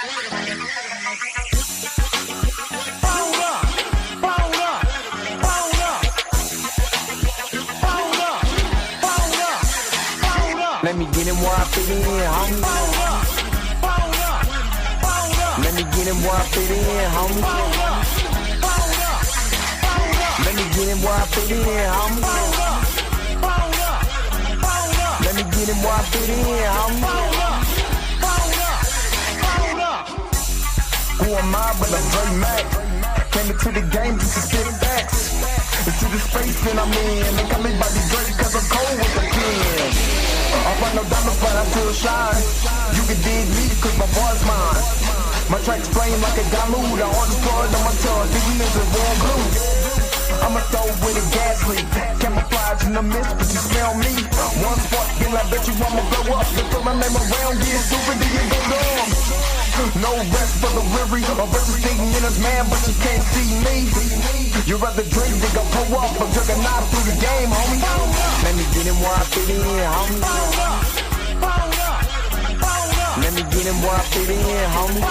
Let me get him where I fit in, homie. Let me get him where I fit in, homie. Let me get him where I fit in, homie. Let me get him where I fit in, homie. Who am I but I'm Dre Mac? Came into the game just to spit facts. Into the space and I'm in. They call me Bobby Drake cause I'm cold with the pen. I find no diamonds but I still shine. You can dig me cause my bar's mine. My tracks flame like a Damu. The hardest part on my tongue, thinking it's a warm blue. I'ma throw with a gas leak. Camouflage in the mist, but you smell me. One spark, then I bet you I'ma blow up. Just throw my name around, get stupid, then you go dumb. No rest for the weary. A versus thinking in his man, but you can't see me. You rather drink than go pull up. I'm jugging knife through the game, homie. Let me get him where I fit in, homie. Let me get him where I fit in, homie.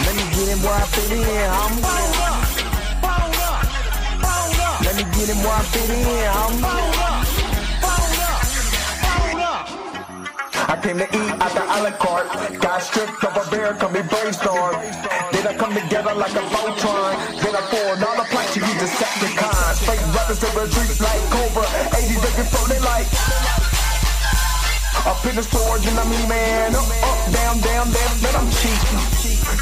Let me get him where I fit in, homie. Let me get him where I fit in, homie. I came to eat at the a la carte. Got stripped of a bear, call me brainstorm. Then I come together like a Voltron. Then I pour all the planks, you use Decepticons. Fake rappers that retreat like Cobra. 80s they before they like. Up in the storage and I'm man. Up, down, down, man, I'm cheap.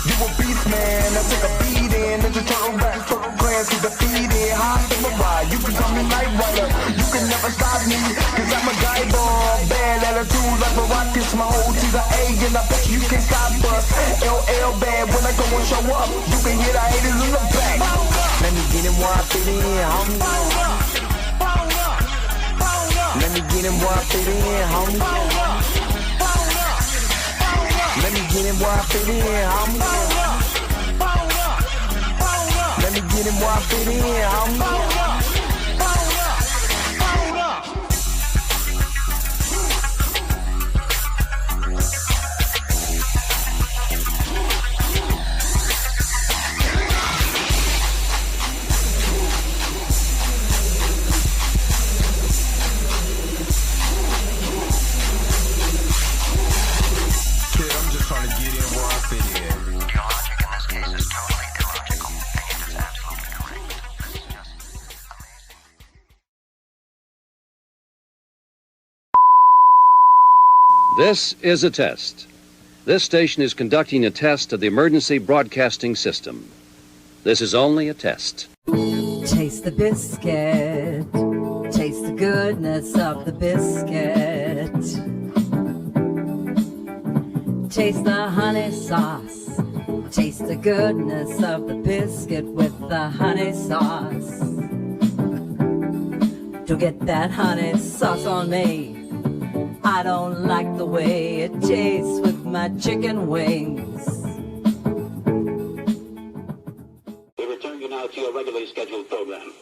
You a beast, man. I take a beat in. Ninja turtle back, turtle clans, get defeated. High samurai, you can call me Night Rider. You can never stop me, cause I'm a guy ball. Bad attitude like a rocket. My whole team's an A, and I bet you can't stop us. LL bad when I go and show up. You can hear the haters in the back. Let me get him where I fit in, homie. Let me get him where I fit in, homie. Let me get him where I fit in, homie. Let me get him where I fit in, homie. This is a test. This station is conducting a test of the emergency broadcasting system. This is only a test. Taste the biscuit. Taste the goodness of the biscuit. Taste the honey sauce. Taste the goodness of the biscuit with the honey sauce. Don't get that honey sauce on me. I don't like the way it tastes with my chicken wings. We return you now to your regularly scheduled program.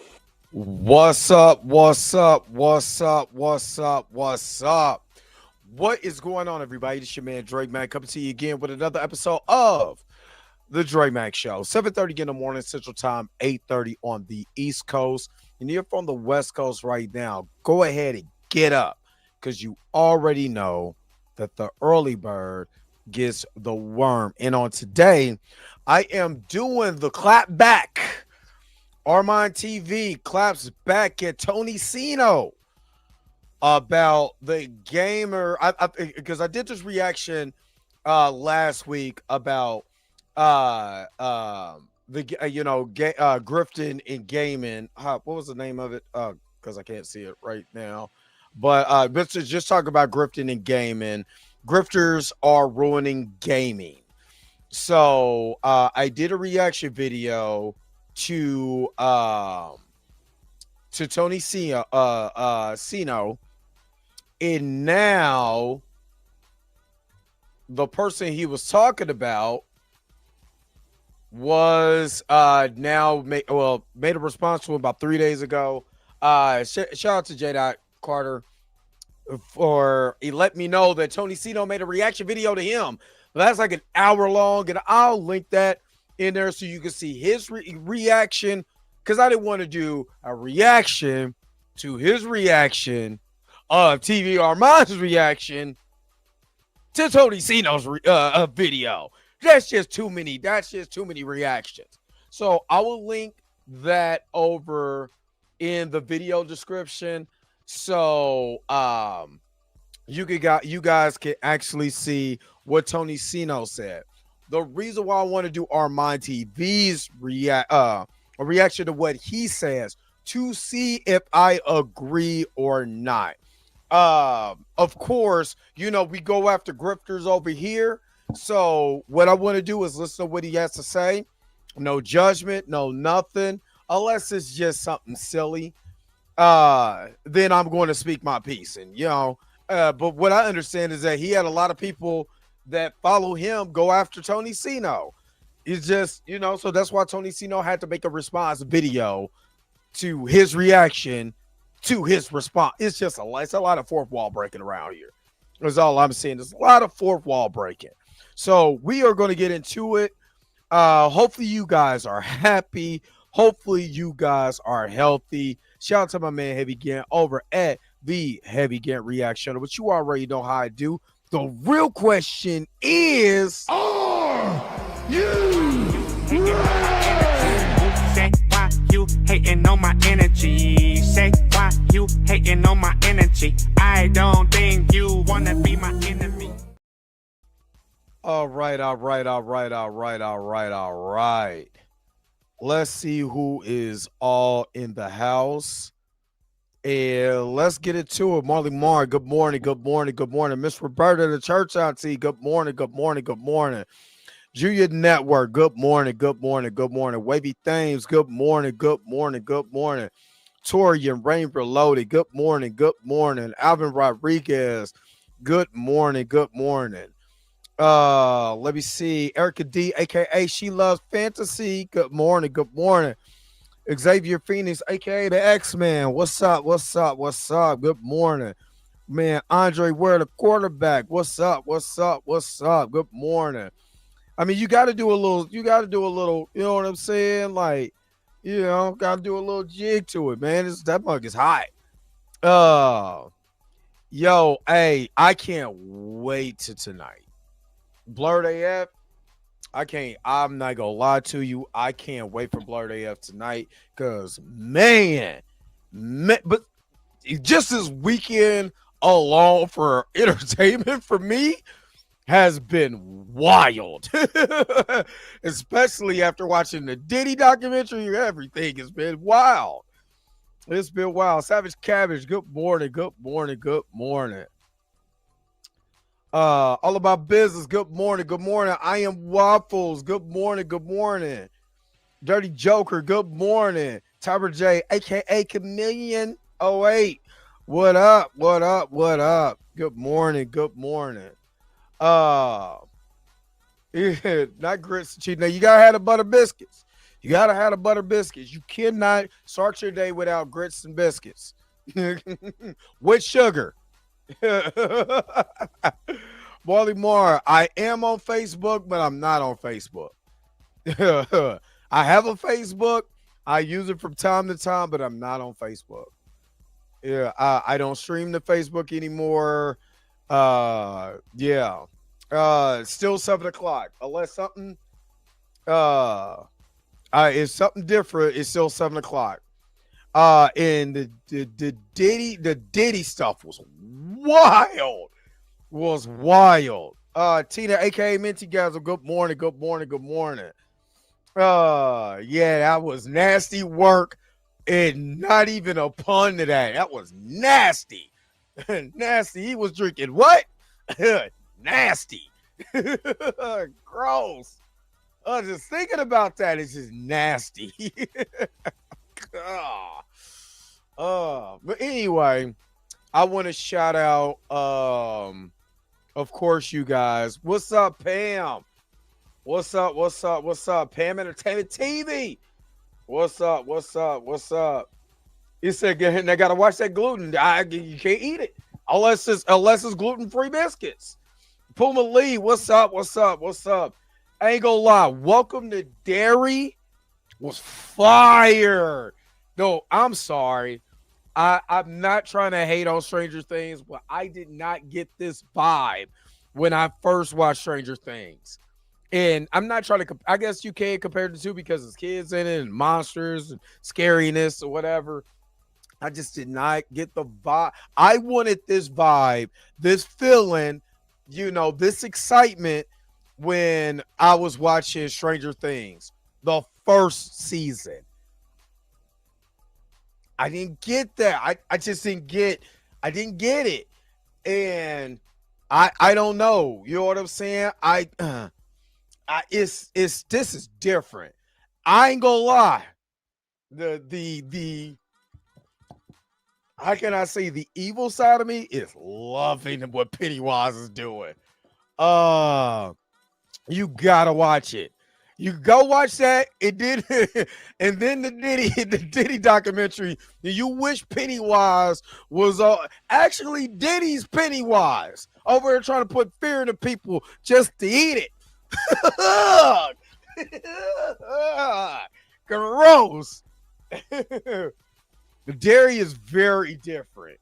What's up? What's up? What's up? What's up? What's up? What is going on, everybody? This is your man Drake Mack coming to you again with another episode of the Drake Mack Show. 7:30 in the morning Central Time, 8:30 on the East Coast. And you're from the West Coast right now. Go ahead and get up, because you already know that the early bird gets the worm. And on today, I am doing the clap back. Armand TV claps back at Tony Sino about the gamer. Because I did this reaction last week about grifting in gaming. What was the name of it? Because I can't see it right now. But let's just talk about grifting and gaming. Grifters are ruining gaming. So I did a reaction video to Tony Sino, and now the person he was talking about was made a response to him about 3 days ago. Shout out to J. Carter. for he let me know that Tony Sino made a reaction video to him. That's like an hour long, and I'll link that in there so you can see his reaction, because I didn't want to do a reaction to his reaction of TV Armand's reaction to Tony Sino's video. That's just too many. That's just too many reactions. So I will link that over in the video description, so you guys can actually see what Tony Sino said. The reason why I want to do Armand TV's reaction to what he says, to see if I agree or not. Of course, we go after Grifters over here. So what I want to do is listen to what he has to say. No judgment, no nothing, unless it's just something silly. Then I'm going to speak my piece. And but what I understand is that he had a lot of people that follow him go after Tony Sino. It's just, so that's why Tony Sino had to make a response video to his reaction to his response. It's a lot of fourth wall breaking around here. That's all I'm saying. There's a lot of fourth wall breaking. So we are going to get into it. Hopefully you guys are happy. Hopefully you guys are healthy. Shout out to my man Heavy Gant over at the Heavy Gant Reaction, but you already know how I do. The real question is, are you say why you hating on my energy? Say why you hating on my energy? I don't think you wanna be my enemy. All right. Let's see who is all in the house. And let's get into it. Marley Marr, good morning. Miss Roberta, the church auntie, good morning. Julia Network, good morning. Wavy Thames, good morning. Torian Rainbow Loaded, good morning. Alvin Rodriguez, good morning. Let me see. Erica D, aka She Loves Fantasy. Good morning. Xavier Phoenix, aka the X-Man. What's up? Good morning. Man, Andre Ware, the quarterback. What's up? Good morning. I mean, you gotta do a little, you know what I'm saying? Like, gotta do a little jig to it, man. That mug is hot. Yo, hey, I can't wait to tonight. Blurred AF, I'm not gonna lie to you. I can't wait for Blurred AF tonight, because man, but just this weekend alone for entertainment for me has been wild. Especially after watching the Diddy documentary. Everything has been wild. It's been wild. Savage Cabbage, good morning. All about business. Good morning. I am Waffles. Good morning. Dirty Joker. Good morning. Tiber J, aka Chameleon 08. What up? Good morning. Yeah, not grits and cheese. Now you gotta have the butter biscuits. You cannot start your day without grits and biscuits with sugar. Marley Marr, I am on Facebook, but I'm not on Facebook. I have a Facebook. I use it from time to time, but I'm not on Facebook. Yeah, I don't stream to Facebook anymore. Yeah. Still 7 o'clock. Unless something it's something different, it's still 7 o'clock. And the Diddy stuff was wild. Tina, aka Minty Gazzle, good morning. Yeah, that was nasty work, and not even a pun to that. That was nasty. Nasty. He was drinking what? Nasty. Gross. Just thinking about that is just nasty. But anyway, I want to shout out, of course, you guys. What's up, Pam? What's up? Pam Entertainment TV. What's up? He said, I gotta watch that gluten. You can't eat it. Unless it's gluten-free biscuits. Puma Lee, what's up? What's up? What's up? I ain't gonna lie. Welcome to Dairy was fire. No, I'm sorry. I'm not trying to hate on Stranger Things, but I did not get this vibe when I first watched Stranger Things. And I'm not trying to, I guess you can compare the two because it's kids in it and monsters and scariness or whatever. I just did not get the vibe. I wanted this vibe, this feeling, this excitement when I was watching Stranger Things, the first season. I didn't get that. I just didn't get it. And I don't know. You know what I'm saying? This is different. I ain't gonna lie. The how can I say the evil side of me is loving what Pennywise is doing. You gotta watch it. You go watch that. It did, and then the Diddy documentary. You wish Pennywise was actually Diddy's Pennywise over there trying to put fear into people just to eat it. Gross. The dairy is very different.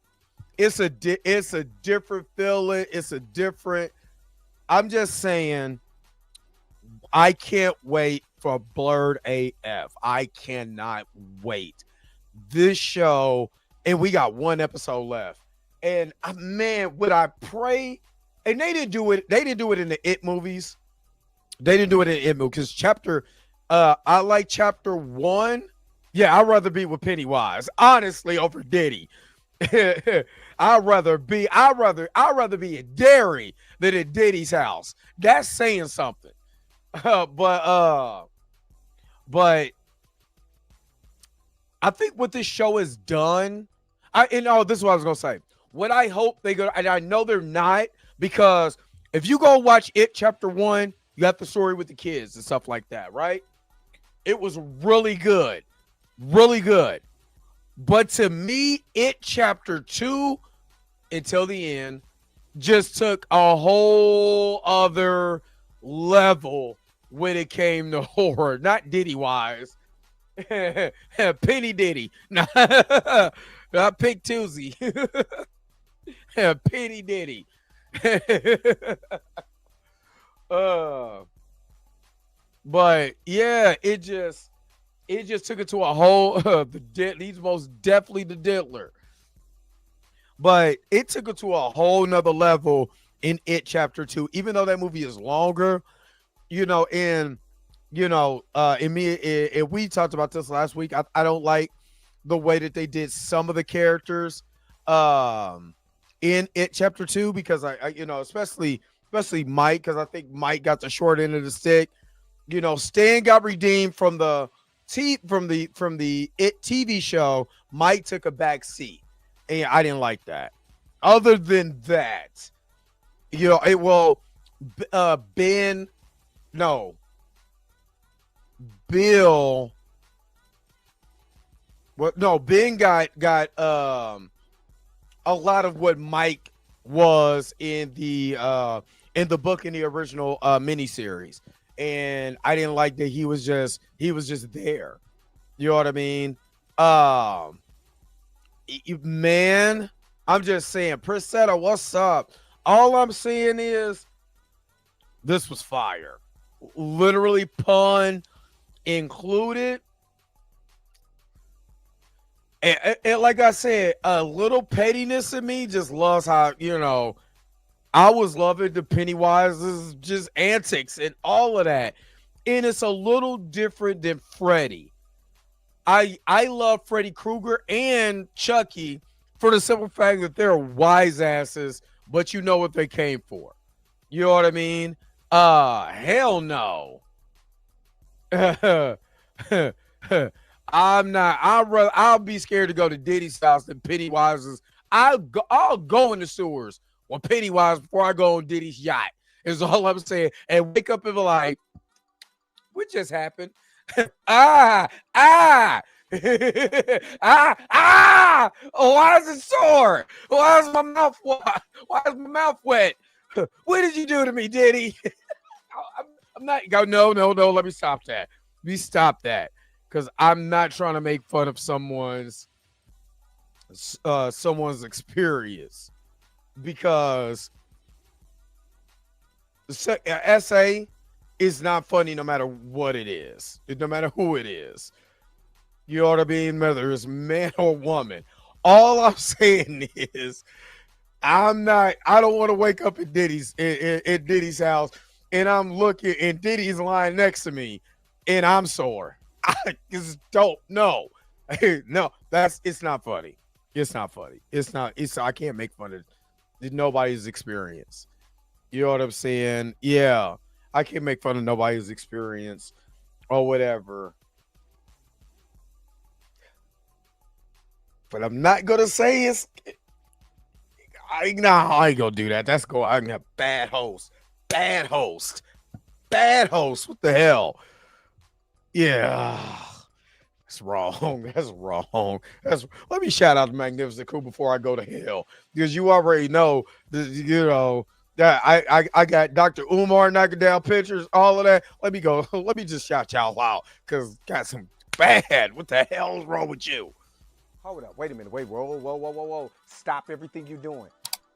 It's a different feeling. It's a different. I'm just saying. I can't wait for Blurred AF. I cannot wait. This show, and we got one episode left. And man, would I pray? And they didn't do it. They didn't do it in the It movies. They didn't do it in the It movie because I like chapter 1. Yeah, I'd rather be with Pennywise, honestly, over Diddy. I'd rather be at Dairy than at Diddy's house. That's saying something. But I think what this show has done, this is what I was gonna say. What I hope they go, and I know they're not, because if you go watch It Chapter 1, you got the story with the kids and stuff like that, right? It was really good, really good. But to me, It Chapter 2 until the end just took a whole other level when it came to horror, not Diddy wise. Penny Diddy, not Pink Tuesday. Penny Diddy. But yeah, it just took it to a whole he's most definitely the diddler. But it took it to a whole nother level in It Chapter 2, even though that movie is longer. And we talked about this last week. I don't like the way that they did some of the characters in It Chapter 2, because I especially Mike, because I think Mike got the short end of the stick. Stan got redeemed from the It TV show. Mike took a back seat, and I didn't like that. Other than that, Bill. Well, no, Ben got a lot of what Mike was in the book, in the original miniseries, and I didn't like that he was just there. You know what I mean? Man, I'm just saying, Priscetta, what's up? All I'm saying is this was fire. Literally, pun included. And like I said, a little pettiness in me just loves how, I was loving the Pennywise's just antics and all of that. And it's a little different than Freddy. I love Freddy Krueger and Chucky for the simple fact that they're wise asses, but you know what they came for. You know what I mean? Hell no. I'm not. I'll be scared to go to Diddy's house than Pennywise's. I'll go in the sewers with Pennywise before I go on Diddy's yacht. Is all I'm saying. And wake up and be like, what just happened? Oh, why is it sore? Why is my mouth why is my mouth wet? What did you do to me, Diddy? I'm not go no. Let me stop that. Stop that, because I'm not trying to make fun of someone's experience, because the essay is not funny no matter what it is, no matter who it is. You ought to be in, whether it's man or woman. All I'm saying is, I don't want to wake up at Diddy's house and I'm looking and Diddy's lying next to me and I'm sore. I just don't know. No, it's not funny. It's not funny. I can't make fun of nobody's experience. You know what I'm saying? Yeah. I can't make fun of nobody's experience or whatever. But I'm not gonna say it's. I ain't gonna do that. I'm a bad host. Bad host. What the hell? Yeah, that's wrong. Let me shout out the Magnificent Crew before I go to hell, because you already know that I got Dr. Umar knocking down pictures, all of that. Let me go. Let me just shout y'all out, because got some bad. What the hell is wrong with you? Hold up. Wait a minute. Wait. Whoa. Stop everything you're doing.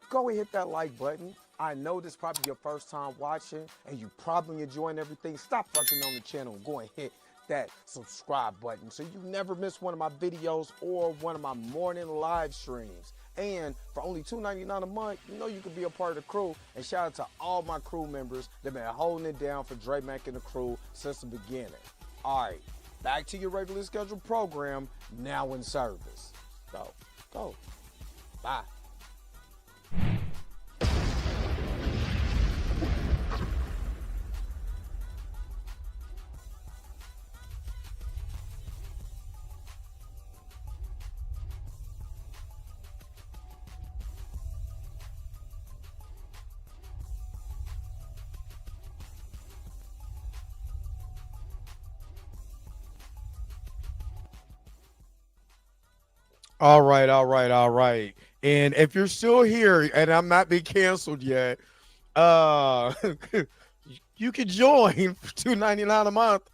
Go and hit that like button. I know this is probably your first time watching and you probably enjoying everything. Stop fucking on the channel and go and hit that subscribe button so you never miss one of my videos or one of my morning live streams. And for only $2.99 a month, you can be a part of the crew. And shout out to all my crew members that been holding it down for Dre Mack and the crew since the beginning. All right. Back to your regularly scheduled program, now in service. Go. Bye. All right. And if you're still here and I'm not being canceled yet, you can join for $2.99 a month.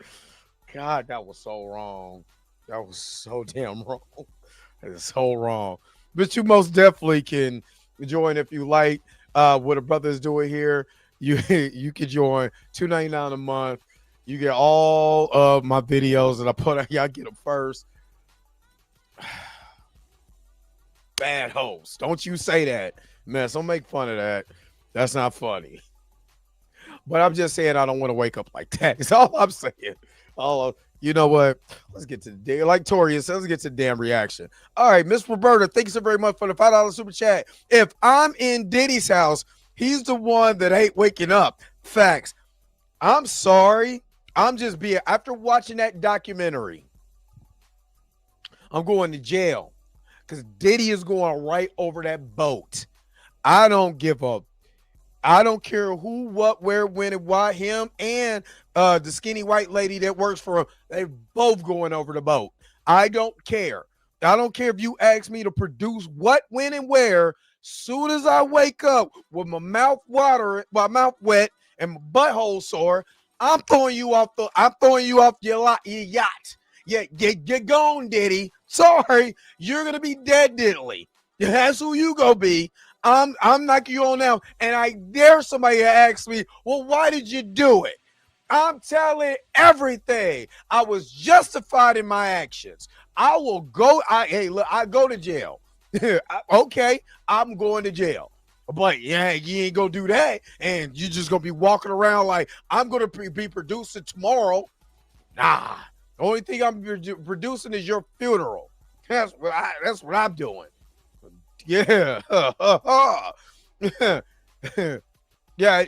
God, that was so wrong. That was so damn wrong. That is so wrong. But you most definitely can join if you like. What a brother is doing here. You can join $2.99 a month. You get all of my videos that I put out. Y'all get them first. Bad host. Don't you say that, man. Don't make fun of that. That's not funny. But I'm just saying I don't want to wake up like that. That's all I'm saying. You know what? Let's get to the day. Like Tori says, let's get to the damn reaction. All right, Miss Roberta, thank you so very much for the $5 super chat. If I'm in Diddy's house, he's the one that ain't waking up. Facts. I'm sorry. I'm just being, after watching that documentary, I'm going to jail. Because Diddy is going right over that boat. I don't give up. I don't care who, what, where, when, and why. Him and the skinny white lady that works for him, they're both going over the boat. I don't care. I don't care if you ask me to produce what, when, and where. Soon as I wake up with my mouth wet and my butthole sore, I'm throwing you off your yacht. Yeah, get gone, Diddy. Sorry, you're gonna be dead, diddly. That's who you gonna be. I'm knocking you on now, and I dare somebody to ask me, well, why did you do it? I'm telling everything. I was justified in my actions. I will go. I go to jail. Okay, I'm going to jail. But yeah, you ain't gonna do that, and you just gonna be walking around like I'm gonna be producing tomorrow. Nah. The only thing I'm producing is your funeral. That's what I'm doing. Yeah. Yeah.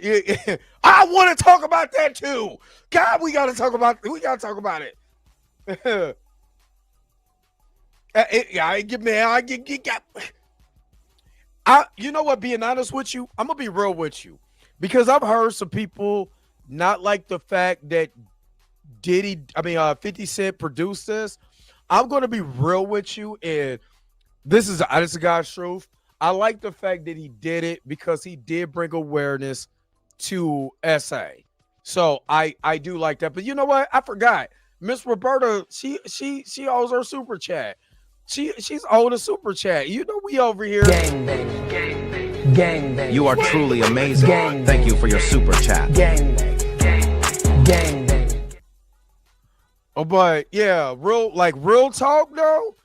I want to talk about that too. God, we gotta talk about it. You know what? Being honest with you, I'm gonna be real with you, because I've heard some people not like the fact that 50 Cent produced this, I'm going to be real with you, and this is honest to God's truth. I like the fact that he did it because he did bring awareness to SA. So I do like that. But you know what? I forgot. Miss Roberta, she owes her super chat. She's owed a super chat. You know we over here. Gang bang, gang bang, gang bang. You are truly amazing. Thank you for your super chat. Gang bang, gang bang. Oh, but yeah, real talk though.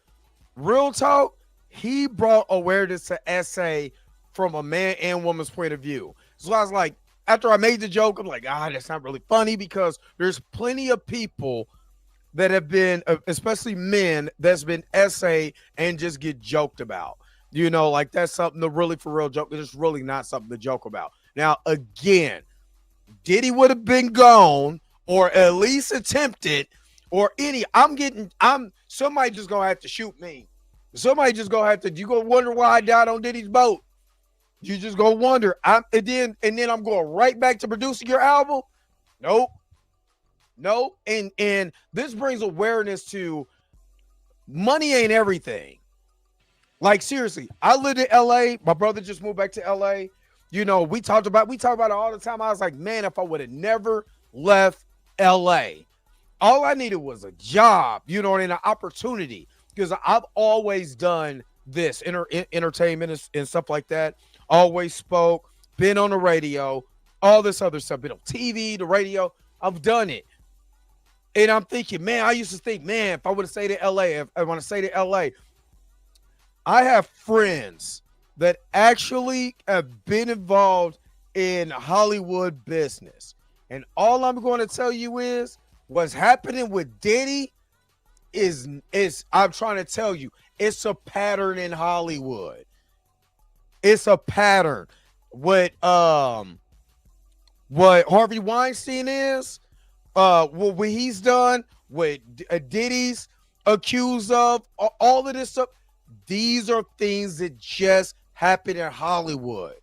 Real talk. He brought awareness to SA from a man and woman's point of view. So I was like, after I made the joke, I'm like, that's not really funny because there's plenty of people that have been, especially men, that's been SA and just get joked about. You know, like that's something to really for real joke. It's really not something to joke about. Now, again, Diddy would have been gone or at least attempted or somebody just gonna have to shoot me. Somebody just gonna have to, you gonna wonder why I died on Diddy's boat. You just gonna wonder. And then I'm going right back to producing your album. Nope. And this brings awareness to money ain't everything. Like seriously, I lived in LA. My brother just moved back to LA. You know, we talk about it all the time. I was like, man, if I would have never left LA, all I needed was a job, you know, and an opportunity. Because I've always done this entertainment and stuff like that. Always spoke, been on the radio, all this other stuff, been on TV, the radio. I've done it. And I'm thinking, man, I used to think, man, if I would have stayed in LA, if I want to stay to LA, I have friends that actually have been involved in Hollywood business. And all I'm going to tell you is what's happening with Diddy is I'm trying to tell you, it's a pattern in Hollywood. It's a pattern. What Harvey Weinstein is, what he's done, what Diddy's accused of, all of this stuff, these are things that just happen in Hollywood.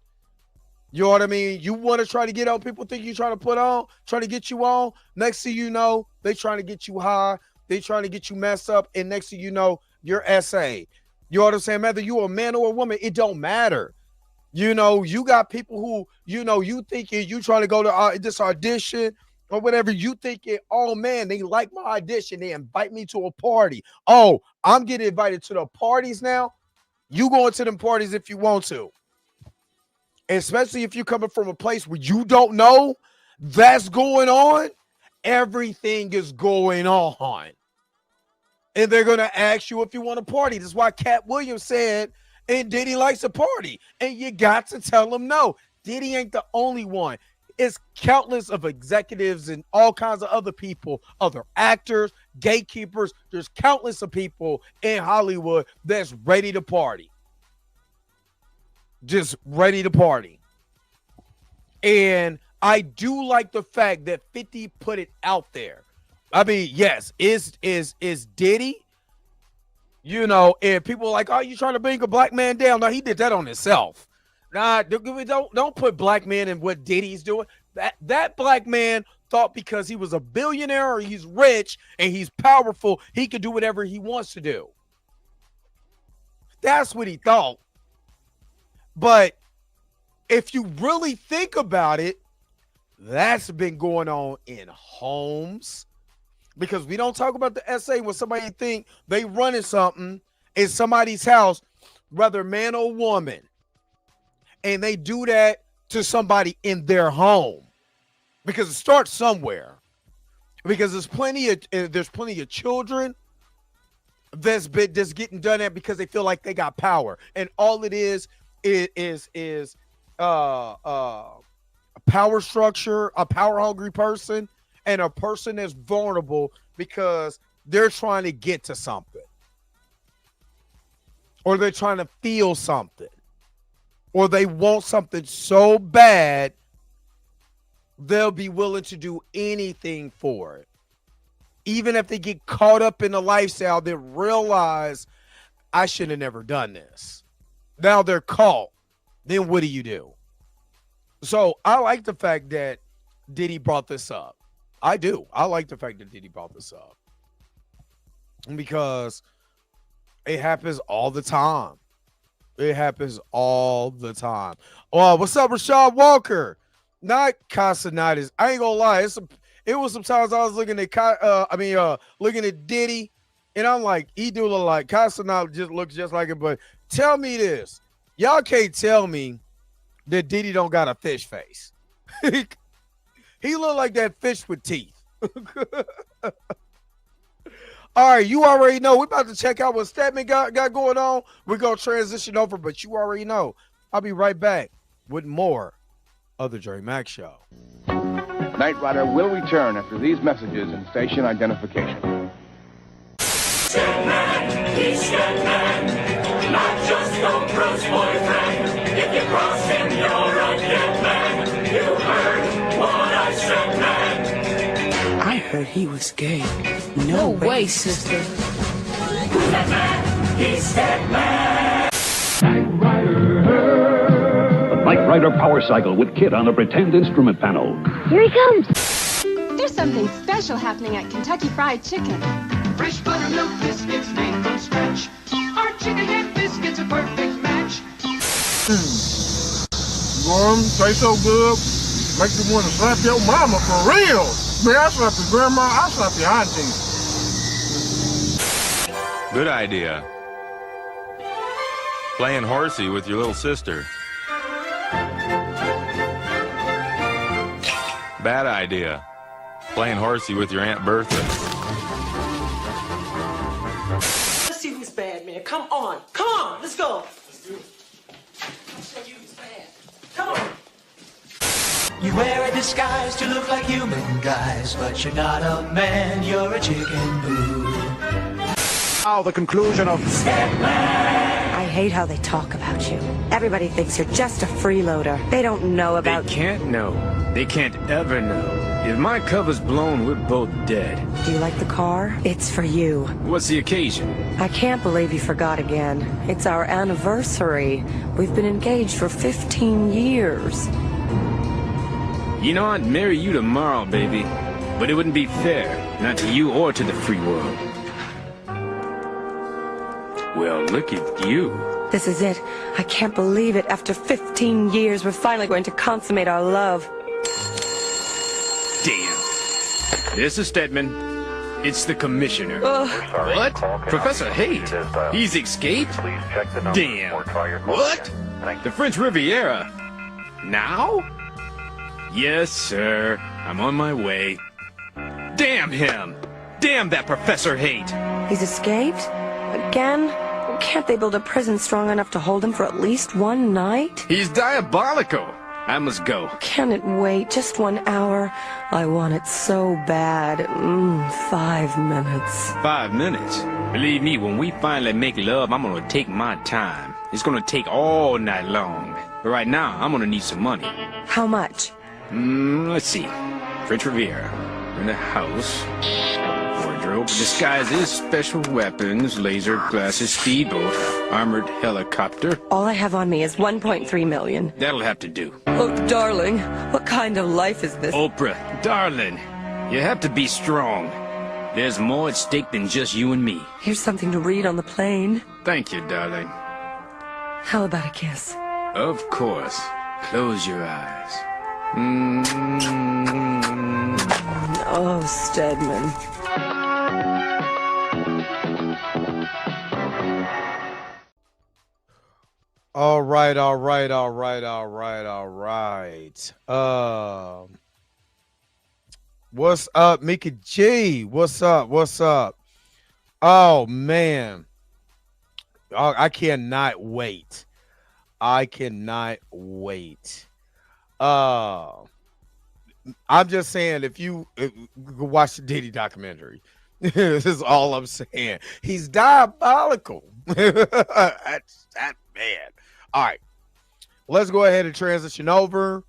You know what I mean? You want to try to get on, people think you're trying to get you on. Next thing you know, they trying to get you high. They trying to get you messed up. And next thing you know, you're SA. You know what I'm saying? Whether you're a man or a woman, it don't matter. You know, you got people who, you know, you thinking you trying to go to this audition or whatever. You thinking, oh man, they like my audition. They invite me to a party. Oh, I'm getting invited to the parties now. You going to them parties if you want to. Especially if you're coming from a place where you don't know that's going on. Everything is going on. And they're going to ask you if you want to party. That's why Cat Williams said, and Diddy likes to party. And you got to tell him no. Diddy ain't the only one. It's countless of executives and all kinds of other people, other actors, gatekeepers. There's countless of people in Hollywood that's ready to party. Just ready to party. And I do like the fact that 50 put it out there. I mean, yes, is Diddy, you know, and people are like, oh, you trying to bring a black man down? No, he did that on himself. Nah, don't put black men in what Diddy's doing. That black man thought because he was a billionaire or he's rich and he's powerful, he could do whatever he wants to do. That's what he thought. But if you really think about it, that's been going on in homes, because we don't talk about the SA when somebody think they running something in somebody's house, whether man or woman, and they do that to somebody in their home, because it starts somewhere. Because there's plenty of children that's getting done at because they feel like they got power, and all it is a power structure, a power hungry person, and a person that's vulnerable because they're trying to get to something, or they're trying to feel something, or they want something so bad they'll be willing to do anything for it, even if they get caught up in the lifestyle. They realize I should have never done this. Now they're caught. Then what do you do? So I like the fact that Diddy brought this up. I do. I like the fact that Diddy brought this up. because it happens all the time. It happens all the time. Oh, what's up, Rashad Walker? Not Casanitis. I ain't gonna lie. It was sometimes I was looking at looking at Diddy, and I'm like, he do look like Casanitis, just looks just like it. But tell me this, y'all can't tell me that Diddy don't got a fish face. He look like that fish with teeth. All right, you already know. We're about to check out what Statman got going on. We're going to transition over, but you already know. I'll be right back with more of the Dre Mack Show. Knight Rider will return after these messages and station identification. Statman, he's Statman, not just Oprah's boyfriend. If you cross him, you're a dead man. You heard what I said, man. I heard he was gay. No way, sister. Statman, he's Statman. The Knight Rider Power Cycle with Kit on a pretend instrument panel. Here he comes. There's something special happening at Kentucky Fried Chicken. Fresh buttermilk biscuits made from scratch. Our chicken head biscuits a perfect match. Warm, taste so good, make you want to slap your mama for real. Man, I slap your grandma, I slap your auntie. Good idea. Playing horsey with your little sister. Bad idea. Playing horsey with your Aunt Bertha. Let's see who's bad, man. Come on. Come on. Let's go. Let's do it. I'll show you who's bad. Come on. You wear a disguise to look like human guys, but you're not a man, you're a chicken boo. Now the conclusion of I hate how they talk about you. Everybody thinks you're just a freeloader. They don't know about... They can't know. They can't ever know. If my cover's blown, we're both dead. Do you like the car? It's for you. What's the occasion? I can't believe you forgot again. It's our anniversary. We've been engaged for 15 years. You know, I'd marry you tomorrow, baby. But it wouldn't be fair. Not to you or to the free world. Well, look at you. This is it. I can't believe it. After 15 years, we're finally going to consummate our love. Damn. This is Stedman. It's the commissioner. What? Professor Haight? He's escaped? Damn. What? The French Riviera? Now? Yes, sir. I'm on my way. Damn him! Damn that Professor Haight! He's escaped? Again? Can't they build a prison strong enough to hold him for at least one night? He's diabolical! I must go. Can it wait just 1 hour? I want it so bad. 5 minutes. 5 minutes? Believe me, when we finally make love, I'm gonna take my time. It's gonna take all night long. But right now, I'm gonna need some money. How much? Let's see. French Riviera. In the house. Wardrobe. Disguises, special weapons, laser glasses, speedboat, armored helicopter. All I have on me is 1.3 million. That'll have to do. Oh, darling, what kind of life is this? Oprah, darling, you have to be strong. There's more at stake than just you and me. Here's something to read on the plane. Thank you, darling. How about a kiss? Of course. Close your eyes. Oh, Stedman. All right. What's up, Mika G? What's up? Oh man. I cannot wait. I'm just saying, if you watch the Diddy documentary, this is all I'm saying. He's diabolical. That's that man. All right, let's go ahead and transition over.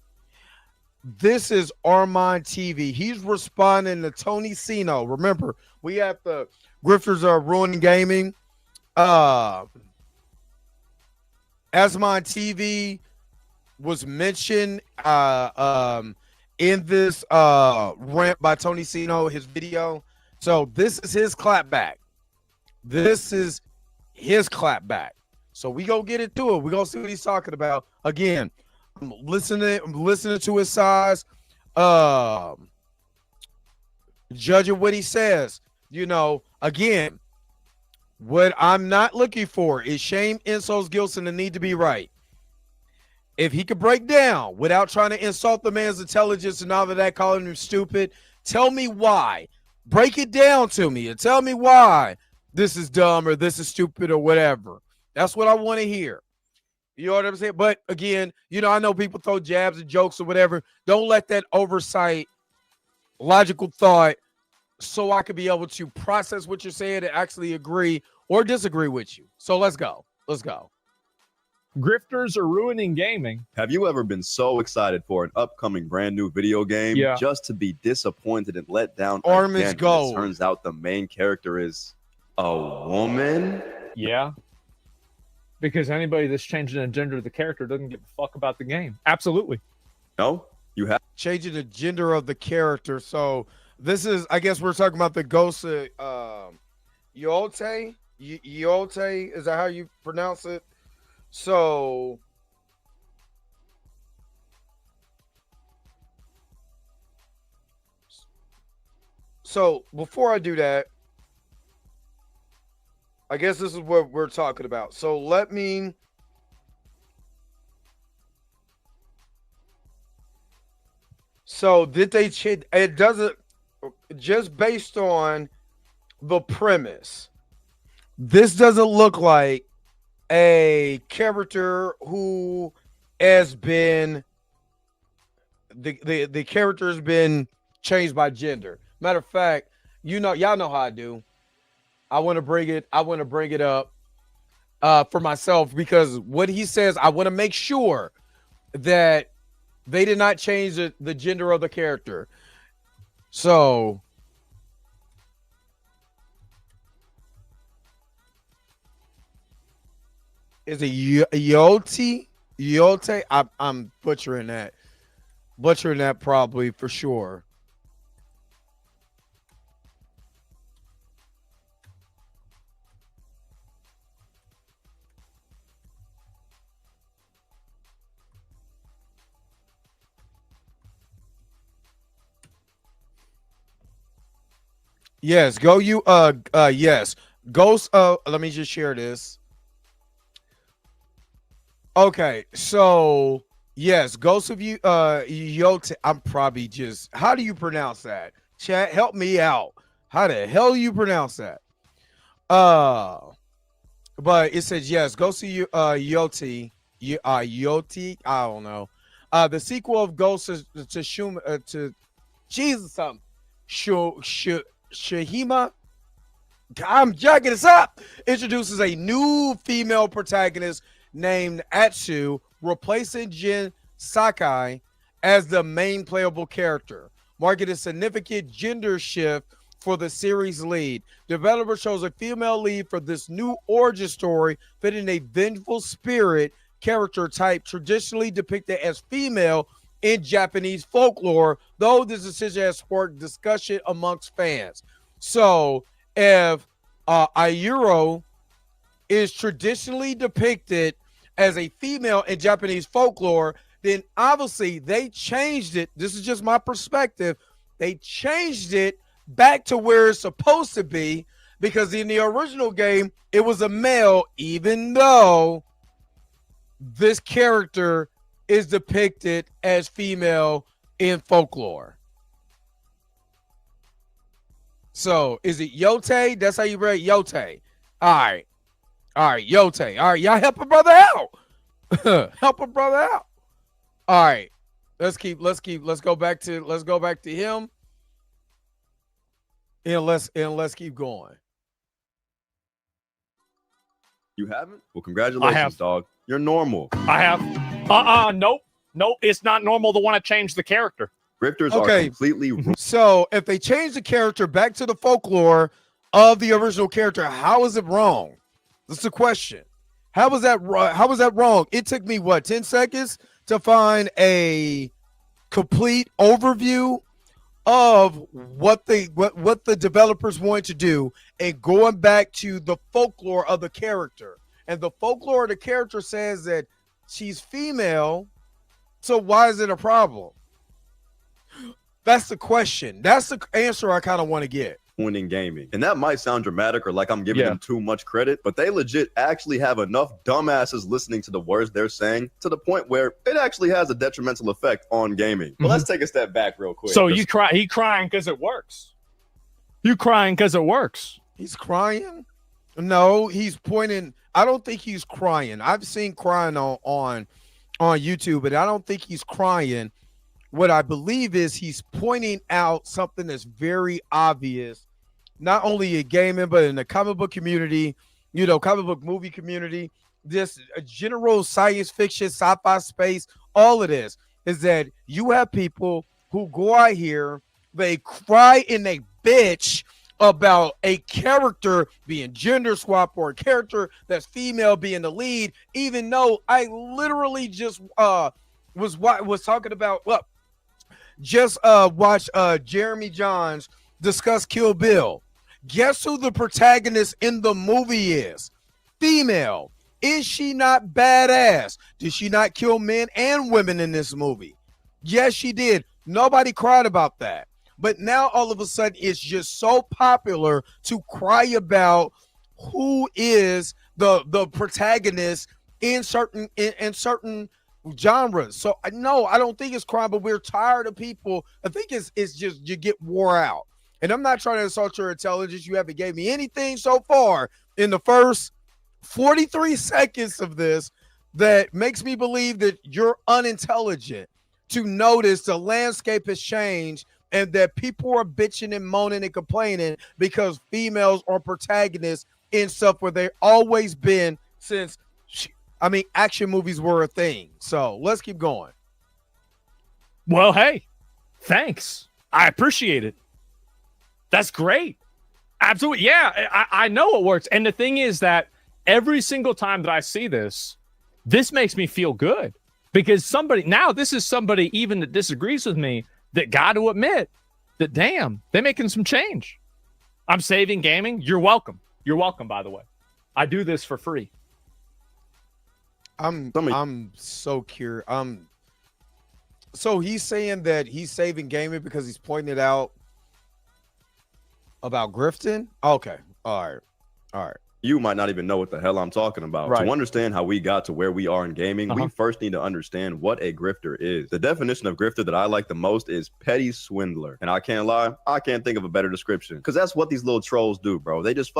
This is Armand TV. He's responding to Tony Sino. Remember, we have the Grifters are ruining gaming. Asmon TV was mentioned in this rant by Tony Sino, his video. So this is his clapback. This is his clapback. So we gonna get into it. We gonna see what he's talking about. Again, I'm listening to his size, judging what he says. Again, what I'm not looking for is shame, insults, guilt, and the need to be right. If he could break down without trying to insult the man's intelligence and all of that, calling him stupid, tell me why. Break it down to me and tell me why this is dumb or this is stupid or whatever. That's what I want to hear. You know what I'm saying? But again, I know people throw jabs and jokes or whatever. Don't let that oversight logical thought so I could be able to process what you're saying and actually agree or disagree with you. So let's go. Let's go. Grifters are ruining gaming. Have you ever been so excited for an upcoming brand new video game just to be disappointed and let down Arm is gold. It turns out the main character is a woman? Yeah. Because anybody that's changing the gender of the character doesn't give a fuck about the game. Absolutely. No, you have changing the gender of the character. So this is, I guess we're talking about the ghost of Yote. Yote, is that how you pronounce it? So before I do that, I guess this is what we're talking about. So let me did they change? It doesn't, just based on the premise, this doesn't look like a character who has been the character has been changed by gender. Matter of fact, y'all know how I do. I want to bring it up for myself, because what he says, I want to make sure that they did not change the gender of the character. So is it Yote? Yote? I'm butchering that. Butchering that probably for sure. Yes, yes. Ghost, let me just share this. Okay, so yes, Ghost of Yote. I'm probably just, how do you pronounce that? Chat, help me out. How the hell do you pronounce that? But it says yes, Ghost of Yote. Yote, I don't know. The sequel of Ghost to Jesus something. Shahima, I'm jacking this up, introduces a new female protagonist named Atsu, replacing Jin Sakai as the main playable character, marking a significant gender shift for the series lead. Developer chose a female lead for this new origin story, fitting a vengeful spirit character type traditionally depicted as female in Japanese folklore, though this decision has sparked discussion amongst fans. So if Ayuro is traditionally depicted as a female in Japanese folklore, then obviously they changed it. This is just my perspective. They changed it back to where it's supposed to be, because in the original game, it was a male, even though this character is depicted as female in folklore. So is it Yote? That's how you write Yote. All right, Yote. All right, y'all help a brother out. Help a brother out. All right, let's go back to him, and let's keep going. You haven't? Well, congratulations, dog. You're normal. I have. Nope. It's not normal to want to change the character. Grifters are completely wrong. So if they change the character back to the folklore of the original character, how is it wrong? That's the question. How was that wrong? It took me 10 seconds to find a complete overview of what the developers want to do and going back to the folklore of the character. And the folklore of the character says that she's female, so why is it a problem? That's the question. That's the answer I kind of want to get. Winning gaming. And that might sound dramatic or like I'm giving them too much credit, but they legit actually have enough dumbasses listening to the words they're saying to the point where it actually has a detrimental effect on gaming. But let's take a step back real quick. So he crying because it works. You crying because it works. He's crying? No, he's pointing. I don't think he's crying. I've seen crying on YouTube, but I don't think he's crying. What I believe is he's pointing out something that's very obvious, not only in gaming, but in the comic book community, comic book movie community, this general science fiction, sci-fi space, all of this is that you have people who go out here, they cry and they bitch about a character being gender swap or a character that's female being the lead, even though I literally just was talking about watch Jeremy Johns discuss Kill Bill. Guess who the protagonist in the movie is? Female. Is she not badass? Did she not kill men and women in this movie? Yes, she did. Nobody cried about that. But now all of a sudden it's just so popular to cry about who is the protagonist in certain genres. So no, I don't think it's crime, but we're tired of people. I think it's just you get wore out. And I'm not trying to insult your intelligence. You haven't gave me anything so far in the first 43 seconds of this that makes me believe that you're unintelligent to notice the landscape has changed and that people are bitching and moaning and complaining because females are protagonists in stuff where they've always been since action movies were a thing. So let's keep going. Well, hey, thanks. I appreciate it. That's great. Absolutely. Yeah, I know it works. And the thing is that every single time that I see this makes me feel good because this is somebody even that disagrees with me that got to admit that, damn, they're making some change. I'm saving gaming. You're welcome. You're welcome, by the way. I do this for free. I'm so curious. So he's saying that he's saving gaming because he's pointing it out about grifting. Okay. All right. You might not even know what the hell I'm talking about. Right. To understand how we got to where we are in gaming, we first need to understand what a grifter is. The definition of grifter that I like the most is petty swindler. And I can't lie, I can't think of a better description. Because that's what these little trolls do, bro. They just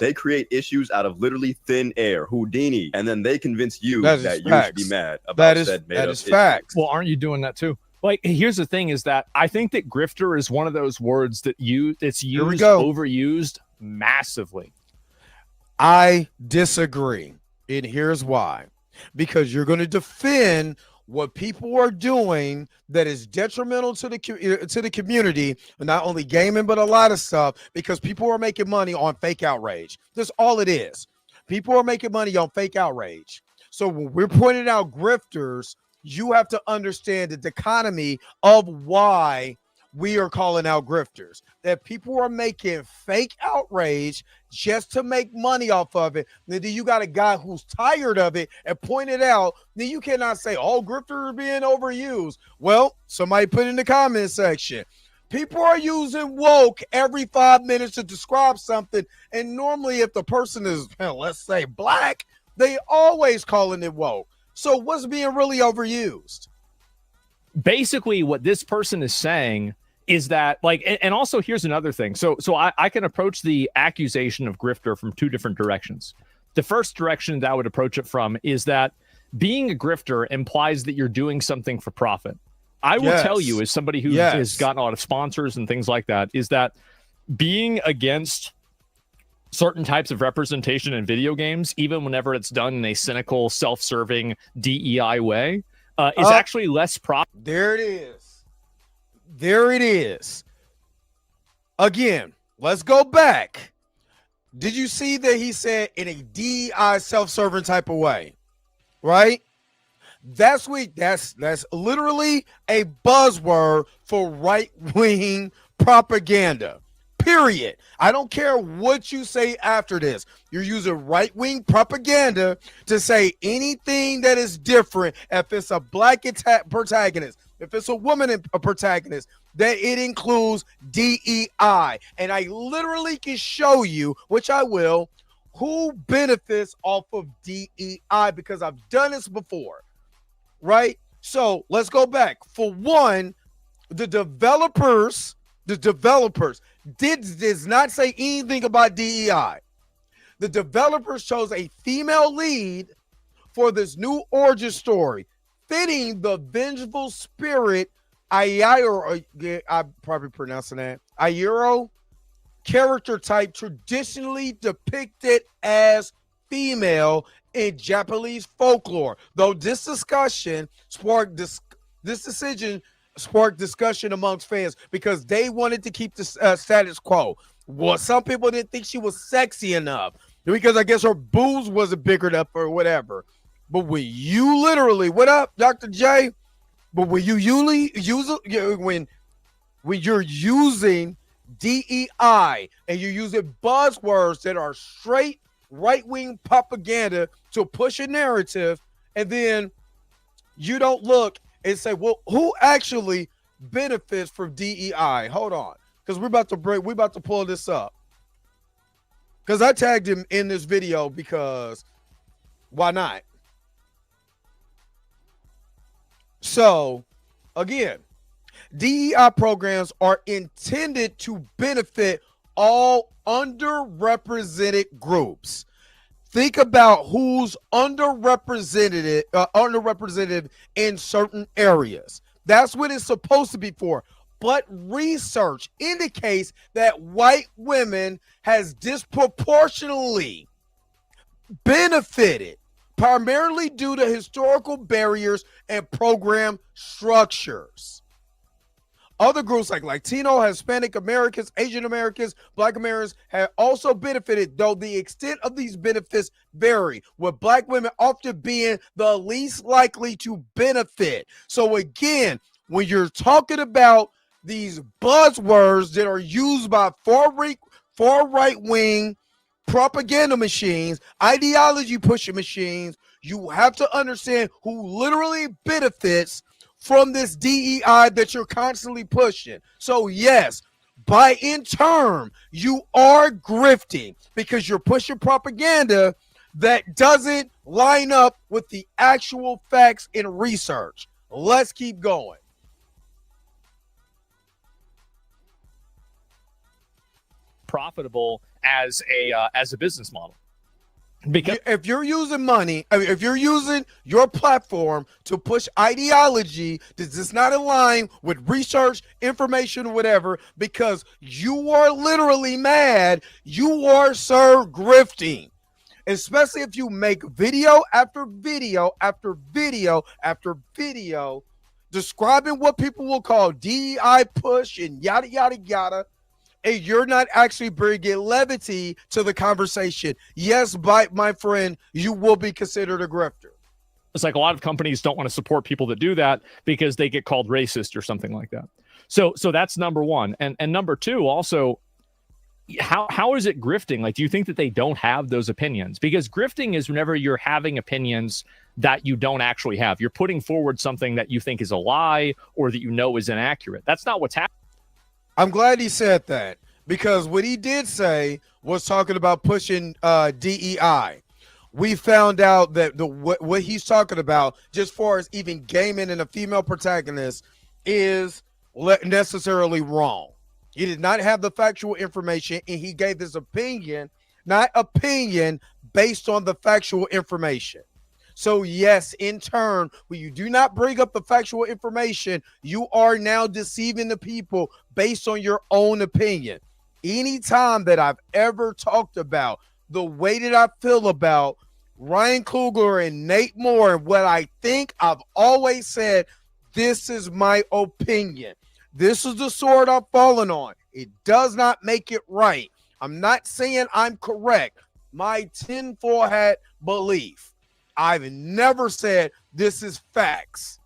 they create issues out of literally thin air, Houdini, and then they convince you that you should be mad about said made-up That is facts. Well, aren't you doing that too? Like, here's the thing is that I think that grifter is one of those words that it's used, overused massively. I disagree. And here's why. Because you're going to defend what people are doing that is detrimental to the community, not only gaming, but a lot of stuff, because people are making money on fake outrage. That's all it is. People are making money on fake outrage. So when we're pointing out grifters, you have to understand the dichotomy of why we are calling out grifters, that people are making fake outrage just to make money off of it. Then you got a guy who's tired of it and pointed out, then you cannot say all grifters are being overused. Well, somebody put in the comment section, people are using woke every 5 minutes to describe something. And normally if the person is, let's say black, they always calling it woke. So what's being really overused? Basically what this person is saying is that, like, and also here's another thing. So I can approach the accusation of grifter from two different directions. The first direction that I would approach it from is that being a grifter implies that you're doing something for profit. I will tell you, as somebody who has gotten a lot of sponsors and things like that, is that being against certain types of representation in video games, even whenever it's done in a cynical, self-serving DEI way, is actually less profit. There it is. There it is. Again, let's go back. Did you see that he said in a DEI self-serving type of way? Right? That's literally a buzzword for right-wing propaganda. Period. I don't care what you say after this. You're using right-wing propaganda to say anything that is different. If it's a black protagonist, if it's a woman a protagonist, that it includes DEI. And I literally can show you, which I will, who benefits off of DEI because I've done this before, right? So let's go back. For one, the developers does not say anything about DEI. The developers chose a female lead for this new origin story, fitting the vengeful spirit I'm probably pronouncing that Ayuro character type traditionally depicted as female in Japanese folklore. Though this decision sparked discussion amongst fans because they wanted to keep the status quo. Well, some people didn't think she was sexy enough because I guess her boobs wasn't big enough or whatever. But when you literally, what up, Dr. J? But when you when you're using DEI and you're using buzzwords that are straight right-wing propaganda to push a narrative, and then you don't look and say, well, who actually benefits from DEI? Hold on, because we're about to pull this up. Because I tagged him in this video because why not? So, again, DEI programs are intended to benefit all underrepresented groups. Think about who's underrepresented in certain areas. That's what it's supposed to be for. But research indicates that white women has disproportionately benefited, primarily due to historical barriers and program structures. Other groups like Latino, Hispanic Americans, Asian Americans, Black Americans have also benefited, though the extent of these benefits vary, with Black women often being the least likely to benefit. So again, when you're talking about these buzzwords that are used by far right-wing propaganda machines, ideology pushing machines, you have to understand who literally benefits from this DEI that you're constantly pushing. So yes, by in turn, you are grifting because you're pushing propaganda that doesn't line up with the actual facts and research. Let's keep going. Profitable as a business model. Because if you're using money, if you're using your platform to push ideology that does not align with research, information, or whatever, because you are literally mad, you are grifting. Especially if you make video after video after video after video describing what people will call DEI push and yada, yada, yada. And you're not actually bringing levity to the conversation. Yes, my friend, you will be considered a grifter. It's like a lot of companies don't want to support people that do that because they get called racist or something like that. So that's number one. And number two, also, how is it grifting? Like, do you think that they don't have those opinions? Because grifting is whenever you're having opinions that you don't actually have. You're putting forward something that you think is a lie or that you know is inaccurate. That's not what's happening. I'm glad he said that, because what he did say was talking about pushing DEI. We found out that what he's talking about, just far as even gaming and a female protagonist, is necessarily wrong. He did not have the factual information, and he gave this opinion, not opinion, based on the factual information. So yes, in turn, when you do not bring up the factual information, you are now deceiving the people based on your own opinion. Anytime that I've ever talked about the way that I feel about Ryan Coogler and Nate Moore and what I think, I've always said, this is my opinion. This is the sword I'm falling on. It does not make it right. I'm not saying I'm correct. My tinfoil hat belief. I've never said this is facts,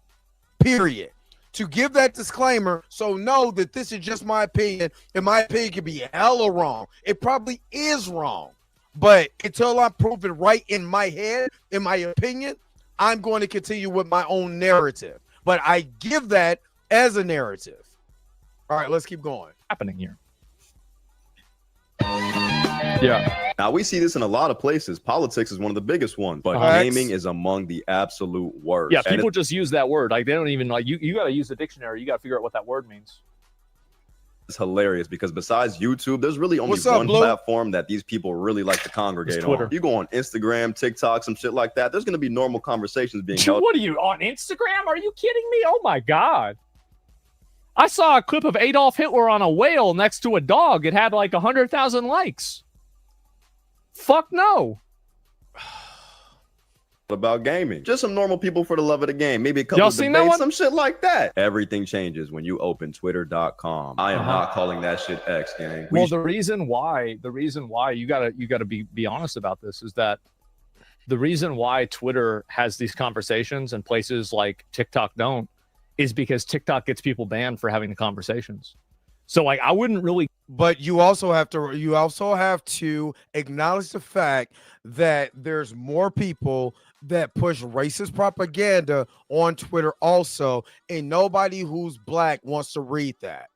period. To give that disclaimer, so know that this is just my opinion, and my opinion can be hella wrong. It probably is wrong, but until I'm proven right in my head, in my opinion, I'm going to continue with my own narrative. But I give that as a narrative. All right, let's keep going. Happening here. Yeah. Now we see this in a lot of places. Politics is one of the biggest ones, but gaming is among the absolute worst. Yeah, people just use that word. Like they don't even like you got to use the dictionary. You got to figure out what that word means. It's hilarious because besides YouTube, there's really only one platform that these people really like to congregate on. You go on Instagram, TikTok, some shit like that. There's going to be normal conversations being held. What are you on Instagram? Are you kidding me? Oh my God. I saw a clip of Adolf Hitler on a whale next to a dog. It had like 100,000 likes. Fuck no. About gaming. Just some normal people for the love of the game. Maybe a couple of debates, some shit like that. Everything changes when you open twitter.com. I am not calling that shit X, gang. Well, the reason why you gotta be honest about this is that the reason why Twitter has these conversations and places like TikTok don't is because TikTok gets people banned for having the conversations. So like I wouldn't really. But you also have to acknowledge the fact that there's more people that push racist propaganda on Twitter also, and nobody who's black wants to read that.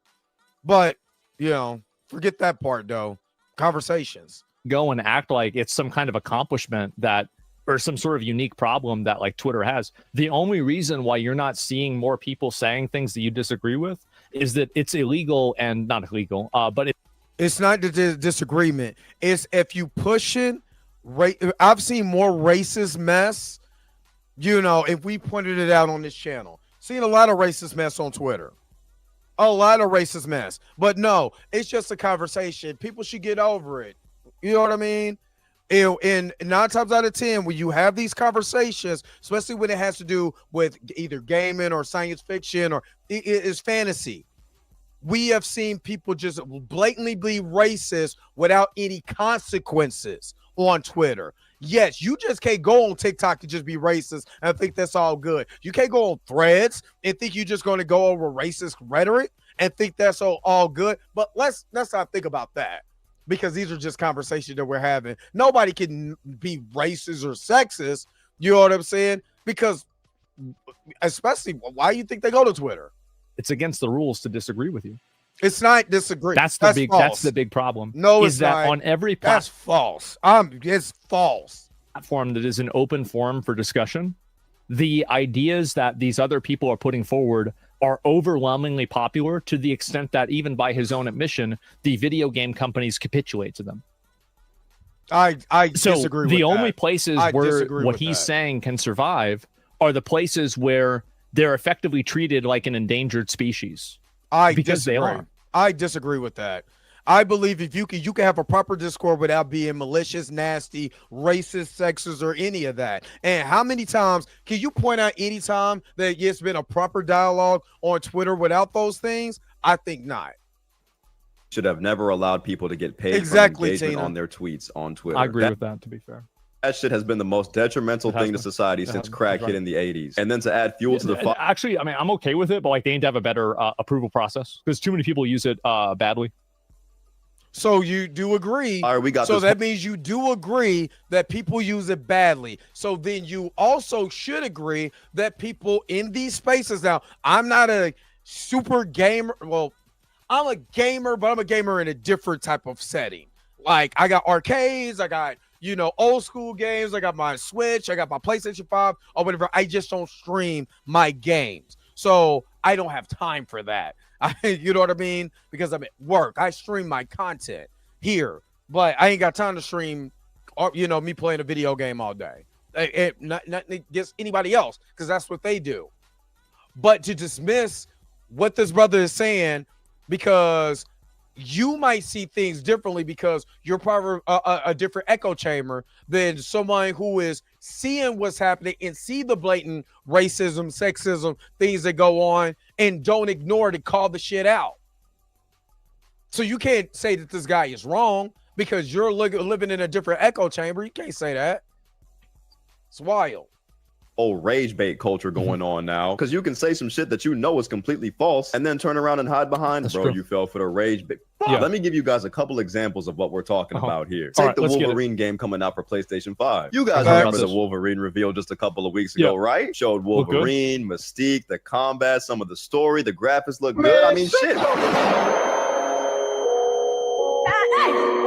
But forget that part though. Conversations. Go and act like it's some kind of accomplishment that or some sort of unique problem that like Twitter has. The only reason why you're not seeing more people saying things that you disagree with is that it's illegal and not illegal, but it's not the disagreement. It's if you pushing I've seen more racist mess, if we pointed it out on this channel. Seen a lot of racist mess on Twitter. A lot of racist mess. But no, it's just a conversation. People should get over it. You know what I mean? And 9 times out of 10, when you have these conversations, especially when it has to do with either gaming or science fiction or it is fantasy, we have seen people just blatantly be racist without any consequences on Twitter. Yes, you just can't go on TikTok and just be racist and think that's all good. You can't go on Threads and think you're just going to go over racist rhetoric and think that's all good. But let's not think about that, because these are just conversations that we're having. Nobody can be racist or sexist. You know what I'm saying? Because especially, why do you think they go to Twitter? It's against the rules to disagree with you. It's not disagree. That's the big problem. No, is that on every that's false. It's false. Platform that is an open forum for discussion, the ideas that these other people are putting forward are overwhelmingly popular to the extent that even by his own admission, the video game companies capitulate to them. I disagree with that. The only places where what he's saying can survive are the places where they're effectively treated like an endangered species. I disagree with that. I believe if you can have a proper discord without being malicious, nasty, racist, sexist, or any of that. And how many times can you point out any time that it's been a proper dialogue on Twitter without those things? I think not. Should have never allowed people to get paid for engagement on their tweets on Twitter. I agree with that, to be fair. That shit has been the most detrimental thing to society since crack hit in the 80s. And then to add fuel to the fire. Actually, I mean, I'm okay with it, but like they need to have a better approval process because too many people use it badly. So you do agree. All right, we got so that means you do agree that people use it badly. So then you also should agree that people in these spaces now, I'm not a super gamer. Well, I'm a gamer, but I'm a gamer in a different type of setting. Like I got arcades, I got, old school games. I got my Switch, I got my PlayStation 5 or whatever. I just don't stream my games. So I don't have time for that. You know what I mean? Because I'm at work. I stream my content here, but I ain't got time to stream, me playing a video game all day. Not against anybody else, because that's what they do. But to dismiss what this brother is saying, because you might see things differently because you're part of a different echo chamber than someone who is seeing what's happening and see the blatant racism, sexism, things that go on and don't ignore it and call the shit out. So you can't say that this guy is wrong because you're living in a different echo chamber. You can't say that. It's wild. Old rage bait culture going on now, because you can say some shit that you know is completely false and then turn around and hide behind. That's bro true. You fell for the rage bait. Yeah. Let me give you guys a couple examples of what we're talking about here. All Take right, the let's get it. Wolverine game coming out for PlayStation 5. You guys Okay. remember the Wolverine reveal just a couple of weeks ago, right? Showed Look good. Wolverine, Mystique, the combat, some of the story, the graphics look good. I mean, shit.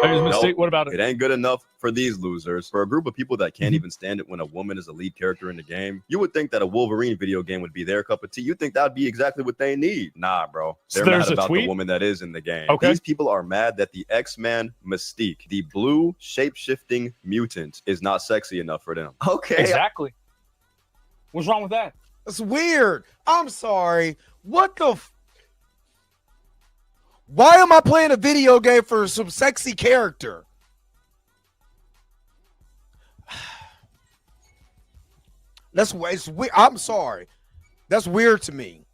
Mystique, what about it? It ain't good enough for these losers. For a group of people that can't even stand it when a woman is a lead character in the game, you would think that a Wolverine video game would be their cup of tea. You think that would be exactly what they need. Nah, bro. They're There's mad a about tweet? the woman that is in the game. Okay. These people are mad that the X-Men Mystique, the blue shape-shifting mutant, is not sexy enough for them. Okay. Exactly. What's wrong with that? It's weird. I'm sorry. What the Why am I playing a video game for some sexy character? That's it's weird. I'm sorry. That's weird to me.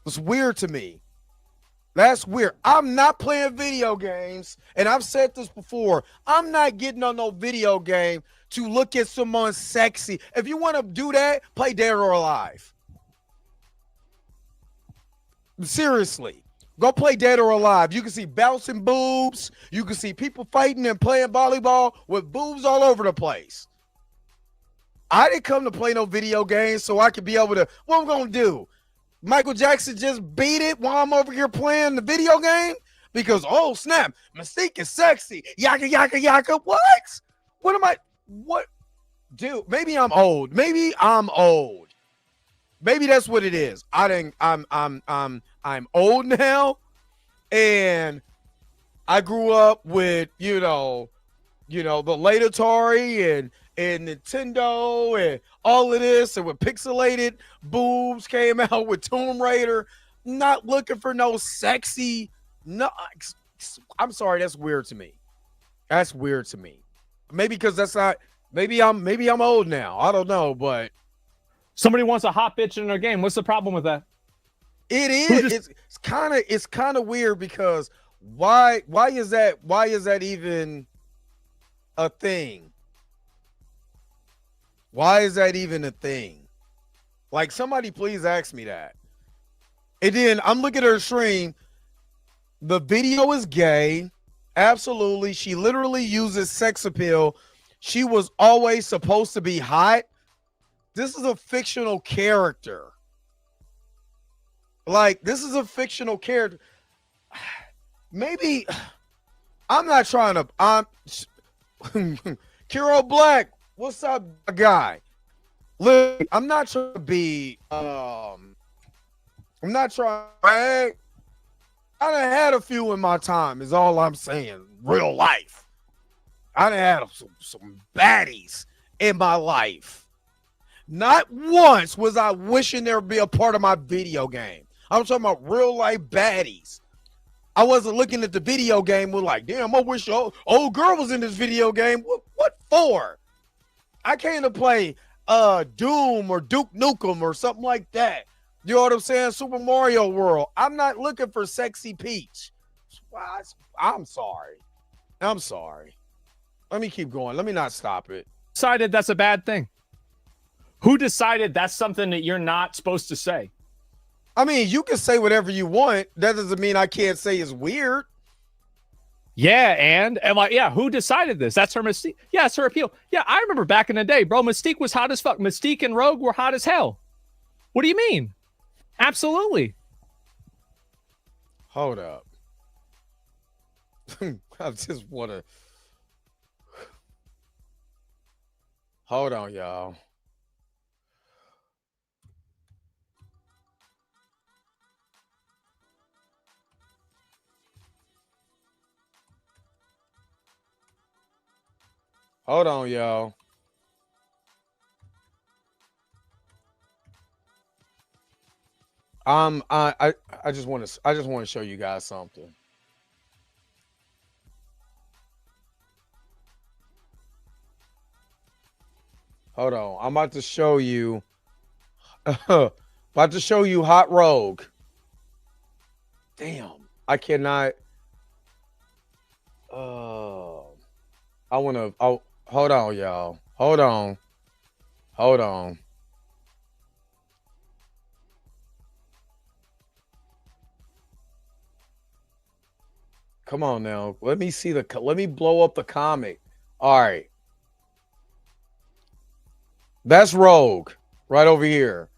It's weird to me. That's weird. I'm not playing video games, and I've said this before. I'm not getting on no video game to look at someone sexy. If you want to do that, play Dead or Alive. Seriously. Go play Dead or Alive. You can see bouncing boobs. You can see people fighting and playing volleyball with boobs all over the place. I didn't come to play no video games so I could be able to, what I'm going to do? Michael Jackson just beat it while I'm over here playing the video game? Because, oh, snap, Mystique is sexy. Yaka, yaka, yaka. What? What? Dude, maybe I'm old. Maybe that's what it is. I'm old now, and I grew up with, the late Atari and Nintendo and all of this, and when pixelated boobs came out with Tomb Raider. Not looking for no sexy. No, I'm sorry, that's weird to me. That's weird to me. Maybe because that's not. Maybe I'm old now. I don't know, but somebody wants a hot bitch in their game. What's the problem with that? It is. It's kind of weird because why is that even a thing? Why is that even a thing? Like, somebody please ask me that. And then I'm looking at her stream. The video is gay. Absolutely. She literally uses sex appeal. She was always supposed to be hot. This is a fictional character. Like, this is a fictional character. Maybe I'm not trying to. Kiro Black, what's up, guy? Look, I'm not trying to be. I'm not trying. I done had a few in my time. Is all I'm saying. Real life. I done had some baddies in my life. Not once was I wishing there would be a part of my video game. I'm talking about real life baddies. I wasn't looking at the video game with like, damn, I wish old girl was in this video game. What for? I came to play Doom or Duke Nukem or something like that. You know what I'm saying? Super Mario World. I'm not looking for sexy Peach. I'm sorry. I'm sorry. Let me keep going. Let me not stop it. Decided that's a bad thing. Who decided that's something that you're not supposed to say? I mean, you can say whatever you want. That doesn't mean I can't say it's weird. Yeah, and like, yeah, who decided this? That's her Mystique. Yeah, it's her appeal. Yeah, I remember back in the day, bro, Mystique was hot as fuck. Mystique and Rogue were hot as hell. What do you mean? Absolutely. Hold up. I just want to. Hold on, y'all. Hold on, y'all. I just want to show you guys something. Hold on. I'm about to show you Hot Rogue. Damn. I cannot hold on, y'all. Hold on. Hold on. Come on now. Let me see let me blow up the comic. All right. That's Rogue right over here.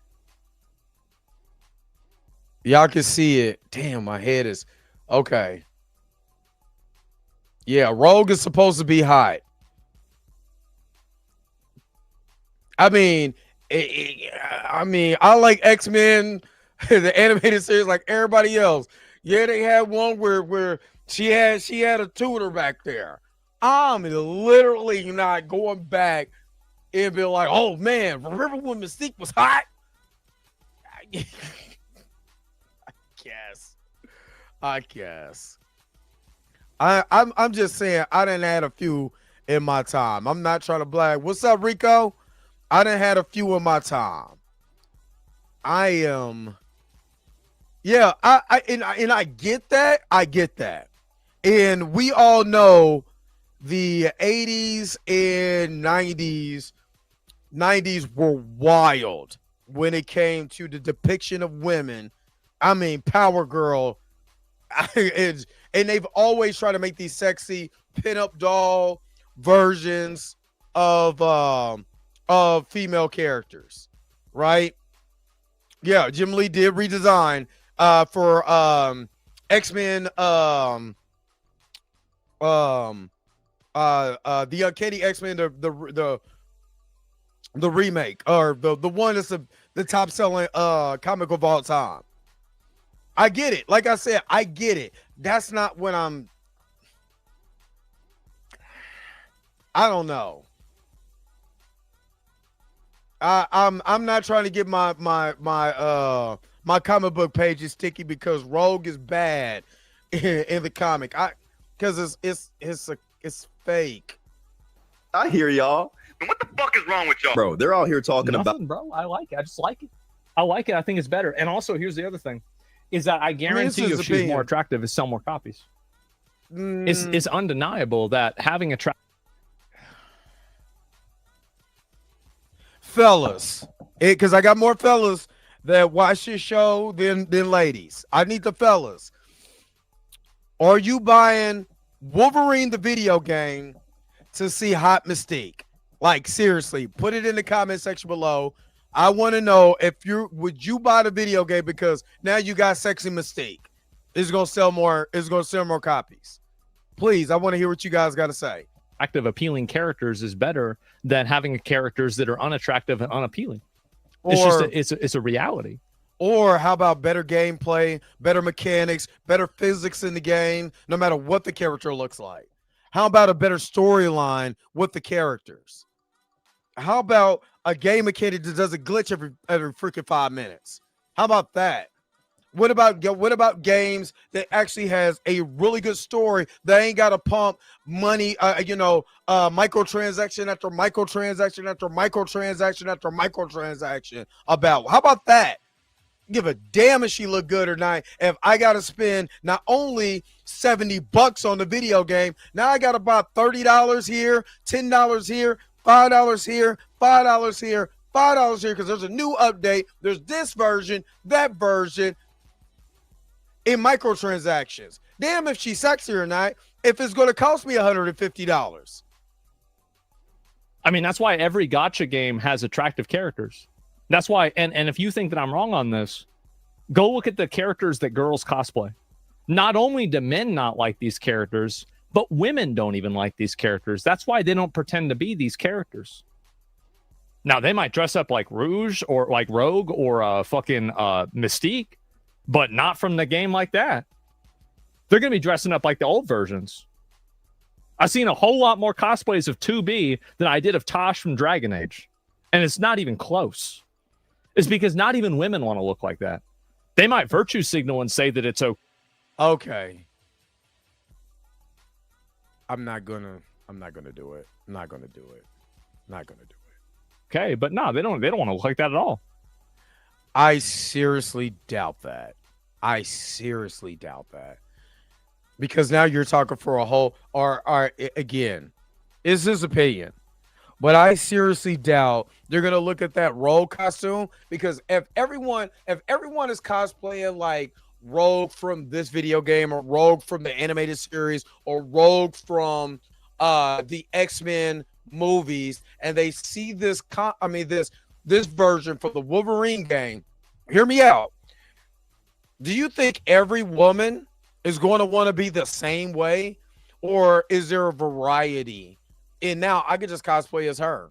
Y'all can see it. Damn, my head is okay. Yeah, Rogue is supposed to be hot. I mean, I like X-Men, the animated series, like everybody else. Yeah, they had one where she had a tutor back there. I'm literally not going back and be like, oh man, remember when Mystique was hot? I guess. I'm just saying I done had a few in my time. I'm not trying to brag. What's up, Rico? I done had a few in my time. I am. Yeah, I get that. I get that. And we all know the 80s and 90s were wild when it came to the depiction of women. I mean, Power Girl, and they've always tried to make these sexy pinup doll versions of female characters, right? Yeah, Jim Lee did redesign for X-Men the Uncanny X-Men, the remake, or the one that's the top selling comic of all time. I get it. Like I said, I get it. That's not what I don't know. I'm not trying to get my comic book pages sticky because Rogue is bad in the comic. Because it's fake. I hear y'all. What the fuck is wrong with y'all? Bro, they're all here talking Nothing, about. bro. I like it. I just like it. I like it. I think it's better. And also, here's the other thing, is that I guarantee you if she's more attractive, is sell more copies. It's undeniable that having a fellas, because I got more fellas that watch this show than ladies. I need the fellas. Are you buying Wolverine the video game to see hot Mystique? Like, seriously, put it in the comment section below. I want to know if would you buy the video game because now you got sexy Mystique. It's gonna sell more. It's gonna sell more copies. Please, I want to hear what you guys got to say. Active, appealing characters is better than having characters that are unattractive and unappealing. It's a reality. Or how about better gameplay, better mechanics, better physics in the game, no matter what the character looks like? How about a better storyline with the characters? How about a game mechanic that doesn't glitch every freaking 5 minutes? How about that? What about games that actually has a really good story that ain't got to pump money, microtransaction after microtransaction after microtransaction after microtransaction about? How about that? Give a damn if she look good or not. If I got to spend not only $70 on the video game, now I got to buy $30 here, $10 here, $5 here, $5 here, $5 here, because there's a new update. There's this version, that version, in microtransactions. Damn if she's sexy or not, if it's going to cost me $150. I mean, that's why every gotcha game has attractive characters. That's why, and if you think that I'm wrong on this, go look at the characters that girls cosplay. Not only do men not like these characters, but women don't even like these characters. That's why they don't pretend to be these characters. Now, they might dress up like Rouge or like Rogue or fucking Mystique, but not from the game like that. They're going to be dressing up like the old versions. I've seen a whole lot more cosplays of 2B than I did of Tosh from Dragon Age. And it's not even close. It's because not even women want to look like that. They might virtue signal and say that it's okay. Okay. I'm not gonna do it. I'm not gonna do it. Not gonna do it. Okay, but no, they don't want to look like that at all. I seriously doubt that. I seriously doubt that. Because now you're talking for a whole or again, it's his opinion. But I seriously doubt they're gonna look at that Rogue costume, because if everyone is cosplaying like Rogue from this video game, or Rogue from the animated series, or Rogue from the X-Men movies, and they see this this version from the Wolverine game, hear me out. Do you think every woman is going to want to be the same way, or is there a variety? And now I could just cosplay as her.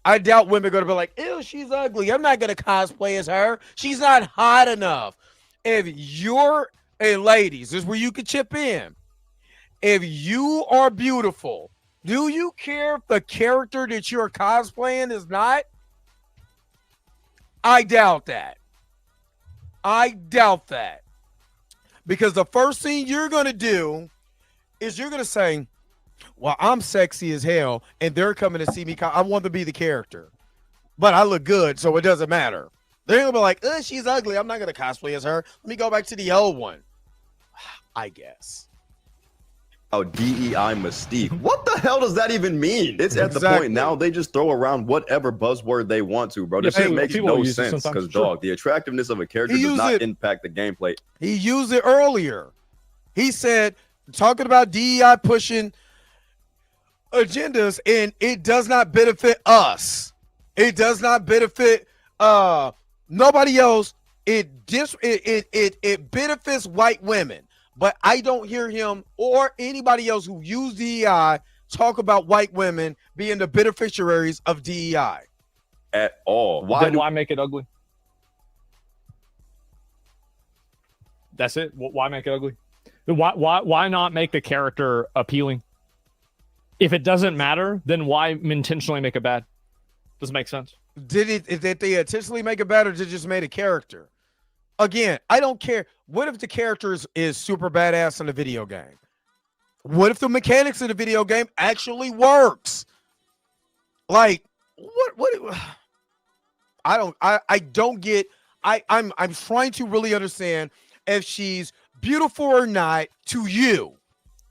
I doubt women are going to be like, ew, she's ugly. I'm not going to cosplay as her. She's not hot enough. If you're, hey, ladies, this is where you can chip in. If you are beautiful, do you care if the character that you're cosplaying is not? I doubt that. I doubt that. Because the first thing you're going to do is you're going to say, well, I'm sexy as hell, and they're coming to see me. I want to be the character, but I look good, so it doesn't matter. They're going to be like, she's ugly. I'm not going to cosplay as her. Let me go back to the old one, I guess. Oh, DEI mystique. What the hell does that even mean? It's at the point now they just throw around whatever buzzword they want to, bro. This shit makes no sense because, dog, the attractiveness of a character does not impact the gameplay. He used it earlier. He said, talking about DEI pushing agendas, and it does not benefit us. It does not benefit nobody else. It benefits white women. But I don't hear him or anybody else who use DEI talk about white women being the beneficiaries of DEI at all. Why make it ugly? That's it. Why make it ugly? Why not make the character appealing? If it doesn't matter, then why intentionally make it bad? Doesn't make sense. Did they intentionally make it bad, or did it just make a character? Again, I don't care. What if the character is super badass in the video game? What if the mechanics of the video game actually works? Like, what I don't get. I'm trying to really understand if she's beautiful or not to you.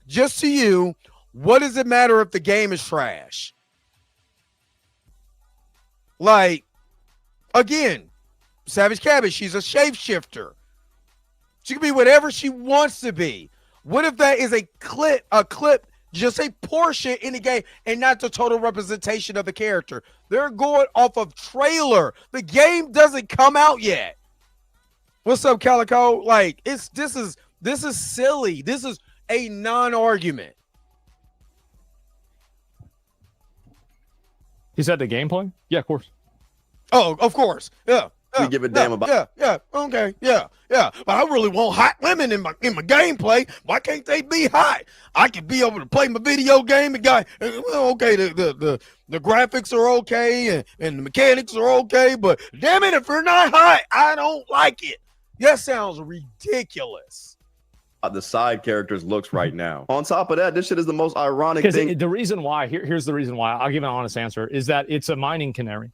Just to you, what does it matter if the game is trash? Like, again, Savage Cabbage, she's a shapeshifter. She can be whatever she wants to be. What if that is a clip, just a portion in the game and not the total representation of the character? They're going off of trailer. The game doesn't come out yet. What's up, Calico? Like, this is silly. This is a non-argument. He said the gameplay? Yeah, of course. Oh, of course. Yeah. We give a damn about. Yeah. Okay. Yeah. But I really want hot women in my gameplay. Why can't they be hot? I can be able to play my video game and okay, the graphics are okay and the mechanics are okay, but damn it, if you're not hot, I don't like it. That sounds ridiculous. The side characters looks right now. On top of that, this shit is the most ironic thing. The reason why, here's the reason why, I'll give an honest answer, is that it's a mining canary.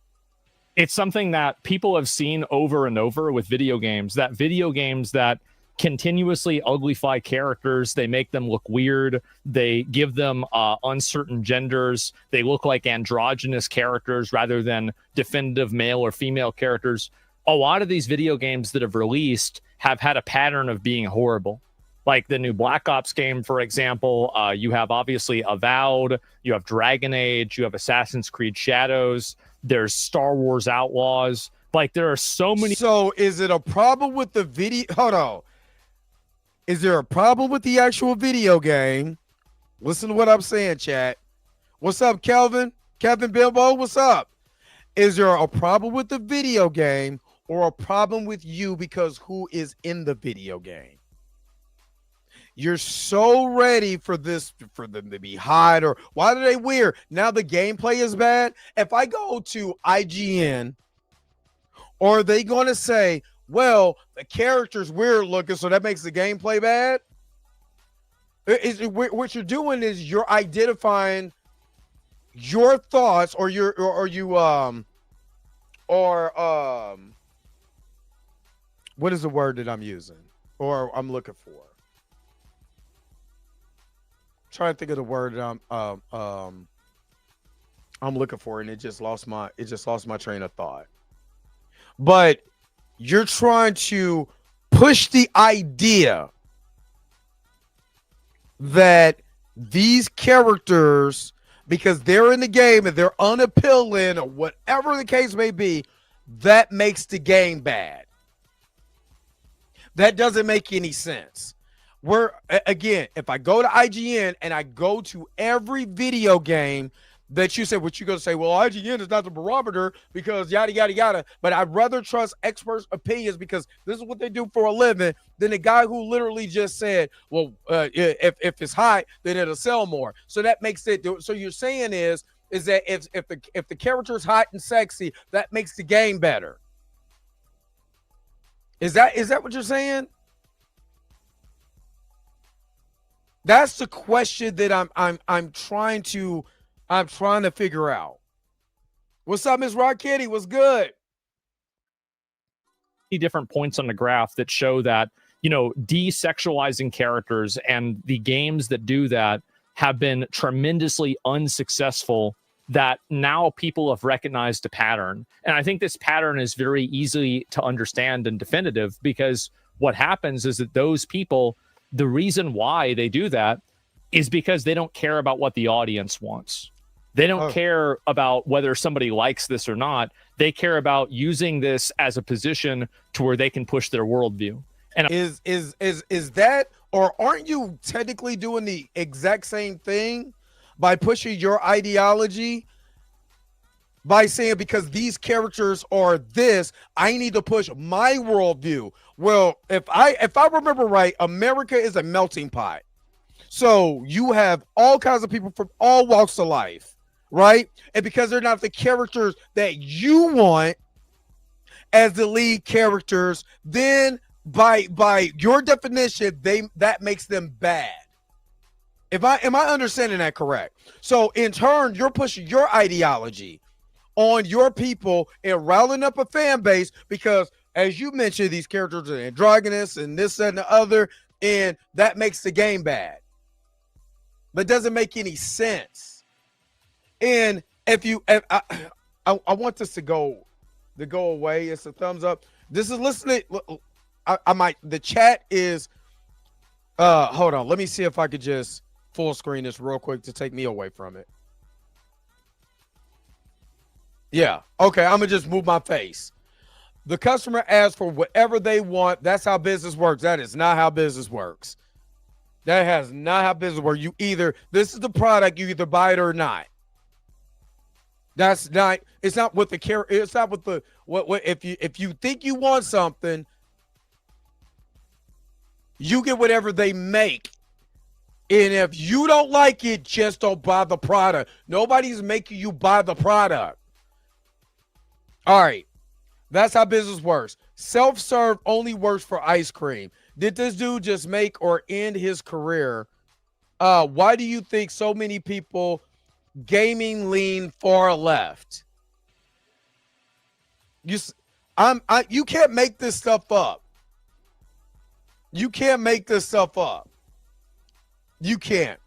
It's something that people have seen over and over with video games that continuously uglify characters. They make them look weird. They give them uncertain genders. They look like androgynous characters rather than definitive male or female characters. A lot of these video games that have released have had a pattern of being horrible. Like the new Black Ops game, for example, you have obviously Avowed, you have Dragon Age, you have Assassin's Creed Shadows, there's Star Wars Outlaws. Like, there are so many. So is it a problem with the video? Hold on. Is there a problem with the actual video game? Listen to what I'm saying, chat. What's up, Kelvin? Kevin Bilbo, what's up? Is there a problem with the video game or a problem with you because who is in the video game? You're so ready for them to be hot, or why are they weird? Now the gameplay is bad. If I go to IGN, or are they going to say, well, the character's weird looking, so that makes the gameplay bad? What you're doing is you're identifying your thoughts, or what is the word that I'm using, or I'm looking for? Trying to think of the word. I'm looking for it, and it just lost my train of thought. But you're trying to push the idea that these characters, because they're in the game and they're unappealing or whatever the case may be, that makes the game bad. That doesn't make any sense. Again, if I go to IGN and I go to every video game that you said, what you going to say, well, IGN is not the barometer because yada, yada, yada. But I'd rather trust experts' opinions because this is what they do for a living than the guy who literally just said, well, if it's hot, then it'll sell more. So that makes it. So you're saying is that if the character is hot and sexy, that makes the game better. Is that what you're saying? That's the question that I'm trying to figure out. What's up, Ms. Rocketti? What's good? Different points on the graph that show that, desexualizing characters and the games that do that have been tremendously unsuccessful, that now people have recognized a pattern. And I think this pattern is very easy to understand and definitive, because what happens is that those people, the reason why they do that is because they don't care about what the audience wants. They don't care about whether somebody likes this or not. They care about using this as a position to where they can push their worldview. And is that, or aren't you technically doing the exact same thing by pushing your ideology, by saying, because these characters are this, I need to push my worldview? Well, if I remember right, America is a melting pot. So you have all kinds of people from all walks of life, right? And because they're not the characters that you want as the lead characters, then by your definition, that makes them bad. Am I understanding that correct? So in turn, you're pushing your ideology on your people and riling up a fan base because, as you mentioned, these characters are androgynous and this and the other, and that makes the game bad. But doesn't make any sense. And I want this to go away. It's a thumbs up. This is listening. The chat is hold on. Let me see if I could just full screen this real quick to take me away from it. Yeah. Okay. I'm gonna just move my face. The customer asks for whatever they want. That's how business works. That is not how business works. That has not how business works. This is the product, you either buy it or not. That's not, it's not with the care, it's not with the what if you think you want something, you get whatever they make. And if you don't like it, just don't buy the product. Nobody's making you buy the product. All right. That's how business works. Self-serve only works for ice cream. Did this dude just make or end his career? Why do you think so many people gaming lean far left? You can't make this stuff up. You can't make this stuff up. You can't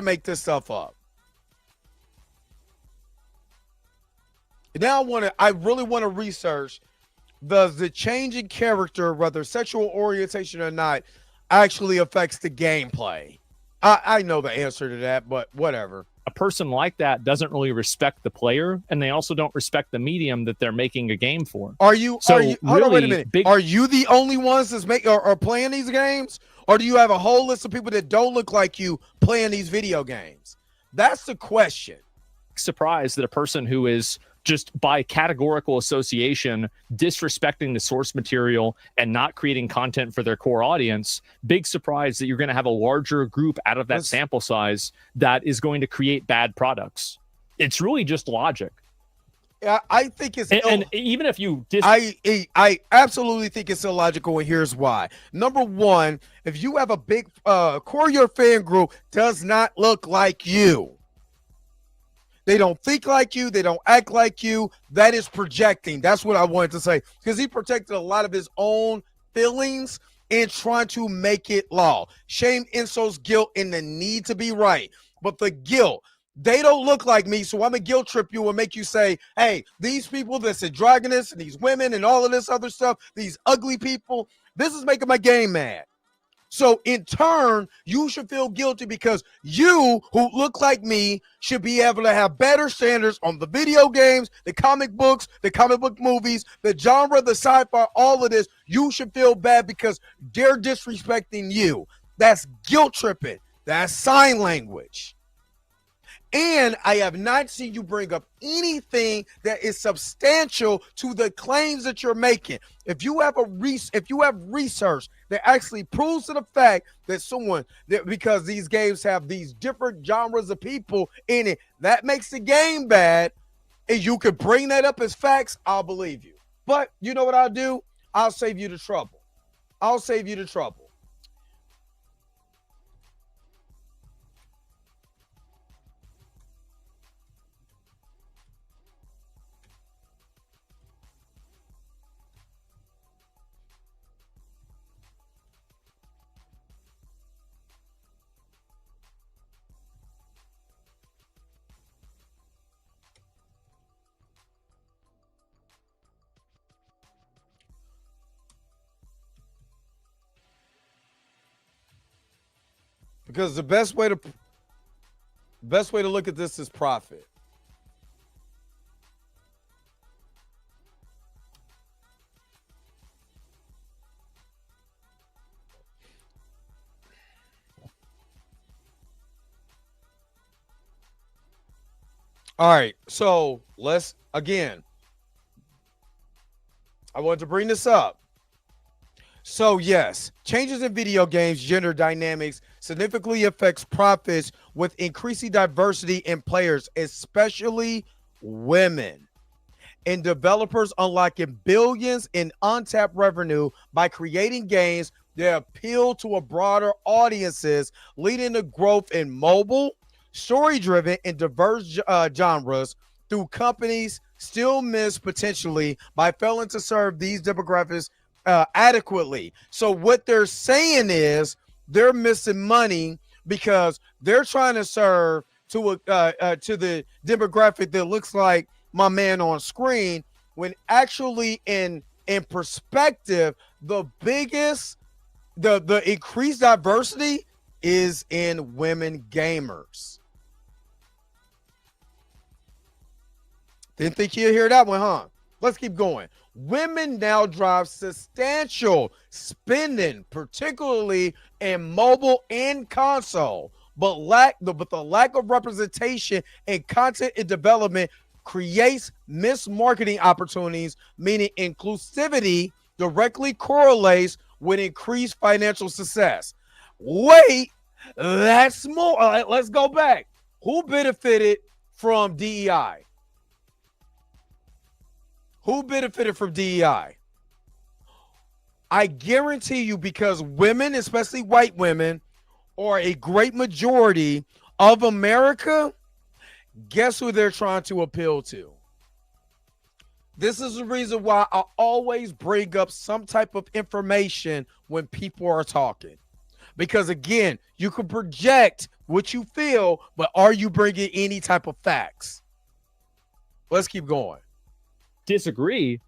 make this stuff up. Now I really want to research, does the change in character, whether sexual orientation or not, actually affects the gameplay? I know the answer to that, but whatever. A person like that doesn't really respect the player, and they also don't respect the medium that they're making a game for. Hold on, wait a minute. Are you the only ones that's are playing these games? Or do you have a whole list of people that don't look like you playing these video games? That's the question. Surprised that a person who is just by categorical association disrespecting the source material and not creating content for their core audience, big surprise that you're going to have a larger group out of that sample size that is going to create bad products. It's really just logic. I think it's and even if you I absolutely think it's illogical, and here's why. Number one, if you have a big core of your fan group does not look like you, they don't think like you, they don't act like you, that is projecting. That's what I wanted to say, because he protected a lot of his own feelings in trying to make it law. Shame, insults, guilt, and the need to be right. But the guilt, they don't look like me, so I'm gonna guilt trip you and make you say, hey, these people that's androgynous and these women and all of this other stuff, these ugly people, this is making my game mad. So in turn, you should feel guilty because you, who look like me, should be able to have better standards on the video games, the comic books, the comic book movies, the genre, the sci-fi, all of this. You should feel bad because they're disrespecting you. That's guilt tripping. That's sign language. And I have not seen you bring up anything that is substantial to the claims that you're making. If you have research that actually proves to the fact that because these games have these different genres of people in it, that makes the game bad, and you could bring that up as facts, I'll believe you. But you know what I'll do? I'll save you the trouble. I'll save you the trouble. Because the best way to look at this is profit. All right, so let's again. I want to bring this up. So yes, changes in video games, gender dynamics significantly affects profits with increasing diversity in players, especially women. And developers unlocking billions in untapped revenue by creating games that appeal to a broader audiences, leading to growth in mobile, story-driven, and diverse genres through companies still miss potentially by failing to serve these demographics adequately. So what they're saying is they're missing money because they're trying to serve to the demographic that looks like my man on screen, when actually in perspective, the biggest the increased diversity is in women gamers. Didn't think you'd hear that one, huh? Let's keep going. Women now drive substantial spending, particularly in mobile and console, but the lack of representation in content and development creates missed marketing opportunities, meaning inclusivity directly correlates with increased financial success. Wait, that's more. Let's go back. Who benefited from DEI? Who benefited from DEI? I guarantee you, because women, especially white women, are a great majority of America. Guess who they're trying to appeal to? This is the reason why I always bring up some type of information when people are talking. Because again, you can project what you feel, but are you bringing any type of facts? Let's keep going. Disagree.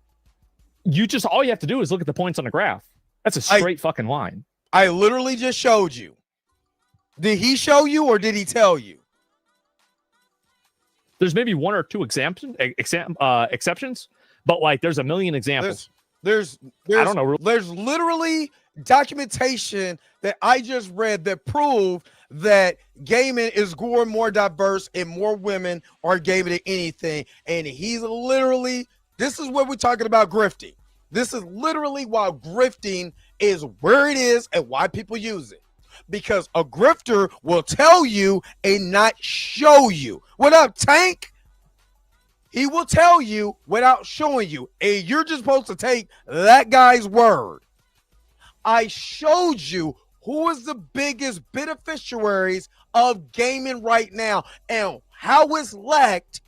All you have to do is look at the points on the graph. That's a straight fucking line. I literally just showed you. Did he show you or did he tell you? There's maybe one or two exceptions, but like there's a million examples. There's I don't know. There's literally documentation that I just read that prove that gaming is growing more diverse and more women are gaming than anything. And he's literally, this is what we're talking about grifting. This is literally why grifting is where it is and why people use it. Because a grifter will tell you and not show you. What up, Tank? He will tell you without showing you. And you're just supposed to take that guy's word. I showed you who is the biggest beneficiaries of gaming right now and how it's lacked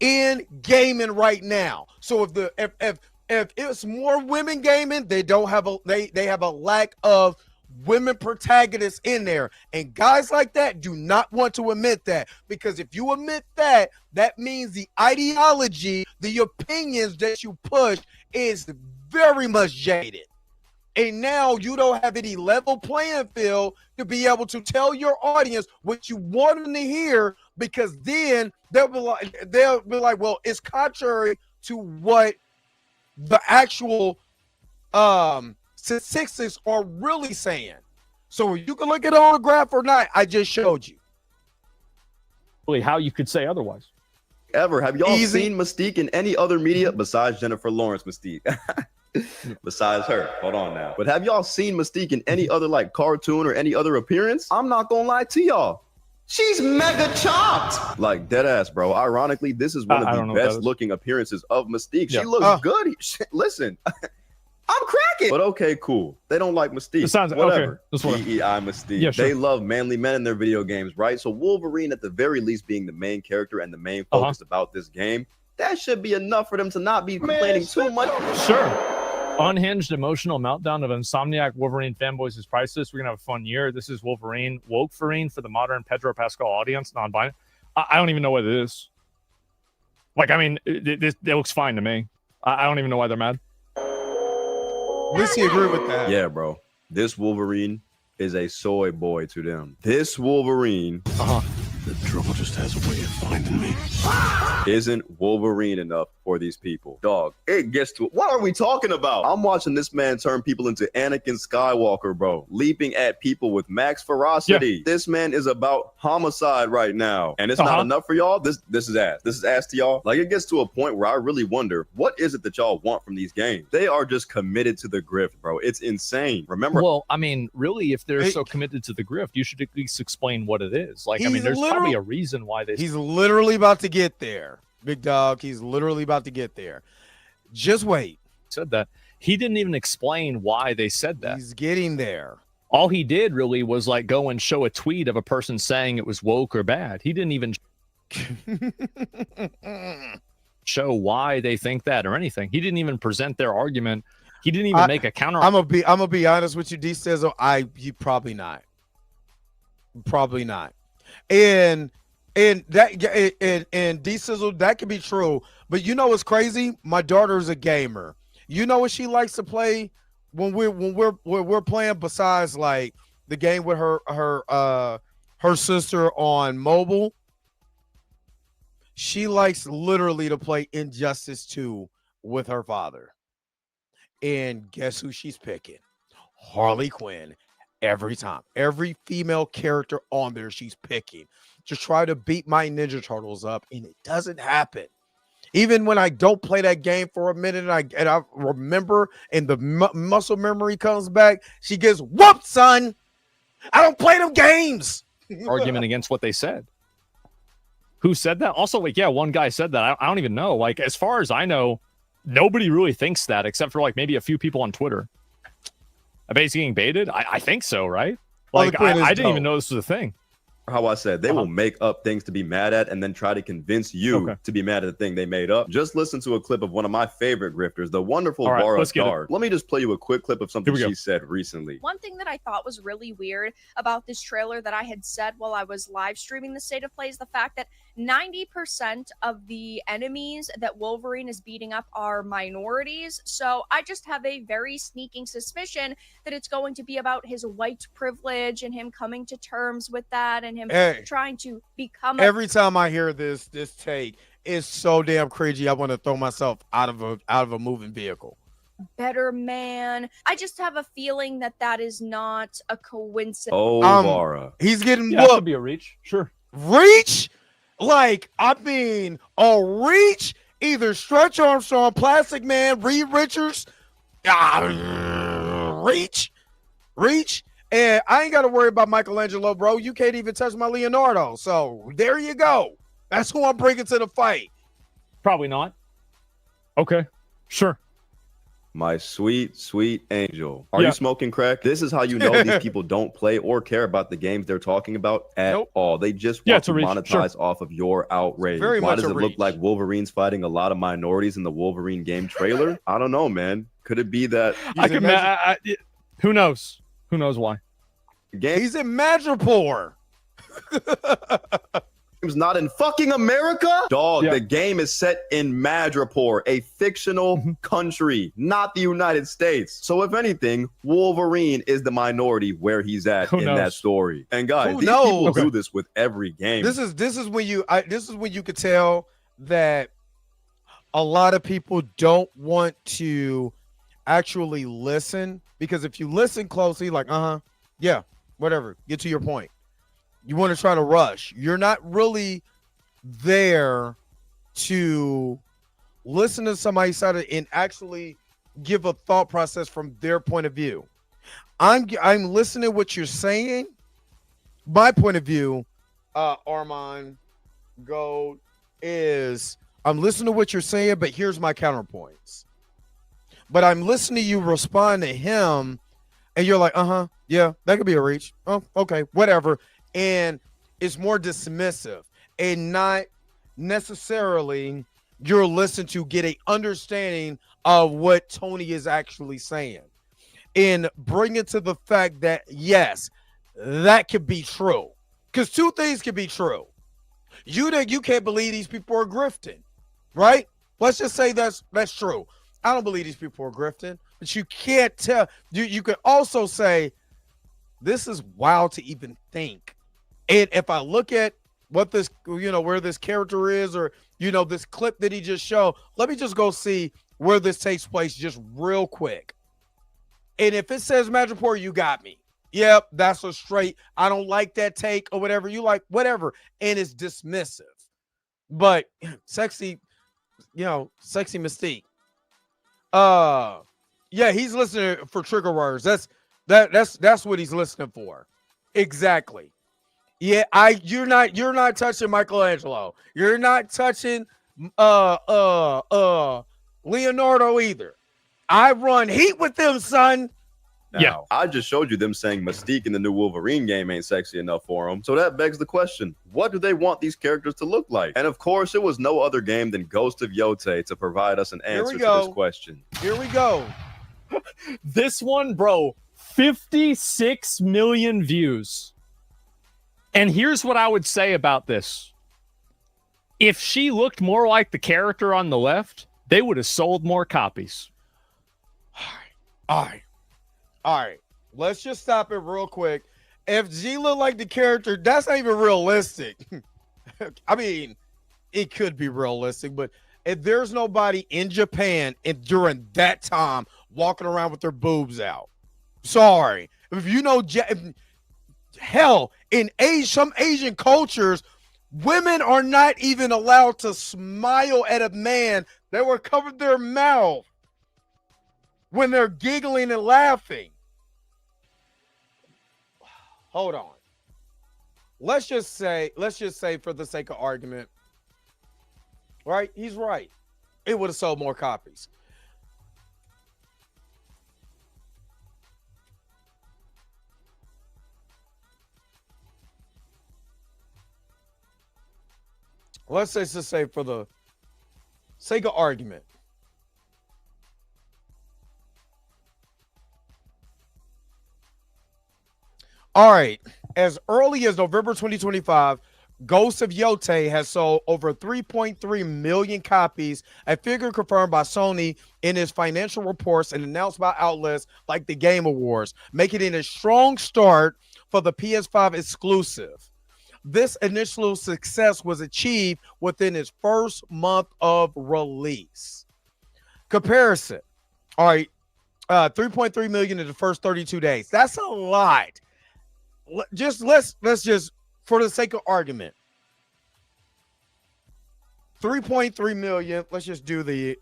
in gaming right now. So if it's more women gaming, they have a lack of women protagonists in there. And guys like that do not want to admit that, because if you admit that, that means the ideology, the opinions that you push is very much jaded. And now you don't have any level playing field to be able to tell your audience what you want them to hear, because then they'll be like, well, it's contrary to what the actual statistics are really saying. So you can look at it on a graph or not. I just showed you. How you could say otherwise. Ever have y'all seen Mystique in any other media besides Jennifer Lawrence Mystique? Besides her, hold on now. But have y'all seen Mystique in any other like cartoon or any other appearance? I'm not gonna lie to y'all. She's mega chopped. Like dead ass, bro. Ironically, this is one of the best looking appearances of Mystique. She looks good. Listen, I'm cracking. But okay, cool. They don't like Mystique. Whatever. Okay. DEI Mystique. Yeah, sure. They love manly men in their video games, right? So Wolverine, at the very least, being the main character and the main focus about this game, that should be enough for them to not be complaining too much. Sure. Unhinged emotional meltdown of Insomniac Wolverine fanboys is priceless. We're gonna have a fun year. This is Wolverine, Wokeverine for the modern Pedro Pascal audience, non-binary. I don't even know what it is. Like, I mean, it looks fine to me. I don't even know why they're mad. Lucy agree with that. Yeah, bro. This Wolverine is a soy boy to them. This Wolverine. The trouble just has a way of finding me. Isn't Wolverine enough for these people? Dog, it gets to what are we talking about? I'm watching this man turn people into Anakin Skywalker, bro. Leaping at people with max ferocity. Yeah. This man is about homicide right now. And it's not enough for y'all. This is ass. This is ass to y'all. Like, it gets to a point where I really wonder, what is it that y'all want from these games? They are just committed to the grift, bro. It's insane. Remember? Well, I mean, really, if they're so committed to the grift, you should at least explain what it is. Like, I mean, there's probably a reason why they. He's literally about to get there, big dog. He's literally about to get there. Just wait. Said that. He didn't even explain why they said that. He's getting there. All he did really was like go and show a tweet of a person saying it was woke or bad. He didn't even show why they think that or anything. He didn't even present their argument. He didn't even make a counter. I'm gonna be honest with you, D Sizzle. You probably not. Probably not. And that and D Sizzle, that could be true. But you know what's crazy? My daughter's a gamer. You know what she likes to play when we're playing, besides like the game with her sister on mobile? She likes literally to play Injustice 2 with her father. And guess who she's picking? Harley Quinn. Every time. Every female character on there she's picking to try to beat my Ninja Turtles up, and it doesn't happen. Even when I don't play that game for a minute and I remember and the muscle memory comes back, she gets whooped, son. I don't play them games. Argument against what they said. Who said that? Also, like, yeah, one guy said that. I don't even know. Like, as far as I know, nobody really thinks that except for like maybe a few people on Twitter. I bet he's getting baited. I think so, right? Like, I didn't even know this was a thing. How I said, they will make up things to be mad at and then try to convince you to be mad at the thing they made up. Just listen to a clip of one of my favorite grifters, the wonderful Vara Guard. Let me just play you a quick clip of something she said recently. One thing that I thought was really weird about this trailer that I had said while I was live streaming the State of Play is the fact that 90% of the enemies that Wolverine is beating up are minorities. So I just have a very sneaking suspicion that it's going to be about his white privilege and him coming to terms with that and him trying to become every time I hear this take, it's so damn crazy. I want to throw myself out of a moving vehicle. Better man. I just have a feeling that that is not a coincidence. Oh, Vara. He's getting whooped. That could be a reach. Sure. Reach? Like, I mean, a reach? Either Stretch Armstrong, Plastic Man, Reed Richards. Reach? And I ain't got to worry about Michelangelo, bro. You can't even touch my Leonardo. So there you go. That's who I'm bringing to the fight. Probably not. Okay. Sure. My sweet, sweet angel. Are you smoking crack? This is how you know these people don't play or care about the games they're talking about at all. They just want to monetize off of your outrage. Why does it look like Wolverine's fighting a lot of minorities in the Wolverine game trailer? I don't know, man. Could it be that... who knows? Who knows why? He's in Madripoor. Game's not in fucking America? Dog, the game is set in Madripoor, a fictional country, not the United States. So if anything, Wolverine is the minority where he's at in that story. And guys, these people do this with every game. This is when you could tell that a lot of people don't want to actually listen, because if you listen closely, like, yeah, whatever, get to your point. You want to try to rush. You're not really there to listen to somebody's side and actually give a thought process from their point of view. I'm listening to what you're saying. My point of view, Armand Gold, is I'm listening to what you're saying, but here's my counterpoints. But I'm listening to you respond to him, and you're like, yeah, that could be a reach. Oh, okay, whatever. And it's more dismissive and not necessarily you're listening to get a understanding of what Tony is actually saying, and bring it to the fact that, yes, that could be true. Because two things can be true. You can't believe these people are grifting, right? Let's just say that's true. I don't believe these people are grifting, but you can't tell. You could also say, this is wild to even think. And if I look at what this, where this character is, or, this clip that he just showed, let me just go see where this takes place just real quick. And if it says Madripoor, you got me. Yep, that's a straight, I don't like that take, or whatever you like, whatever. And it's dismissive. But sexy Mystique. Yeah, he's listening for trigger words. That's what he's listening for. Exactly. Yeah, you're not touching Michelangelo. You're not touching Leonardo either. I run heat with them, son. Now, I just showed you them saying Mystique in the new Wolverine game ain't sexy enough for them. So that begs the question, what do they want these characters to look like? And of course, it was no other game than Ghost of Yotei to provide us an answer to this question. Here we go. This one, bro, 56 million views. And here's what I would say about this. If she looked more like the character on the left, they would have sold more copies. All right. Let's just stop it real quick. If G looked like the character, that's not even realistic. I mean, it could be realistic, but if there's nobody in Japan and during that time walking around with their boobs out, sorry. If hell, in some Asian cultures, women are not even allowed to smile at a man. They were covered their mouth when they're giggling and laughing. Hold on. Let's just say for the sake of argument, right? He's right. It would have sold more copies. Let's just say for the sake of argument. All right. As early as November 2025, Ghost of Yotei has sold over 3.3 million copies, a figure confirmed by Sony in its financial reports and announced by outlets like the Game Awards, making it a strong start for the PS5 exclusive. This initial success was achieved within its first month of release. Comparison. All right. 3.3 million in the first 32 days. That's a lot. Let's just, for the sake of argument, 3.3 million. Let's just do the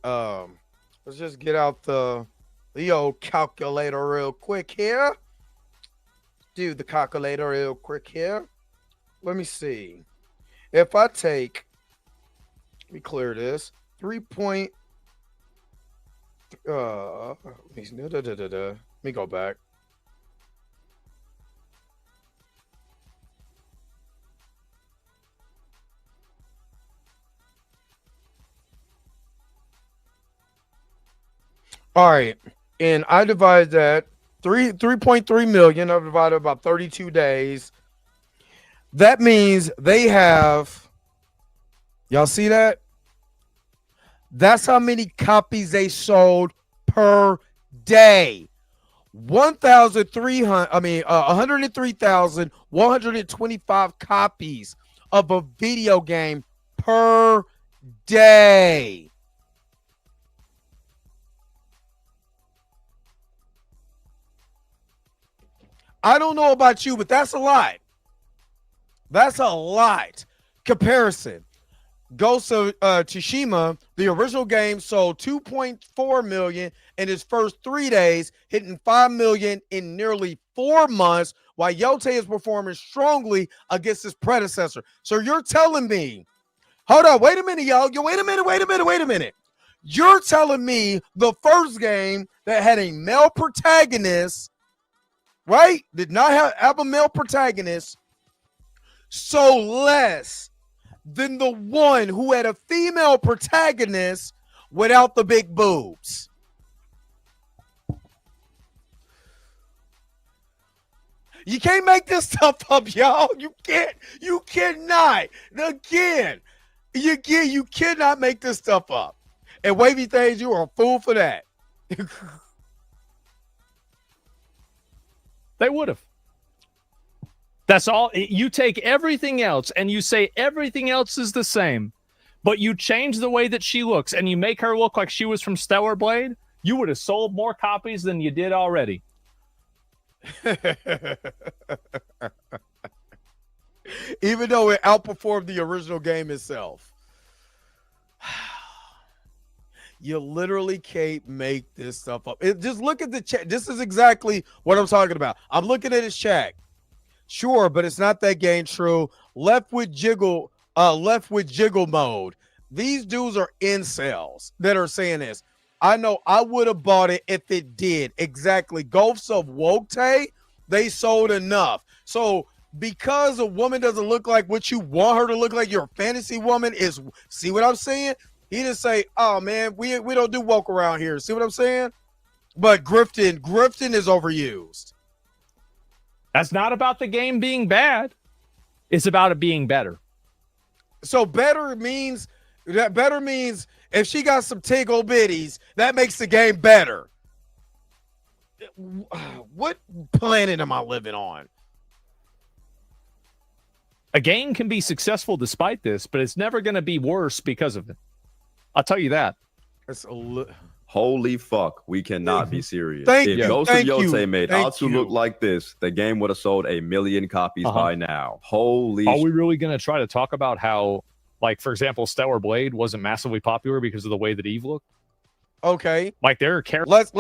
let's just get out the old calculator real quick here. Do the calculator real quick here. Let me see. If I take, let me clear this. 3 point. Let me go back. All right, and I divide that 3.3 million divided by 32 days. That means they have, y'all see that? That's how many copies they sold per day. 103,125 copies of a video game per day. I don't know about you, but that's a lot. That's a lot. Comparison. Ghost of Tsushima, the original game, sold 2.4 million in its first 3 days, hitting 5 million in nearly 4 months, while Yote is performing strongly against his predecessor. So you're telling me, hold on, wait a minute, y'all. Wait a minute. You're telling me the first game that had a male protagonist, right, did not have a male protagonist, sold less than the one who had a female protagonist without the big boobs. You can't make this stuff up, y'all. You cannot. Again, you cannot make this stuff up. And Wavy Things, you are a fool for that. They would have. That's all. You take everything else and you say everything else is the same, but you change the way that she looks and you make her look like she was from Stellar Blade, you would have sold more copies than you did already. Even though it outperformed the original game itself. You literally can't make this stuff up. Just look at the chat. This is exactly what I'm talking about. I'm looking at his chat. Sure, but it's not that game true. Left with jiggle mode. These dudes are incels that are saying this. I know I would have bought it if it did. Exactly. Ghosts of Woke, they sold enough. So because a woman doesn't look like what you want her to look like, your fantasy woman is, see what I'm saying? He didn't say, oh man, we don't do woke around here. See what I'm saying? But grifting is overused. That's not about the game being bad. It's about it being better. So better means if she got some tickle bitties, that makes the game better. What planet am I living on? A game can be successful despite this, but it's never going to be worse because of it. I'll tell you that. Holy fuck, we cannot be serious. If Ghost of Yote made Atsu look like this, the game would have sold 1 million copies by now. Holy Are we really going to try to talk about how, like, for example, Stellar Blade wasn't massively popular because of the way that Eve looked? Okay. Like, there are characters.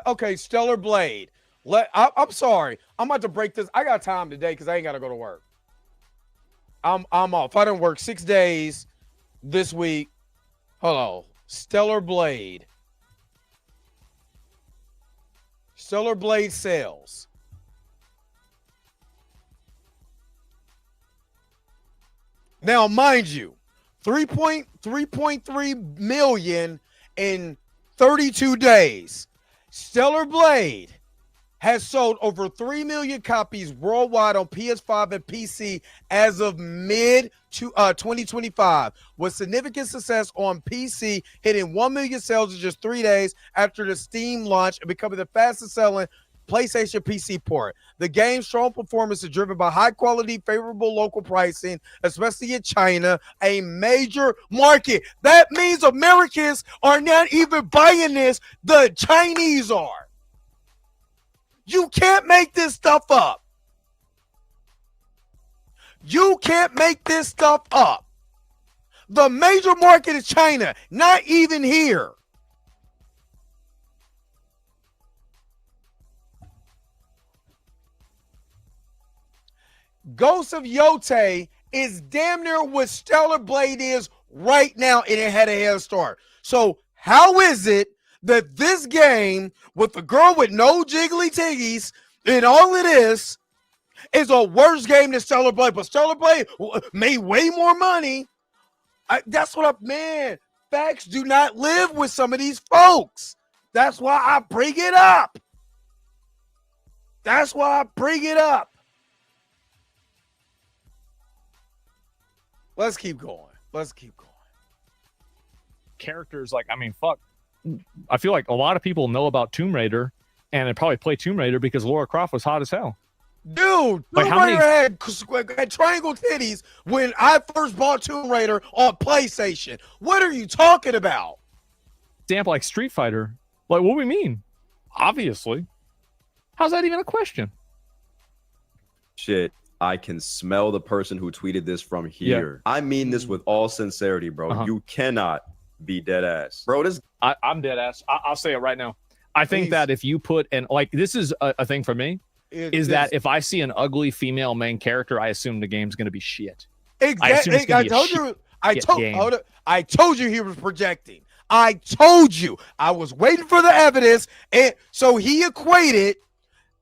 Okay, Stellar Blade. I'm sorry. I'm about to break this. I got time today because I ain't got to go to work. I'm off. I didn't work 6 days this week. Hello. Stellar Blade. Stellar Blade sales. Now, mind you, 3.3 million in 32 days. Stellar Blade has sold over 3 million copies worldwide on PS5 and PC as of mid-2025, with significant success on PC, hitting 1 million sales in just 3 days after the Steam launch and becoming the fastest-selling PlayStation PC port. The game's strong performance is driven by high-quality, favorable local pricing, especially in China, a major market. That means Americans are not even buying this. The Chinese are. You can't make this stuff up. You can't make this stuff up. The major market is China, not even here. Ghost of Yote is damn near what Stellar Blade is right now, and it had a head start. So how is it that this game with the girl with no jiggly tiggies and all it is a worse game than Stellar Blade? But Stellar Blade made way more money. Man, facts do not live with some of these folks. That's why I bring it up. That's why I bring it up. Let's keep going. Let's keep going. Characters like, I mean, fuck. I feel like a lot of people know about Tomb Raider, and they probably play Tomb Raider because Lara Croft was hot as hell. Dude, like Tomb Raider had triangle titties when I first bought Tomb Raider on PlayStation. What are you talking about? Example like Street Fighter. Like, what do we mean? Obviously. How's that even a question? Shit. I can smell the person who tweeted this from here. Yeah. I mean this with all sincerity, bro. You cannot be dead ass. Bro, this... I'm dead ass. I'll say it right now. I think that if you put... And like, this is a thing for me. That if I see an ugly female main character, I assume the game's going to be shit. Exactly. I told you he was projecting. I told you. I was waiting for the evidence. And so he equated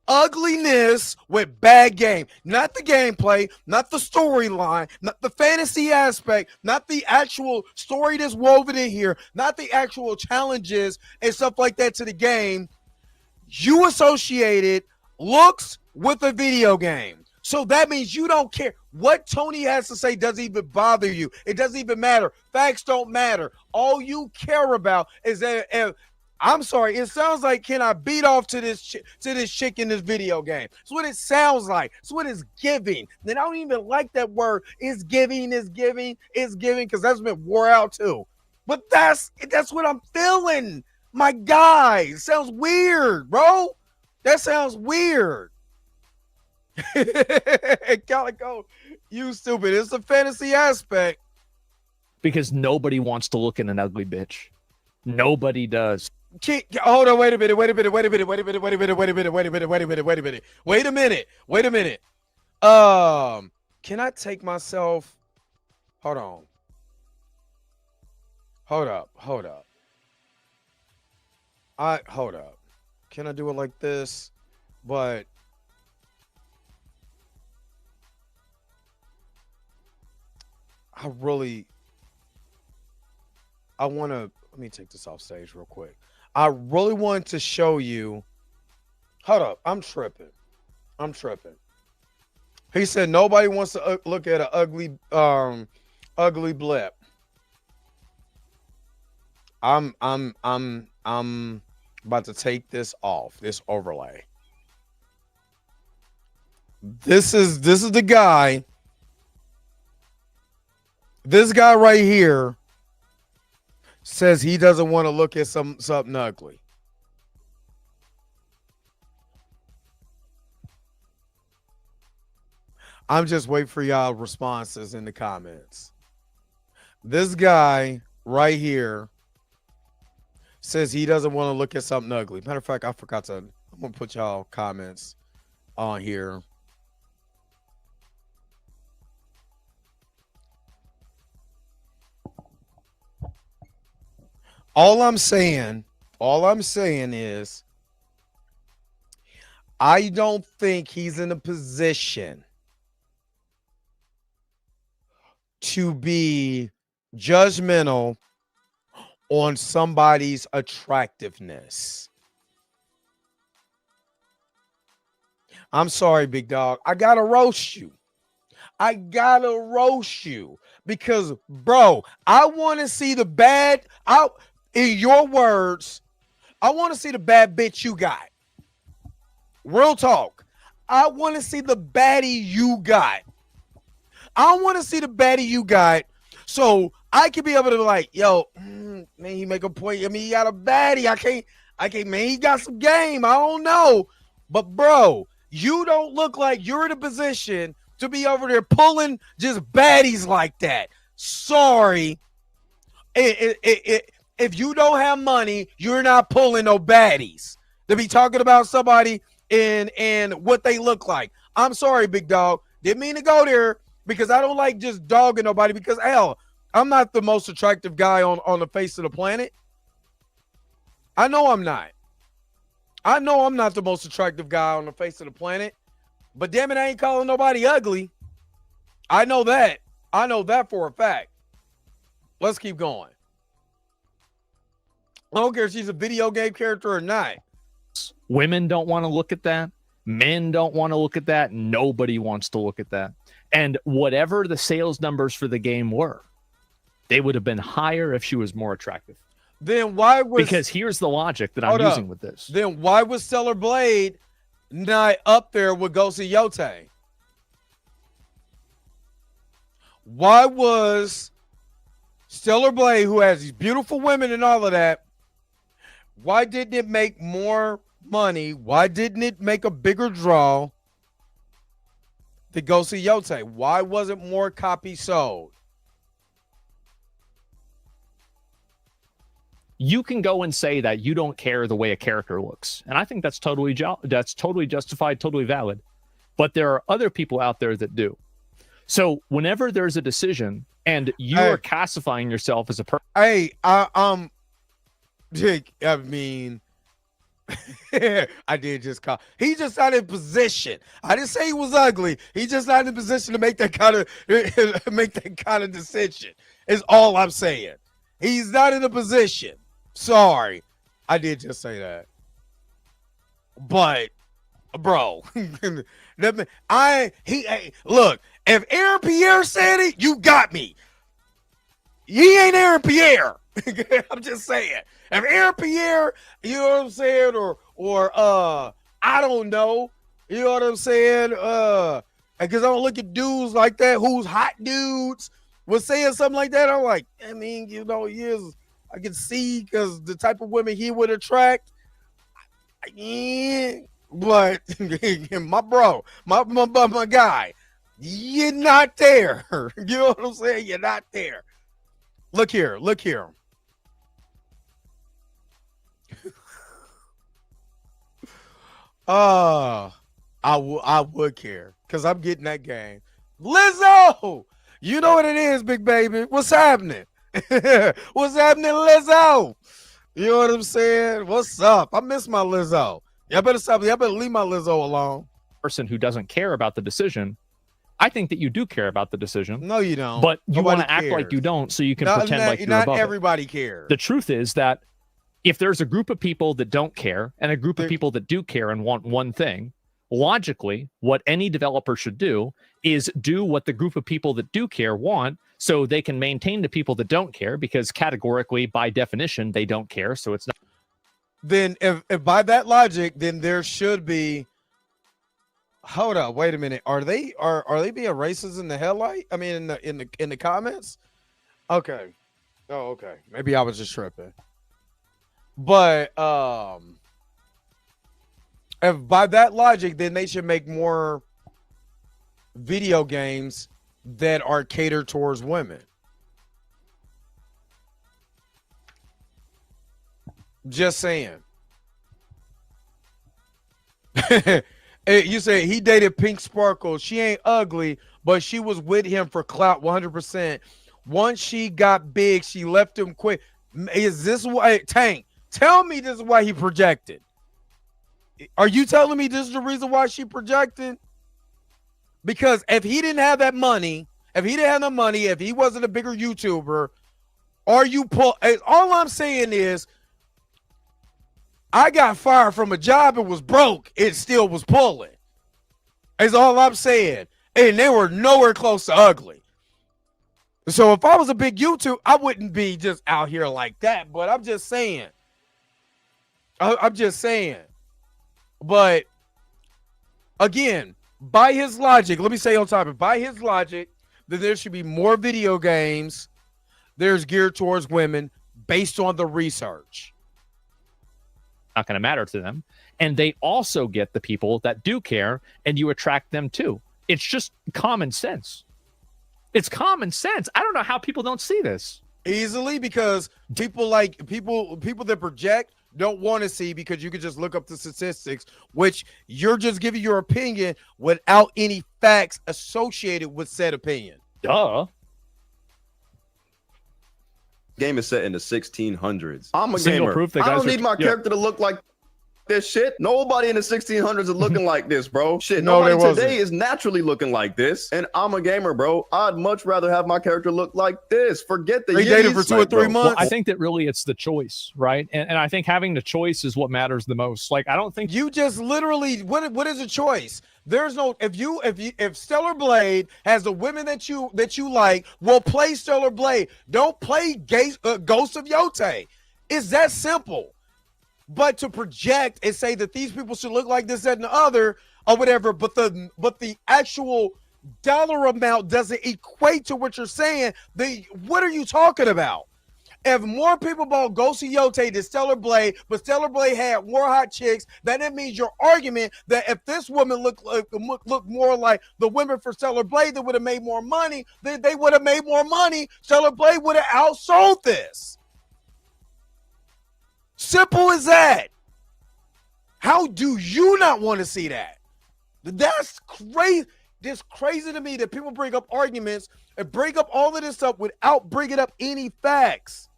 ugliness with bad game. Not the gameplay, not the storyline, not the fantasy aspect, not the actual story that's woven in here, not the actual challenges and stuff like that to the game. You associated looks with a video game. So that means you don't care. What Tony has to say doesn't even bother you. It doesn't even matter. Facts don't matter. All you care about is that I'm sorry, it sounds like, can I beat off to this chick in this video game? That's what it sounds like. That's what it's giving. Then I don't even like that word. It's giving, because that's been wore out too. But that's what I'm feeling. My guy. It sounds weird, bro. That sounds weird. Calico, you stupid. It's a fantasy aspect. Because nobody wants to look at an ugly bitch. Nobody does. Hold on, wait a minute. Can I take myself? Hold on. Hold up. Hold up. Can I do it like this? But I want to, let me take this off stage real quick. I really want to show you. Hold up. I'm tripping. He said nobody wants to look at an ugly blip. I'm about to take this off, this overlay. This is the guy. This guy right here says he doesn't want to look at something ugly. I'm just waiting for y'all responses in the comments. This guy right here says he doesn't want to look at something ugly. Matter of fact, I forgot to. I'm gonna put y'all comments on here. All I'm saying is I don't think he's in a position to be judgmental on somebody's attractiveness. I'm sorry, big dog. I gotta roast you. Because, bro, I want to see the bad out. In your words, I want to see the bad bitch you got. Real talk. I want to see the baddie you got. I want to see the baddie you got so I can be able to be like, yo, man, he make a point. I mean, he got a baddie. I can't, man, he got some game. I don't know. But, bro, you don't look like you're in a position to be over there pulling just baddies like that. Sorry. If you don't have money, you're not pulling no baddies. To be talking about somebody and what they look like. I'm sorry, big dog. Didn't mean to go there because I don't like just dogging nobody because, hell, I'm not the most attractive guy on the face of the planet. I know I'm not. I know I'm not the most attractive guy on the face of the planet. But damn it, I ain't calling nobody ugly. I know that. I know that for a fact. Let's keep going. I don't care if she's a video game character or not. Women don't want to look at that. Men don't want to look at that. Nobody wants to look at that. And whatever the sales numbers for the game were, they would have been higher if she was more attractive. Then why was... Because here's the logic that I'm using with this. Then why was Stellar Blade not up there with Ghosty Yote? Why was Stellar Blade, who has these beautiful women and all of that, why didn't it make more money? Why didn't it make a bigger draw to Ghosty Yote? Why wasn't more copies sold? You can go and say that you don't care the way a character looks, and I think that's totally justified, totally valid. But there are other people out there that do. So whenever there's a decision and you are classifying yourself as a person, Jake, I mean, I did just call. He just not in position. I didn't say he was ugly. He just not in position to make that kind of decision. Is all I'm saying. He's not in a position. Sorry, I did just say that. But, bro, look. If Aaron Pierre said it, you got me. He ain't Aaron Pierre. I'm just saying. If Aaron Pierre, you know what I'm saying, or I don't know, you know what I'm saying, because I don't look at dudes like that who's hot dudes was saying something like that. I'm like, I mean, you know, I can see because the type of women he would attract. Yeah, but my bro, my guy, you're not there. You know what I'm saying? You're not there. Look here. I would care because I'm getting that game. Lizzo, you know what it is, big baby. What's happening? What's happening, Lizzo? You know what I'm saying? What's up? I miss my Lizzo. Y'all better stop. Y'all better leave my Lizzo alone. Person who doesn't care about the decision. I think that you do care about the decision. No, you don't. But you want to act like you don't, so you can pretend like you're above it. Not everybody cares. The truth is that if there's a group of people that don't care and a group of people that do care and want one thing, logically, what any developer should do is do what the group of people that do care want, so they can maintain the people that don't care, because categorically, by definition, they don't care. So it's not. Then, if by that logic, then there should be. Hold up, wait a minute. Are they being racist in the headlight? I mean, in the comments. Okay. Oh, okay. Maybe I was just tripping. But if by that logic, then they should make more video games that are catered towards women. Just saying. You say he dated Pink Sparkle. She ain't ugly, but she was with him for clout 100%. Once she got big, she left him quick. Is this why, Tank? Tell me this is why he projected. Are you telling me this is the reason why she projected? Because if he didn't have that money, if he wasn't a bigger YouTuber, all I'm saying is, I got fired from a job and was broke. It still was pulling. That's all I'm saying. And they were nowhere close to ugly. So if I was a big YouTuber, I wouldn't be just out here like that. But I'm just saying. I'm just saying. But again, by his logic, let me say on top of it, by his logic, that there should be more video games there's geared towards women based on the research. Not going to matter to them, and they also get the people that do care, and you attract them too. It's just common sense. It's common sense. I don't know how people don't see this easily, because people that project don't want to see, because you can just look up the statistics, which you're just giving your opinion without any facts associated with said opinion. Duh. Game is set in the 1600s. I'm a Single gamer. proof that I guys don't need my character to look like. this shit. Nobody in the 1600s is looking like this, bro. Shit, No, nobody there today wasn't. is naturally looking like this. And I'm a gamer, bro. I'd much rather have my character look like this. Forget the They dated yiddies, for 2 or 3 bro. months. Well, I think that really it's the choice, right? And I think having the choice is what matters the most. Like, I don't think You just literally what is a choice? There's no if Stellar Blade has the women that you like, well, play Stellar Blade. Don't play Ghost of Yote. It's that simple. But to project and say that these people should look like this, that, and the other, or whatever, but the actual dollar amount doesn't equate to what you're saying. What are you talking about? If more people bought Ghost of Yote than Stellar Blade, but Stellar Blade had more hot chicks, then that means your argument that if this woman looked more like the women for Stellar Blade that would have made more money, then they would have made more money. Stellar Blade would have outsold this. Simple as that. How do you not want to see that? That's crazy. It's crazy to me that people bring up arguments and bring up all of this stuff without bringing up any facts.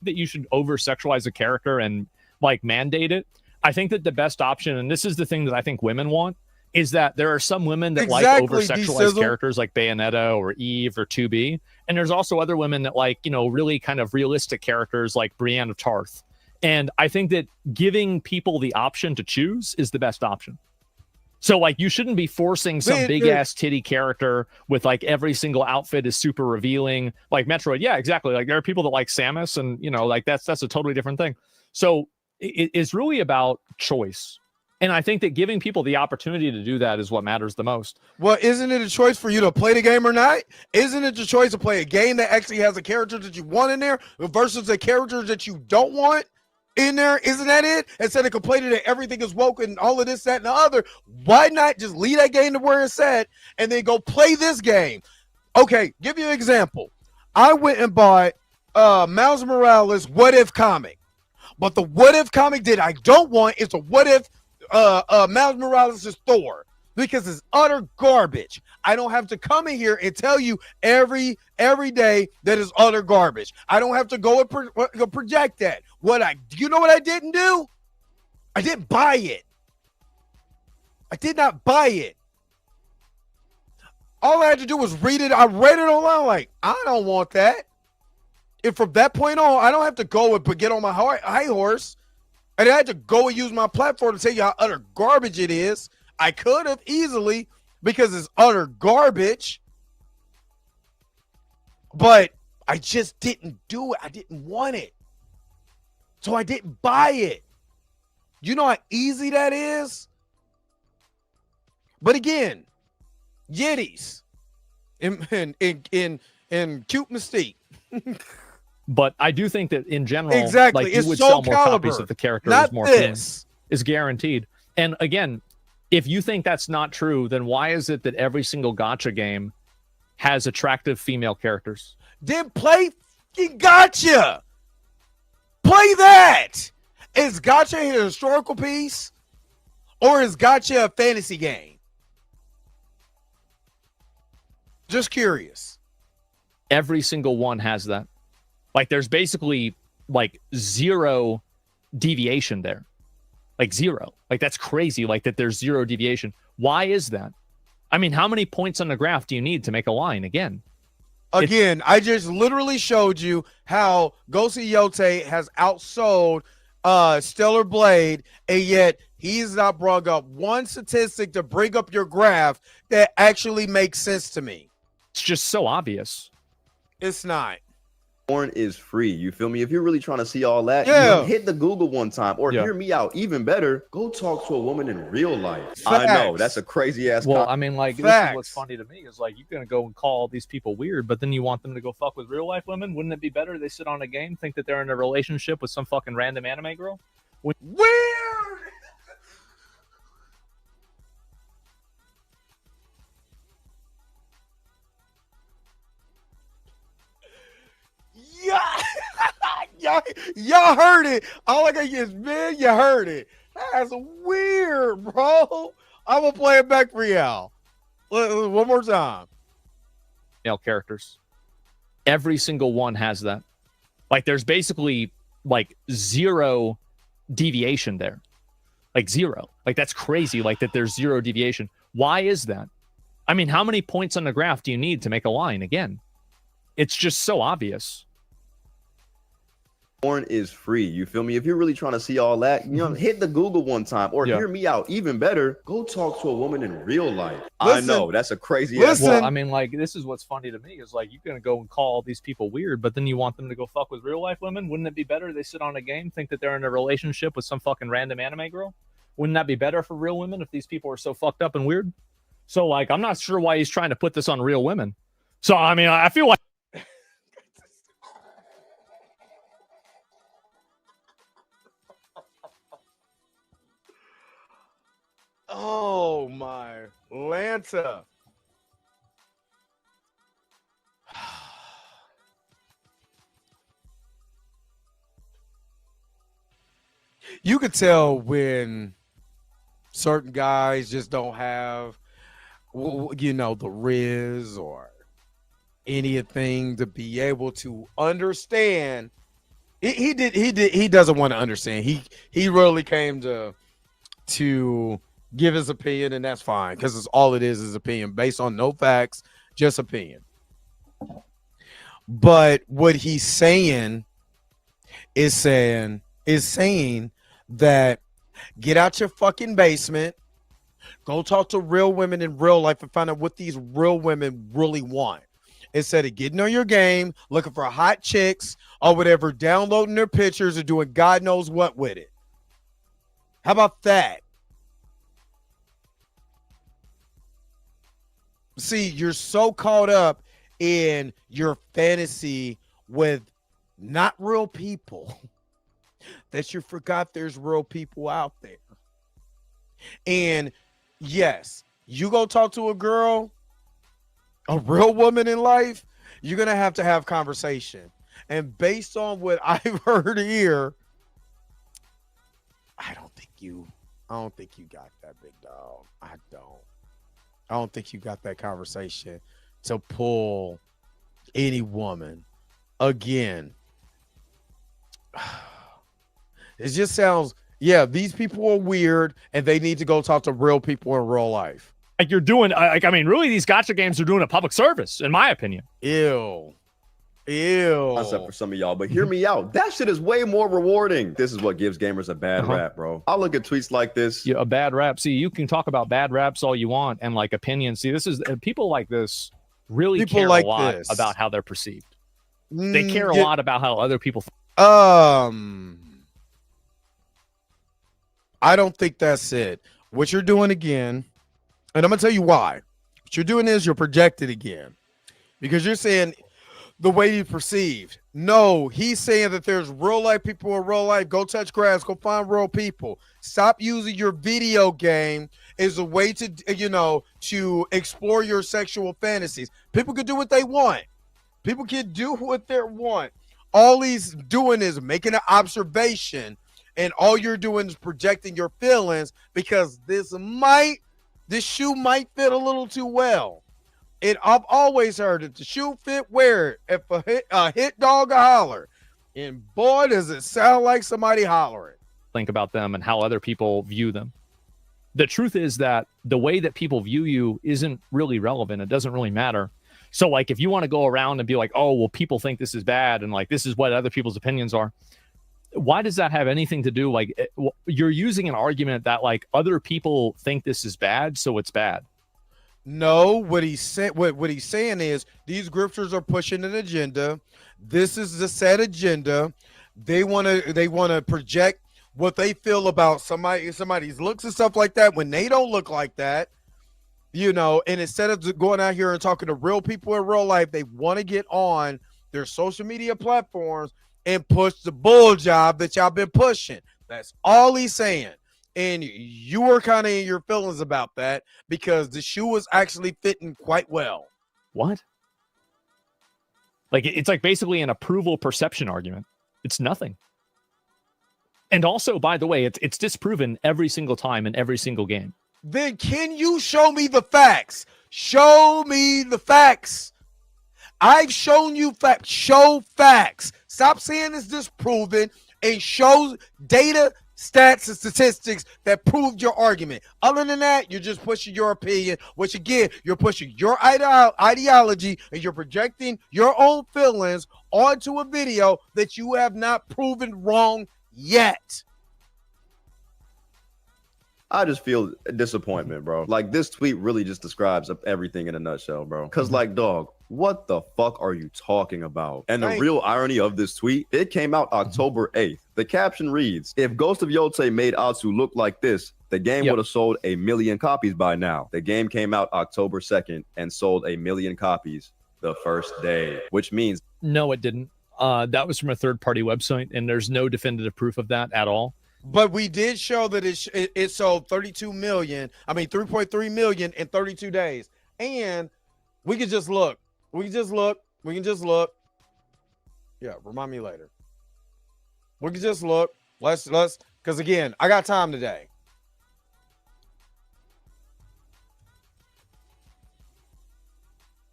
that you should over sexualize a character and like mandate it. I think that the best option, and this is the thing that I think women want, is that there are some women that like over sexualized characters like Bayonetta or Eve or 2B. And there's also other women that like, you know, really kind of realistic characters like Brienne of Tarth. And I think that giving people the option to choose is the best option. So like you shouldn't be forcing some big ass titty character with like every single outfit is super revealing, like Metroid. Yeah, exactly. Like there are people that like Samus, and you know, like that's a totally different thing. So it's really about choice. And I think that giving people the opportunity to do that is what matters the most. Well, isn't it a choice for you to play the game or not? Isn't it a choice to play a game that actually has a character that you want in there versus the characters that you don't want in there? Isn't that it? Instead of complaining that everything is woke and all of this, that, and the other, why not just leave that game to where it's at and then go play this game? Okay, give you an example. I went and bought Miles Morales What If comic. But the What If comic that I don't want is a What If Miles Morales is Thor, because it's utter garbage. I don't have to come in here and tell you every day that is utter garbage. I don't have to go and project that. You know what I didn't do? I didn't buy it. I did not buy it. All I had to do was read it. I read it online like, I don't want that. And from that point on, I don't have to go and get on my high horse. And I had to go and use my platform to tell you how utter garbage it is. I could have easily, because it's utter garbage. But I just didn't do it. I didn't want it. So I didn't buy it. You know how easy that is? But again, Yiddies in cute mystique. But I do think that in general, exactly, like you it's would Soul sell more Calibur, copies if the character not is more this. is guaranteed. And again, if you think that's not true, then why is it that every single gacha game has attractive female characters? Then play gacha. Play that. Is gacha a historical piece, or is gacha a fantasy game? Just curious. Every single one has that. Like there's basically like zero deviation there. Like zero. Like that's crazy. Like that there's zero deviation. Why is that? I mean, how many points on the graph do you need to make a line again? I just literally showed you how Ghost of Yote has outsold Stellar Blade, and yet he's not brought up one statistic to bring up your graph that actually makes sense to me. It's just so obvious. It's not. Porn is free. You feel me? If you're really trying to see all that, yeah, hit the Google one time, or hear me out. Even better, go talk to a woman in real life. Facts. I know that's a crazy ass. Well, I mean, like this is what's funny to me is like you're gonna go and call these people weird, but then you want them to go fuck with real life women. Wouldn't it be better they sit on a game, think that they're in a relationship with some fucking random anime girl? Weird. Y'all heard it. All I got is, man, you heard it. That's weird, bro. I'm gonna play it back for y'all. One more time. Male characters. Every single one has that. Like there's basically like zero deviation there. Like zero. Like that's crazy. Like that there's zero deviation. Why is that? I mean, how many points on the graph do you need to make a line? Again, it's just so obvious. Porn is free. You feel me? If you're really trying to see all that, hit the Google one time, or hear me out. Even better, go talk to a woman in real life. I know that's a crazy. Well, I mean, like this is what's funny to me is like you're gonna go and call these people weird, but then you want them to go fuck with real life women. Wouldn't it be better they sit on a game, think that they're in a relationship with some fucking random anime girl? Wouldn't that be better for real women if these people are so fucked up and weird? So like, I'm not sure why he's trying to put this on real women. So I mean, I feel like. Oh my Lanta. You could tell when certain guys just don't have, the riz or anything to be able to understand. He doesn't want to understand. He really came to give his opinion, and that's fine because it's all it is opinion based on no facts, just opinion. But what he's saying is saying that get out your fucking basement, go talk to real women in real life and find out what these real women really want. Instead of getting on your game, looking for hot chicks or whatever, downloading their pictures or doing God knows what with it. How about that? See, you're so caught up in your fantasy with not real people that you forgot there's real people out there. And yes, you go talk to a girl, a real woman in life, you're going to have conversation. And based on what I've heard here, I don't think you got that, big dog. I don't think you got that conversation to pull any woman. Again, it just sounds, these people are weird and they need to go talk to real people in real life. Like you're doing, really these gotcha games are doing a public service, in my opinion. Ew. Concept for some of y'all, but hear me out. That shit is way more rewarding. This is what gives gamers a bad rap, bro. I look at tweets like this. A bad rap. See, you can talk about bad raps all you want and like opinions. See, this is people like this really care a lot about how they're perceived. They care a lot about how other people. I don't think that's it. What you're doing again, and I'm gonna tell you why. What you're doing is you're projected again, because you're saying the way you perceived. No, he's saying that there's real life people in real life. Go touch grass. Go find real people. Stop using your video game as a way to, to explore your sexual fantasies. People can do what they want. People can do what they want. All he's doing is making an observation, and all you're doing is projecting your feelings because this shoe might fit a little too well. I've always heard if the shoe fit, wear it. If a hit dog a holler. And boy, does it sound like somebody hollering. Think about them and how other people view them. The truth is that the way that people view you isn't really relevant. It doesn't really matter. So like if you want to go around and be like, oh, well, people think this is bad and like this is what other people's opinions are. Why does that have anything to do? Like you're using an argument that like other people think this is bad, so it's bad. No, what he's saying is these grifters are pushing an agenda. This is the set agenda. They want to project what they feel about somebody's looks and stuff like that when they don't look like that. And instead of going out here and talking to real people in real life, they want to get on their social media platforms and push the bull job that y'all been pushing. That's all he's saying. And you were kind of in your feelings about that because the shoe was actually fitting quite well. What? Like it's like basically an approval perception argument. It's nothing. And also, by the way, it's disproven every single time in every single game. Then can you show me the facts? Show me the facts. I've shown you facts. Show facts. Stop saying it's disproven and show data stats and statistics that proved your argument. Other than that, you're just pushing your opinion, which again, you're pushing your ideology and you're projecting your own feelings onto a video that you have not proven wrong yet. I just feel disappointment, bro. Like, this tweet really just describes everything in a nutshell, bro. Because, like, dog, what the fuck are you talking about? And the real irony of this tweet, it came out October 8th. The caption reads, if Ghost of Yotei made Atsu look like this, the game would have sold 1 million copies by now. The game came out October 2nd and sold 1 million copies the first day, which means... No, it didn't. That was from a third-party website, and there's no definitive proof of that at all. But we did show that it sold 3.3 million in 32 days. And we can just look. We can just look. Yeah, remind me later. We can just look. Let's because again, I got time today.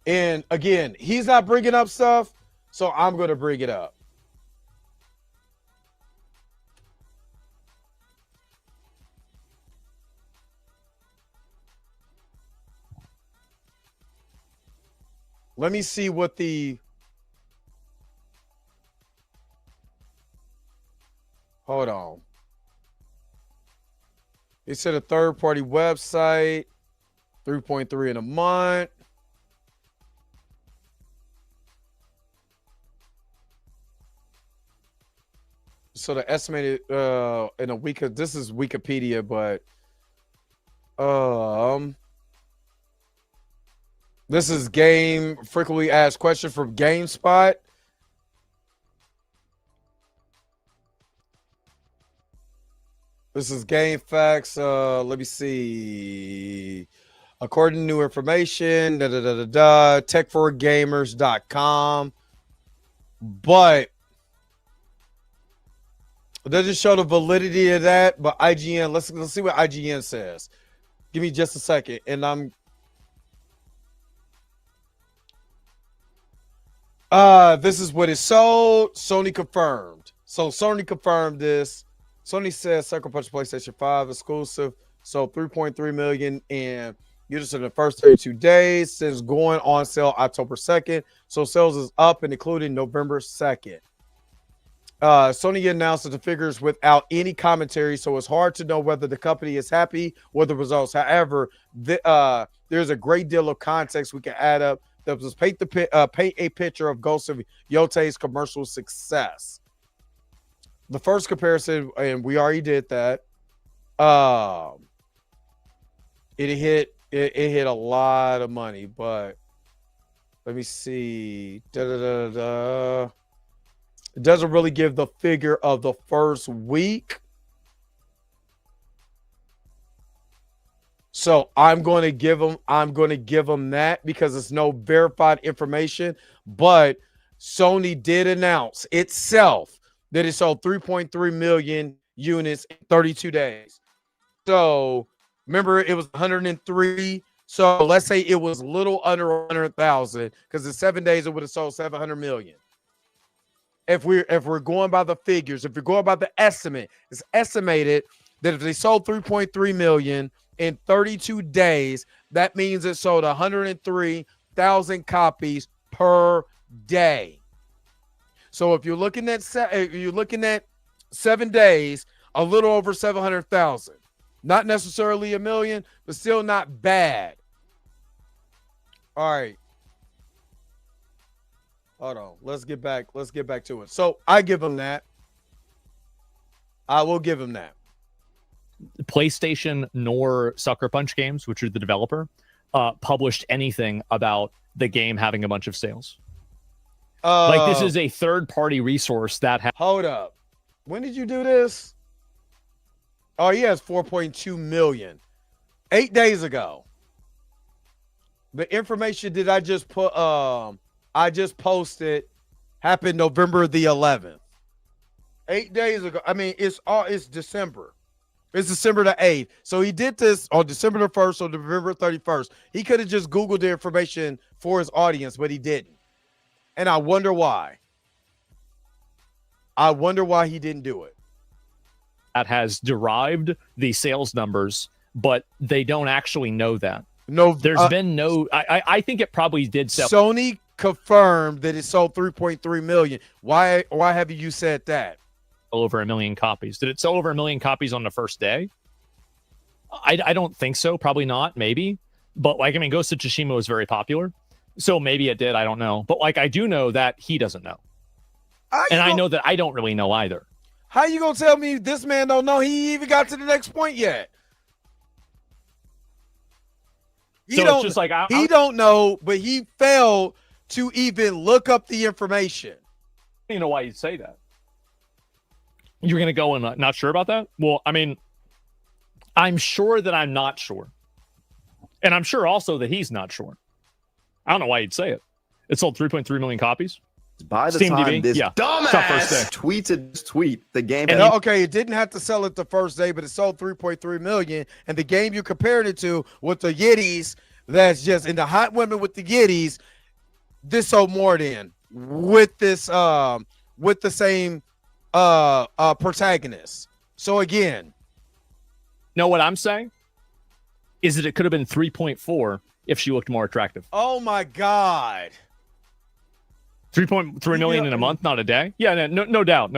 And again, he's not bringing up stuff, so I'm going to bring it up. Let me see what the... Hold on. It said a third-party website, 3.3 in a month. So the estimated in a week, this is Wikipedia, but this is game frequently asked question from GameSpot. This is Game Facts. Let me see. According to new information, tech4gamers.com. But it doesn't show the validity of that. But IGN, let's see what IGN says. Give me just a second, and this is what it sold. Sony confirmed. So Sony confirmed this. Sony says Sucker Punch PlayStation 5 exclusive sold 3.3 million in units in the first 32 days since going on sale October 2nd. So sales is up and including November 2nd. Sony announced the figures without any commentary, so it's hard to know whether the company is happy with the results. However, there's a great deal of context we can add up that was paint a picture of Ghost of Yotei's commercial success. The first comparison, and we already did that. It hit a lot of money, but let me see. It doesn't really give the figure of the first week. So I'm going to give them that because it's no verified information, but Sony did announce itself that it sold 3.3 million units in 32 days. So remember, it was 103. So let's say it was a little under 100,000 because in 7 days it would have sold 700 million. If we're going by the figures, if you're going by the estimate, it's estimated that if they sold 3.3 million in 32 days, that means it sold 103,000 copies per day. So if you're looking at 7 days, a little over 700,000. Not necessarily a million, but still not bad. All right. Hold on. Let's get back to it. So I give him that. I will give him that. PlayStation nor Sucker Punch Games, which are the developer, published anything about the game having a bunch of sales. Like, this is a third-party resource that hold up. When did you do this? Oh, he has 4.2 million. 8 days ago. The information that I just posted happened November the 11th. 8 days ago. I mean, it's December. It's December the 8th. So he did this on December the 1st or November 31st. He could have just Googled the information for his audience, but he didn't. And I wonder why. I wonder why he didn't do it. that has derived the sales numbers, but they don't actually know that. No, there's been no. I think it probably did sell. Sony confirmed that it sold 3.3 million. Why have you said that? Over 1 million copies. Did it sell over 1 million copies on the first day? I don't think so. Probably not. Maybe. But like, I mean, Ghost of Tsushima was very popular, so maybe it did. I don't know. But like, I do know that he doesn't know, and I know that I don't really know either. How you gonna tell me this man don't know? He even got to the next point yet. He So don't, it's just like he don't know, but he failed to even look up the information. You know why you'd say that? You're going to go and not sure about that? Well, I mean, I'm sure that I'm not sure. And I'm sure also that he's not sure. I don't know why you'd say it. It sold 3.3 million copies. By the Steam time DB? this Yeah. dumbass tweeted this tweet, the game. Okay, it didn't have to sell it the first day, but it sold 3.3 million. And the game you compared it to with the Yiddies, that's just in the hot women with the Yiddies, this sold more than with this with the same protagonist. So again, know what I'm saying is that it could have been 3.4 if she looked more attractive. Oh my God. 3.3 million in a month, not a day. Yeah, no doubt.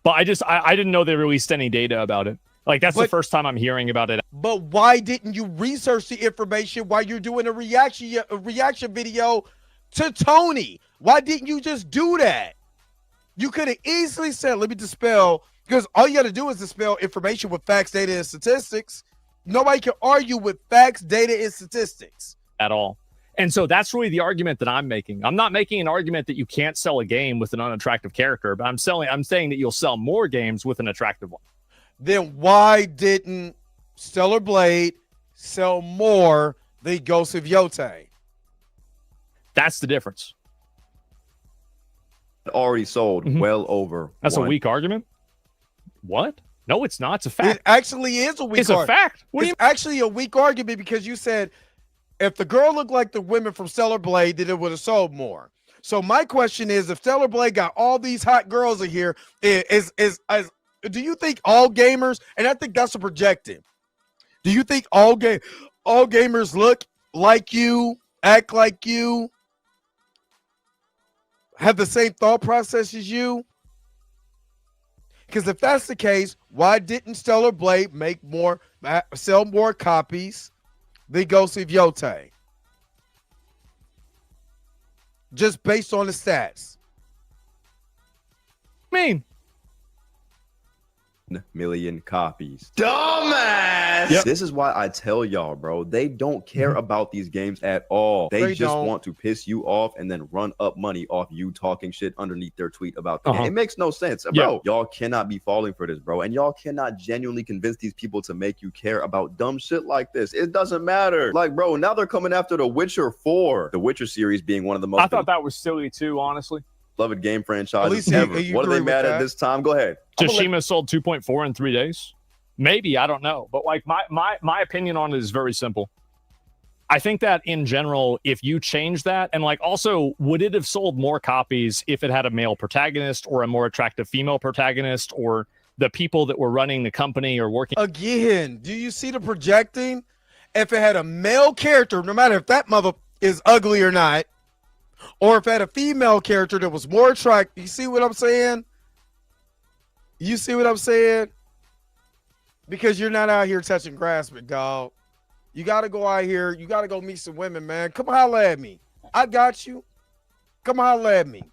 But I didn't know they released any data about it. Like, that's the first time I'm hearing about it. But why didn't you research the information while you're doing a reaction video to Tony? Why didn't you just do that? You could have easily said, let me dispel, because all you got to do is dispel information with facts, data, and statistics. Nobody can argue with facts, data, and statistics. At all. And so that's really the argument that I'm making. I'm not making an argument that you can't sell a game with an unattractive character, but I'm saying that you'll sell more games with an attractive one. Then why didn't Stellar Blade sell more than Ghost of Yote? That's the difference. Already sold well over. That's a weak argument. What? No, it's not. It's a fact. It actually is a weak argument. It's a fact. It's actually a weak argument because you said if the girl looked like the women from Stellar Blade, then it would have sold more. So my question is, if Stellar Blade got all these hot girls in here, do you think all gamers, and I think that's a projecting, do you think all gamers look like you, act like you, have the same thought process as you? Because if that's the case, why didn't Stellar Blade sell more copies than Ghost of Yote? Just based on the stats. I mean, million copies. Dumbass! Yep. This is why I tell y'all, bro, they don't care about these games at all. They just don't. want to piss you off and then run up money off you talking shit underneath their tweet about the game. It makes no sense. Bro, y'all cannot be falling for this, bro. And y'all cannot genuinely convince these people to make you care about dumb shit like this. It doesn't matter. Like, bro, now they're coming after The Witcher 4. The Witcher series being one of the most I thought that was silly too, honestly. beloved game franchises Alicia, ever. you What are they agree with mad at that? this time? Go ahead. Tsushima sold 2.4 in 3 days. Maybe, I don't know. But like my opinion on it is very simple. I think that in general, if you change that, and like also, would it have sold more copies if it had a male protagonist or a more attractive female protagonist, or the people that were running the company or working? Again, do you see the projecting? If it had a male character, no matter if that mother is ugly or not, or if it had a female character that was more attractive, you see what I'm saying? You see what I'm saying? Because you're not out here touching grass, big dog. You got to go out here. You got to go meet some women, man. Come holler at me. I got you. Come holler at me.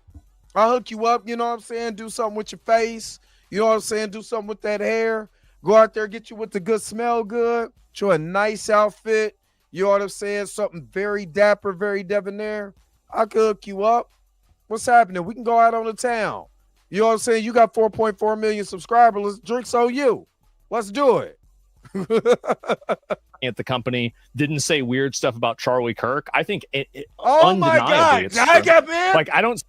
I'll hook you up. You know what I'm saying? Do something with your face. You know what I'm saying? Do something with that hair. Go out there, get you with the good smell good. Show a nice outfit. You know what I'm saying? Something very dapper, very debonair. I could hook you up. What's happening? We can go out on the town. You know what I'm saying? You got 4.4 million subscribers. Let's drink so you. Let's do it. At the company didn't say weird stuff about Charlie Kirk. I think it oh my God. It's man. Like I don't.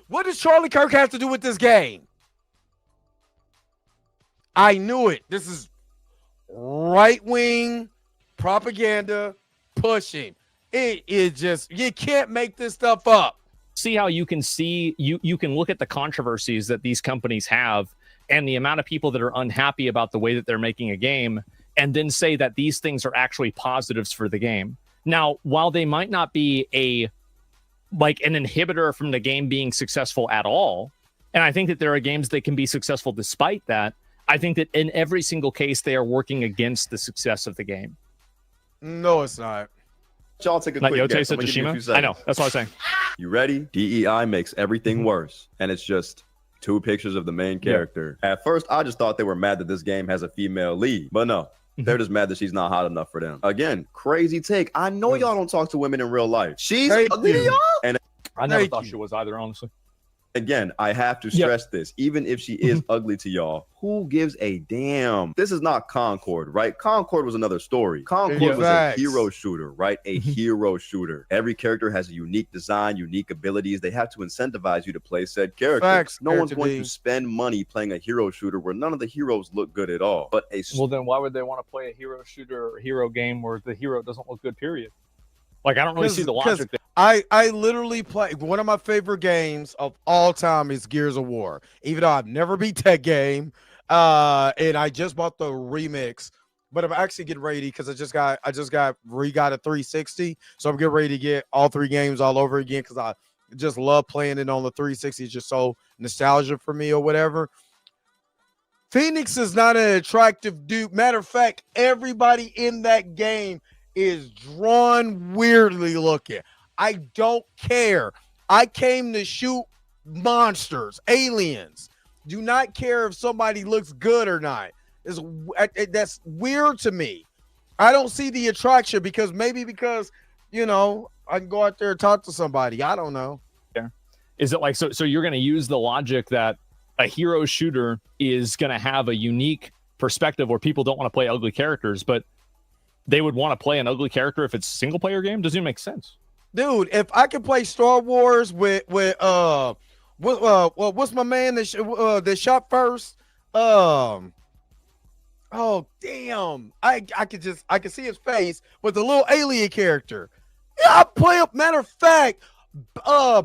What does Charlie Kirk have to do with this game? I knew it. This is right-wing propaganda pushing. It is just, you can't make this stuff up. see how you can look at the controversies that these companies have and the amount of people that are unhappy about the way that they're making a game, and then say that these things are actually positives for the game. Now, while they might not be an inhibitor from the game being successful at all, and I think that there are games that can be successful despite that, I think that in every single case, they are working against the success of the game. No, it's not. Y'all take a Not quick Yotei guess. I'm gonna give you a few Tsushima? I know. seconds. That's what I was saying. You ready? DEI makes everything worse, and it's just 2 pictures of the main character. At first, I just thought they were mad that this game has a female lead, but no. They're just mad that she's not hot enough for them. Again, crazy take. I know y'all don't talk to women in real life. She's ugly to y'all? And I never thought she was either, honestly. again, I have to stress this. Even if she is ugly to y'all, who gives a damn? This is not Concord, right? Concord was another story. Concord was a hero shooter, right? A hero shooter. Every character has a unique design, unique abilities. They have to incentivize you to play said character. No one's going to spend money playing a hero shooter where none of the heroes look good at all. But well, then why would they want to play a hero shooter or hero game where the hero doesn't look good, period? Like, I don't really see the logic there. I literally play one of my favorite games of all time is Gears of War, even though I've never beat that game. And I just bought the remix, but I'm actually getting ready because I just got a 360. So I'm getting ready to get all three games all over again because I just love playing it on the 360. It's just so nostalgia for me or whatever. Phoenix is not an attractive dude. Matter of fact, everybody in that game is drawn weirdly looking. I don't care. I came to shoot monsters, aliens. Do not care if somebody looks good or not. That's weird to me. I don't see the attraction because you know, I can go out there and talk to somebody. I don't know. Yeah. Is it like so you're going to use the logic that a hero shooter is going to have a unique perspective where people don't want to play ugly characters, but they would want to play an ugly character if it's a single player game? Doesn't even make sense. Dude, if I could play Star Wars with what's my man that shot first? Oh damn. I can see his face with the little alien character. Yeah, I play up. Matter of fact,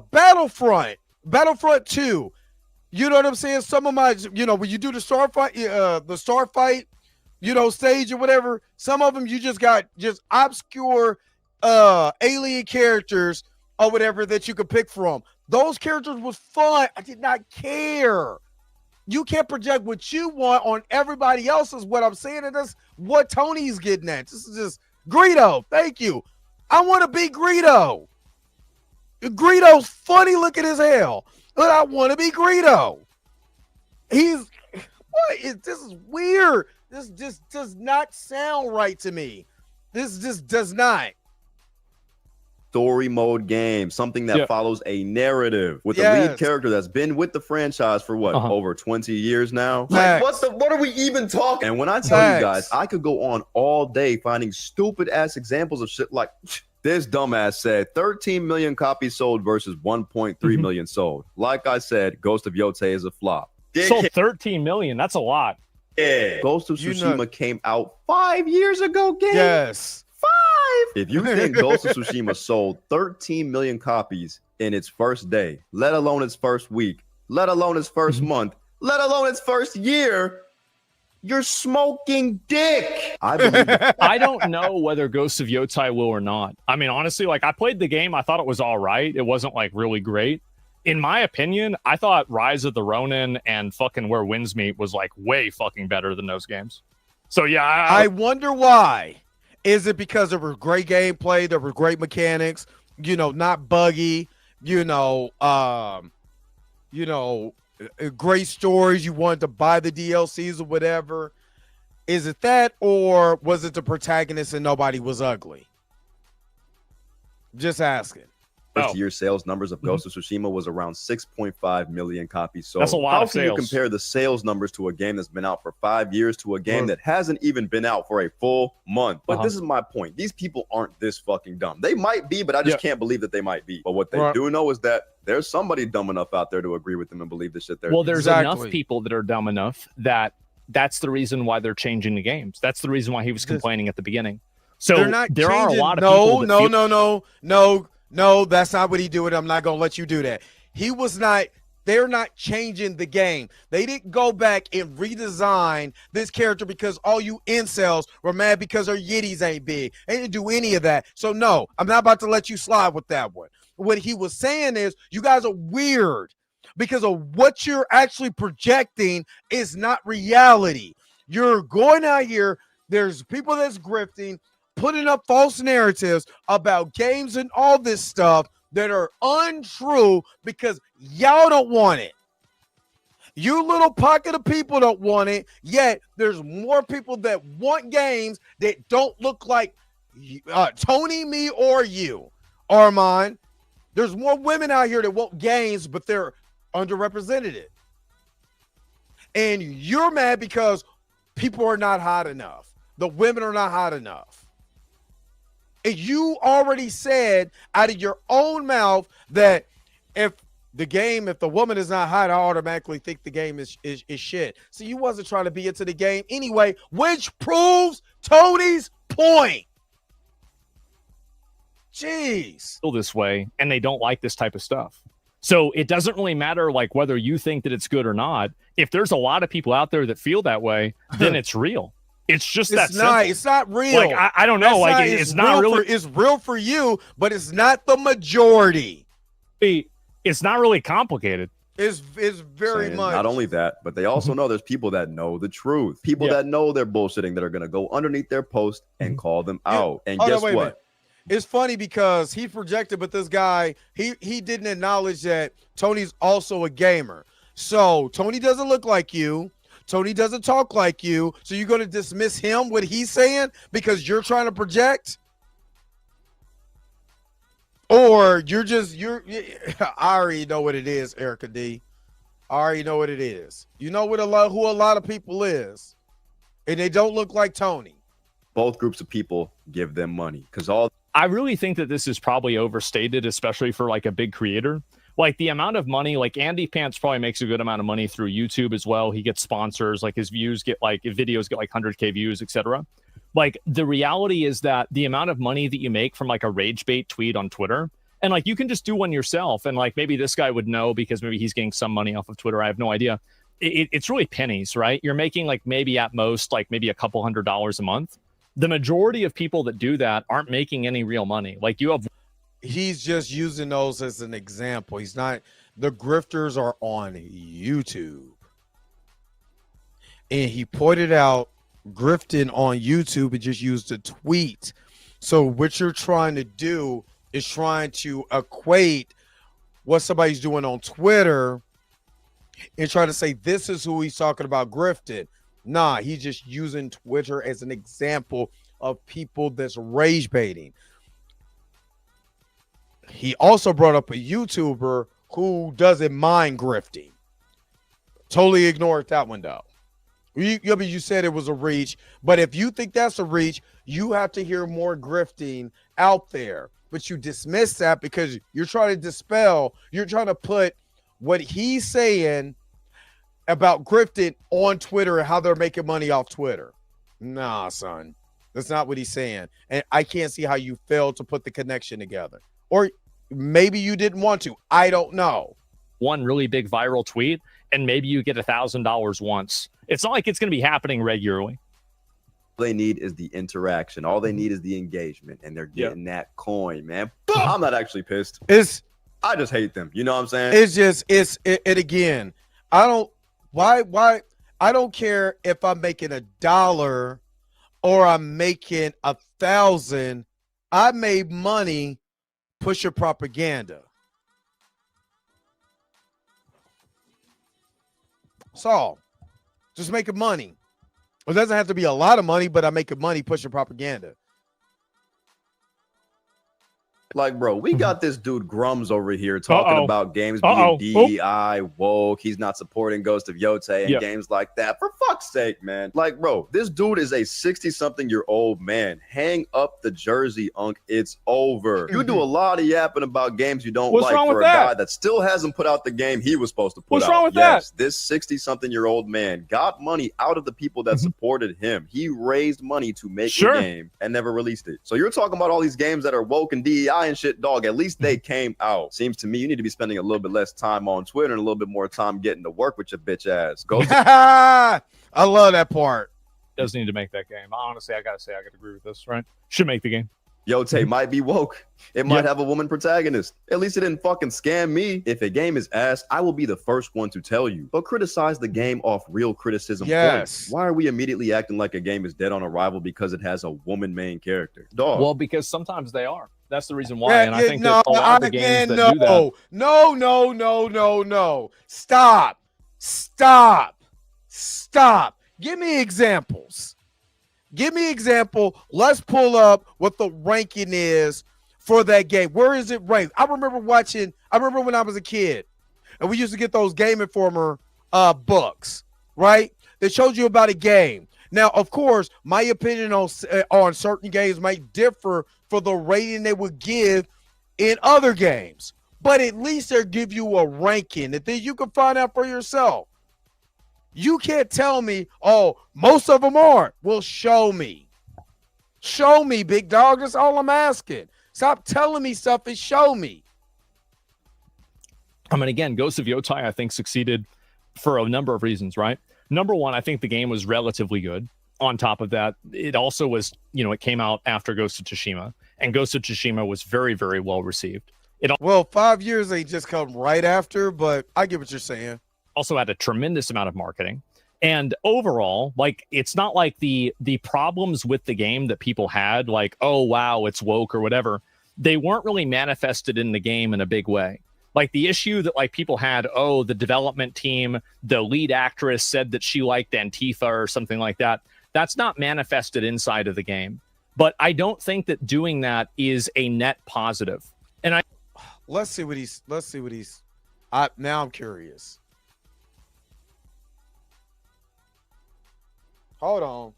Battlefront 2. You know what I'm saying? Some of my, you know, when you do the Starfight, you know, stage or whatever, some of them you just got just obscure alien characters or whatever that you could pick from. Those characters was fun. I did not care. You can't project what you want on everybody else is what I'm saying. And that's what Tony's getting at. This is just Greedo. Thank you. I want to be Greedo. Greedo's funny looking as hell. But I want to be Greedo. This is weird. This just does not sound right to me. This just does not. Story mode game, something that follows a narrative with a lead character that's been with the franchise for what, over 20 years now? Like, what are we even talking? And when I tell you guys, I could go on all day finding stupid ass examples of shit like this dumbass said 13 million copies sold versus 1.3 million sold. Like I said, Ghost of Yotei is a flop. Sold 13 million. That's a lot. Yeah. Ghost of Tsushima came out 5 years ago, gang. Yes. 5. If you think Ghost of Tsushima sold 13 million copies in its first day, let alone its first week, let alone its first month, let alone its first year, you're smoking dick. I believe it. I don't know whether Ghost of Yotei will or not. I mean, honestly, like, I played the game. I thought it was all right. It wasn't like really great. In my opinion, I thought Rise of the Ronin and fucking Where Winds Meet was like way fucking better than those games. So yeah, I wonder why. Is it because there was great gameplay, there were great mechanics, you know, not buggy, great stories, you wanted to buy the DLCs or whatever? Is it that, or was it the protagonist and nobody was ugly? Just asking. First year sales numbers of Ghost of Tsushima was around 6.5 million copies sold. That's a lot of sales. How can you compare the sales numbers to a game that's been out for 5 years to a game that hasn't even been out for a full month? But this is my point. These people aren't this fucking dumb. They might be, but I just can't believe that they might be. But what they do know is that there's somebody dumb enough out there to agree with them and believe the shit they're there's enough people that are dumb enough that that's the reason why they're changing the games. That's the reason why he was complaining at the beginning. So there are a lot of people. No. No, that's not what he do it. I'm not going to let you do that. He was not. They're not changing the game. They didn't go back and redesign this character because all you incels were mad because their yitties ain't big. They didn't do any of that. So, no, I'm not about to let you slide with that one. What he was saying is you guys are weird because of what you're actually projecting is not reality. You're going out here. There's people that's grifting, putting up false narratives about games and all this stuff that are untrue because y'all don't want it. You little pocket of people don't want it, yet there's more people that want games that don't look like Tony, me, or you, Armand. There's more women out here that want games, but they're underrepresented. And you're mad because people are not hot enough. The women are not hot enough. And you already said out of your own mouth that if the woman is not hot, I automatically think the game is shit. So you wasn't trying to be into the game anyway, which proves Tony's point. Jeez. Feel this way, and they don't like this type of stuff. So it doesn't really matter like whether you think that it's good or not. If there's a lot of people out there that feel that way, then it's real. It's just that simple. It's not real. Like I don't know. Like it's not really. It's real for you, but it's not the majority. It's not really complicated. It's very much. Not only that, but they also know there's people that know the truth. People that know they're bullshitting that are going to go underneath their post and call them out. And guess what? It's funny because he projected, but this guy, he didn't acknowledge that Tony's also a gamer. So Tony doesn't look like you. Tony doesn't talk like you. So you're going to dismiss him, what he's saying, because you're trying to project? Or I already know what it is, Erica D. I already know what it is. You know who a lot of people is. And they don't look like Tony. Both groups of people give them money because I really think that this is probably overstated, especially for like a big creator. Like the amount of money, like Andy Pants probably makes a good amount of money through YouTube as well. He gets sponsors, like his videos get like 100K views, etc. Like the reality is that the amount of money that you make from like a rage bait tweet on Twitter, and like you can just do one yourself, and like maybe this guy would know because maybe he's getting some money off of Twitter. I have no idea. It's really pennies, right? You're making like maybe at most like maybe a couple $100s a month. The majority of people that do that aren't making any real money. Like you have. He's just using those as an example. He's not. The grifters are on YouTube. And he pointed out grifting on YouTube and just used a tweet. So what you're trying to do is trying to equate what somebody's doing on Twitter and try to say this is who he's talking about grifted. Nah, he's just using Twitter as an example of people that's rage baiting. He also brought up a YouTuber who doesn't mind grifting. Totally ignored that one, though. You said it was a reach, but if you think that's a reach, you have to hear more grifting out there. But you dismiss that because you're trying to put what he's saying about grifting on Twitter and how they're making money off Twitter. Nah, son. That's not what he's saying. And I can't see how you failed to put the connection together. Or maybe you didn't want to. I don't know. One really big viral tweet, and maybe you get $1,000 once. It's not like it's going to be happening regularly. All they need is the interaction. All they need is the engagement, and they're getting that coin, man. I'm not actually pissed. I just hate them. You know what I'm saying? It's just it again. I don't care if I'm making $1 or I'm making 1,000. I made money. Push your propaganda. That's all. Just making money. It doesn't have to be a lot of money, but I'm making money pushing propaganda. Like, bro, we got this dude Grums over here talking about games being DEI, woke. He's not supporting Ghost of Yote and games like that. For fuck's sake, man. Like, bro, this dude is a 60-something-year-old man. Hang up the jersey, Unk. It's over. You do a lot of yapping about games you don't like for a guy that still hasn't put out the game he was supposed to put out. What's wrong with that? This 60-something-year-old man got money out of the people that supported him. He raised money to make a game and never released it. So you're talking about all these games that are woke and DEI AI and shit, dog. At least they came out. Seems to me you need to be spending a little bit less time on Twitter and a little bit more time getting to work with your bitch ass. Go. I love that part. Does need to make that game. Honestly, I gotta say, I gotta agree with this. Right? Should make the game. Yote might be woke. It might have a woman protagonist. At least it didn't fucking scam me. If a game is ass, I will be the first one to tell you. But criticize the game off real criticism points. Why are we immediately acting like a game is dead on arrival because it has a woman main character? Dog. Well, because sometimes they are. That's the reason why. And I think that a lot of the games that do that. No. Stop. Give me examples. Let's pull up what the ranking is for that game. Where is it ranked? I remember when I was a kid and we used to get those Game Informer books, right? That showed you about a game. Now, of course, my opinion on certain games might differ for the rating they would give in other games, but at least they'll give you a ranking that then you can find out for yourself. You can't tell me, oh, most of them aren't. Well, show me. Show me, big dog. That's all I'm asking. Stop telling me stuff and show me. I mean, again, Ghost of Yotai, I think, succeeded for a number of reasons, right? Number one, I think the game was relatively good. On top of that, it also was, it came out after Ghost of Tsushima, and Ghost of Tsushima was very, very well received. Well, 5 years, they just come right after, but I get what you're saying. Also had a tremendous amount of marketing, and overall, like, it's not like the problems with the game that people had, like, oh wow, it's woke or whatever, they weren't really manifested in the game in a big way. Like the issue that like people had, oh, the development team, the lead actress said that she liked Antifa or something like that. That's not manifested inside of the game. But I don't think that doing that is a net positive. And let's see what he's now I'm curious. Hold on.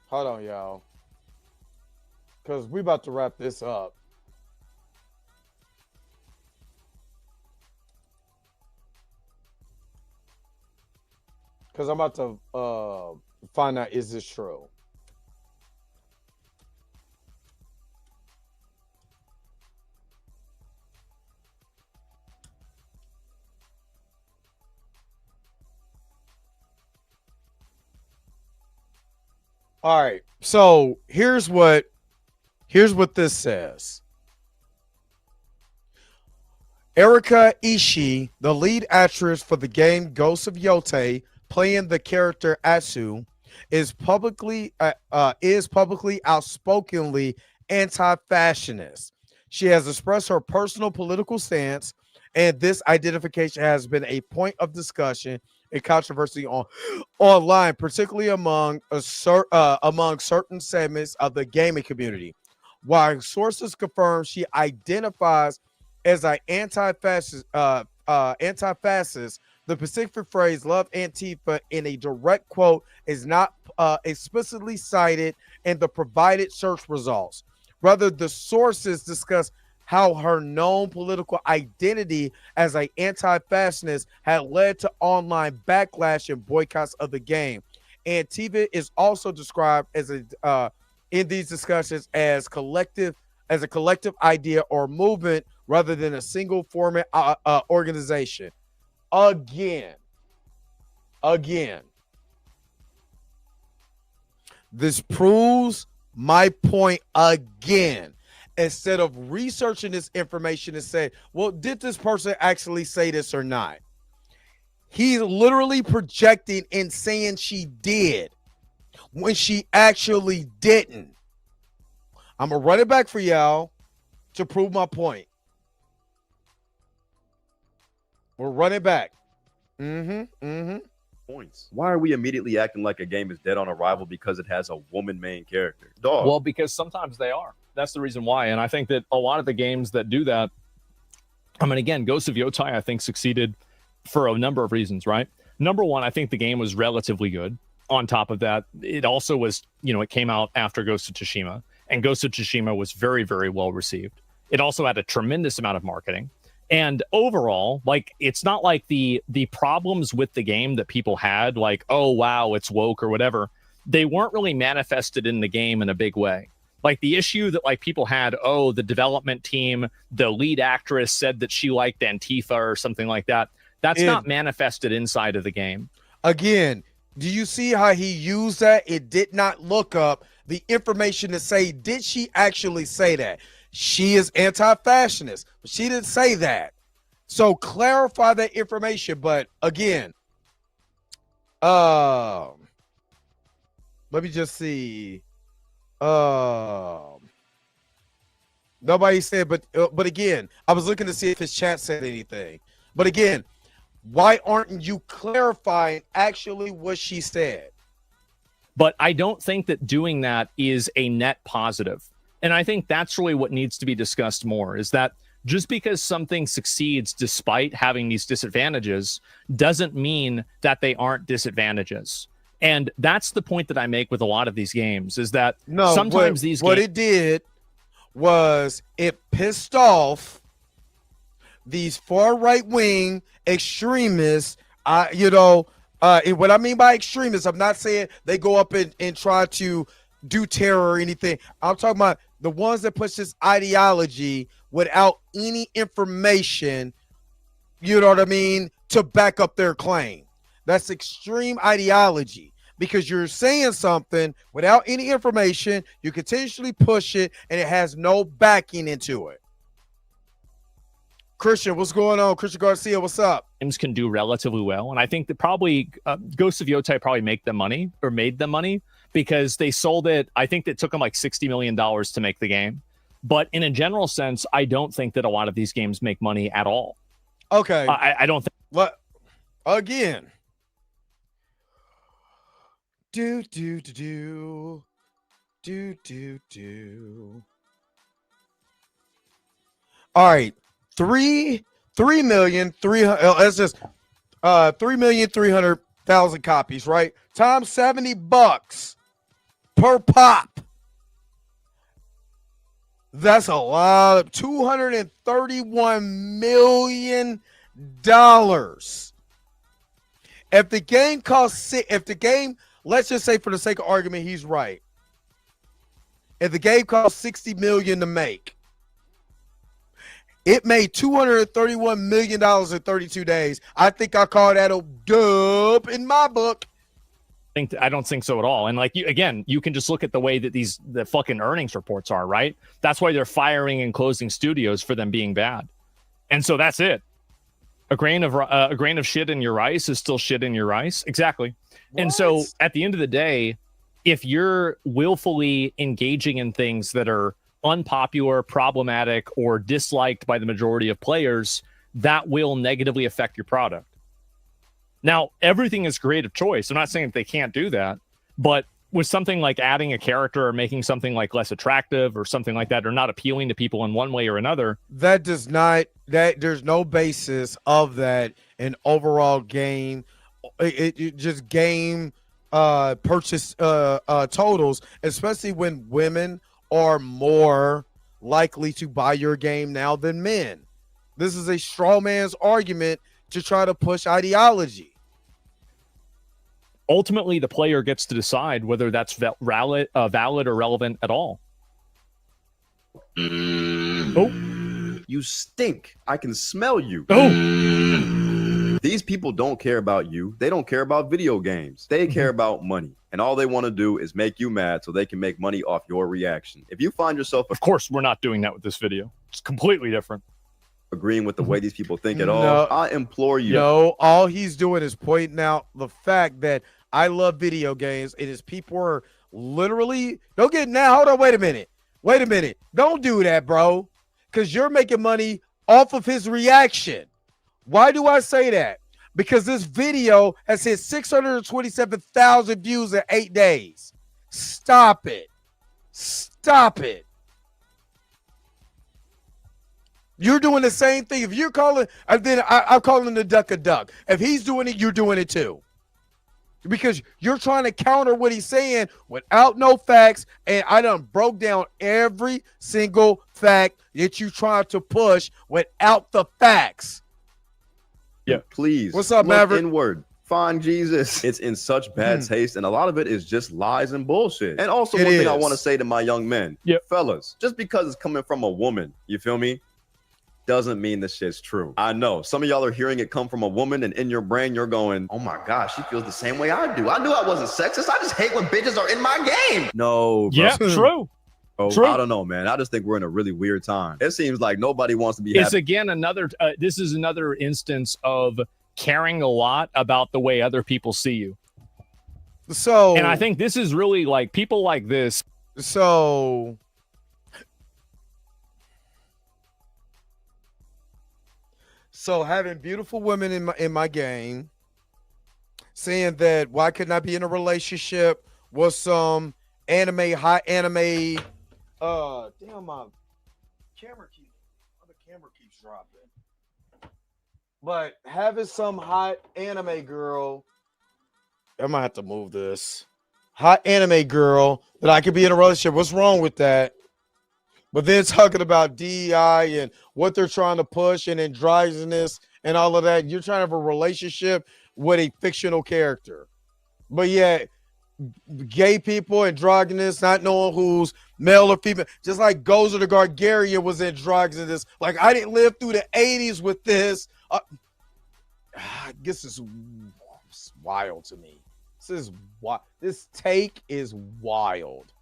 Hold on, y'all. Because we about to wrap this up. Because I'm about to find out, is this true? All right, so here's what this says. Erika Ishii, the lead actress for the game Ghost of Yotai, playing the character Atsu, is publicly outspokenly anti-fascist. She has expressed her personal political stance, and this identification has been a point of discussion and controversy online, particularly among certain segments of the gaming community. While sources confirm she identifies as an anti-fascist, the specific phrase "love Antifa" in a direct quote is not explicitly cited in the provided search results. Rather, the sources discuss how her known political identity as an anti-fascist had led to online backlash and boycotts of the game. Antifa is also described as in these discussions as a collective idea or movement rather than a single format organization. Again, this proves my point again. Instead of researching this information and say, well, did this person actually say this or not? He's literally projecting and saying she did when she actually didn't. I'm going to run it back for y'all to prove my point. We'll run it back. Points. Why are we immediately acting like a game is dead on arrival because it has a woman main character? Dog. Well, because sometimes they are. That's the reason why. And I think that a lot of the games that do that, I mean, again, Ghost of Yotai, I think, succeeded for a number of reasons, right? Number one, I think the game was relatively good. On top of that, it also was, it came out after Ghost of Tsushima, and Ghost of Tsushima was very, very well received. It also had a tremendous amount of marketing. And overall, like, it's not like the problems with the game that people had, like, oh, wow, it's woke or whatever, they weren't really manifested in the game in a big way. Like, the issue that, like, people had, oh, the development team, the lead actress said that she liked Antifa or something like that. That's not manifested inside of the game. Again, do you see how he used that? It did not look up the information to say, did she actually say that? She is anti-fascist, but she didn't say that. So clarify that information. But again, let me just see. Nobody said, but again, I was looking to see if his chat said anything. But again, why aren't you clarifying actually what she said? But I don't think that doing that is a net positive. And I think that's really what needs to be discussed more, is that just because something succeeds despite having these disadvantages doesn't mean that they aren't disadvantages. And that's the point that I make with a lot of these games, is that sometimes what it did was it pissed off these far right-wing extremists. And what I mean by extremists, I'm not saying they go up and try to do terror or anything. I'm talking about the ones that push this ideology without any information, you know what I mean, to back up their claim. That's extreme ideology, because you're saying something without any information, you continuously push it, and it has no backing into it. Christian, what's going on? Christian Garcia, what's up? Games can do relatively well, and I think that probably Ghosts of Yotai probably made them money because they sold it. I think it took them like $60 million to make the game. But in a general sense, I don't think that a lot of these games make money at all. Okay. I don't think. What? Again. All right. 3,300,000. Let's just 3,300,000 copies, right? Times $70 per pop. That's a lot. Of $231 million. If the game costs, let's just say for the sake of argument, he's right. If the game costs $60 million to make, it made $231 million in 32 days. I think I call that a dub in my book. I don't think so at all. And like you can just look at the way that the fucking earnings reports are, right? That's why they're firing and closing studios for them being bad. And so that's it. A grain of shit in your rice is still shit in your rice. Exactly. What? And so at the end of the day, if you're willfully engaging in things that are unpopular, problematic, or disliked by the majority of players, that will negatively affect your product. Now, everything is creative choice. I'm not saying that they can't do that, but with something like adding a character or making something like less attractive or something like that, or not appealing to people in one way or another, there's no basis of that in overall game. It just game purchase totals, especially when women are more likely to buy your game now than men. This is a straw man's argument to try to push ideology. Ultimately, the player gets to decide whether that's valid or relevant at all. Oh, you stink. I can smell you. Oh. These people don't care about you. They don't care about video games. They care about money. And all they want to do is make you mad so they can make money off your reaction. If you find yourself... Of course, we're not doing that with this video. It's completely different. Agreeing with the way these people think at all, I implore you. No, all he's doing is pointing out the fact that I love video games. It is people are literally... Don't get now. Hold on. Wait a minute. Don't do that, bro. Because you're making money off of his reaction. Why do I say that? Because this video has hit 627,000 views in 8 days. Stop it. You're doing the same thing. If you're calling, then I'm calling the duck a duck. If he's doing it, you're doing it too. because you're trying to counter what he's saying without no facts, and I done broke down every single fact that you tried to push without the facts. Yeah, please. What's up, look Maverick? Inward. Find Jesus. It's in such bad taste, and a lot of it is just lies and bullshit. And also, one thing I want to say to my young men, fellas, just because it's coming from a woman, you feel me, doesn't mean this shit's true. I know some of y'all are hearing it come from a woman, and in your brain, you're going, oh my gosh, she feels the same way I do. I knew I wasn't sexist. I just hate when bitches are in my game. No, bro. Yeah, true. Bro, True. I don't know, man. I just think we're in a really weird time. It seems like nobody wants to be It's happy. again another. This is another instance of caring a lot about the way other people see you. So, and I think this is really like people like this. So having beautiful women in my game, saying that why couldn't I be in a relationship with some hot anime? Damn, my camera keeps dropping. But having some hot anime girl, I might have to move this. Hot anime girl that I could be in a relationship. What's wrong with that? But then talking about DEI and what they're trying to push and androgynous and all of that. You're trying to have a relationship with a fictional character. But yet, gay people, androgynous, not knowing who's male or female, just like Gozer the Gargarian was androgynous. Like, I didn't live through the 80s with this. I guess it's wild to me. This take is wild.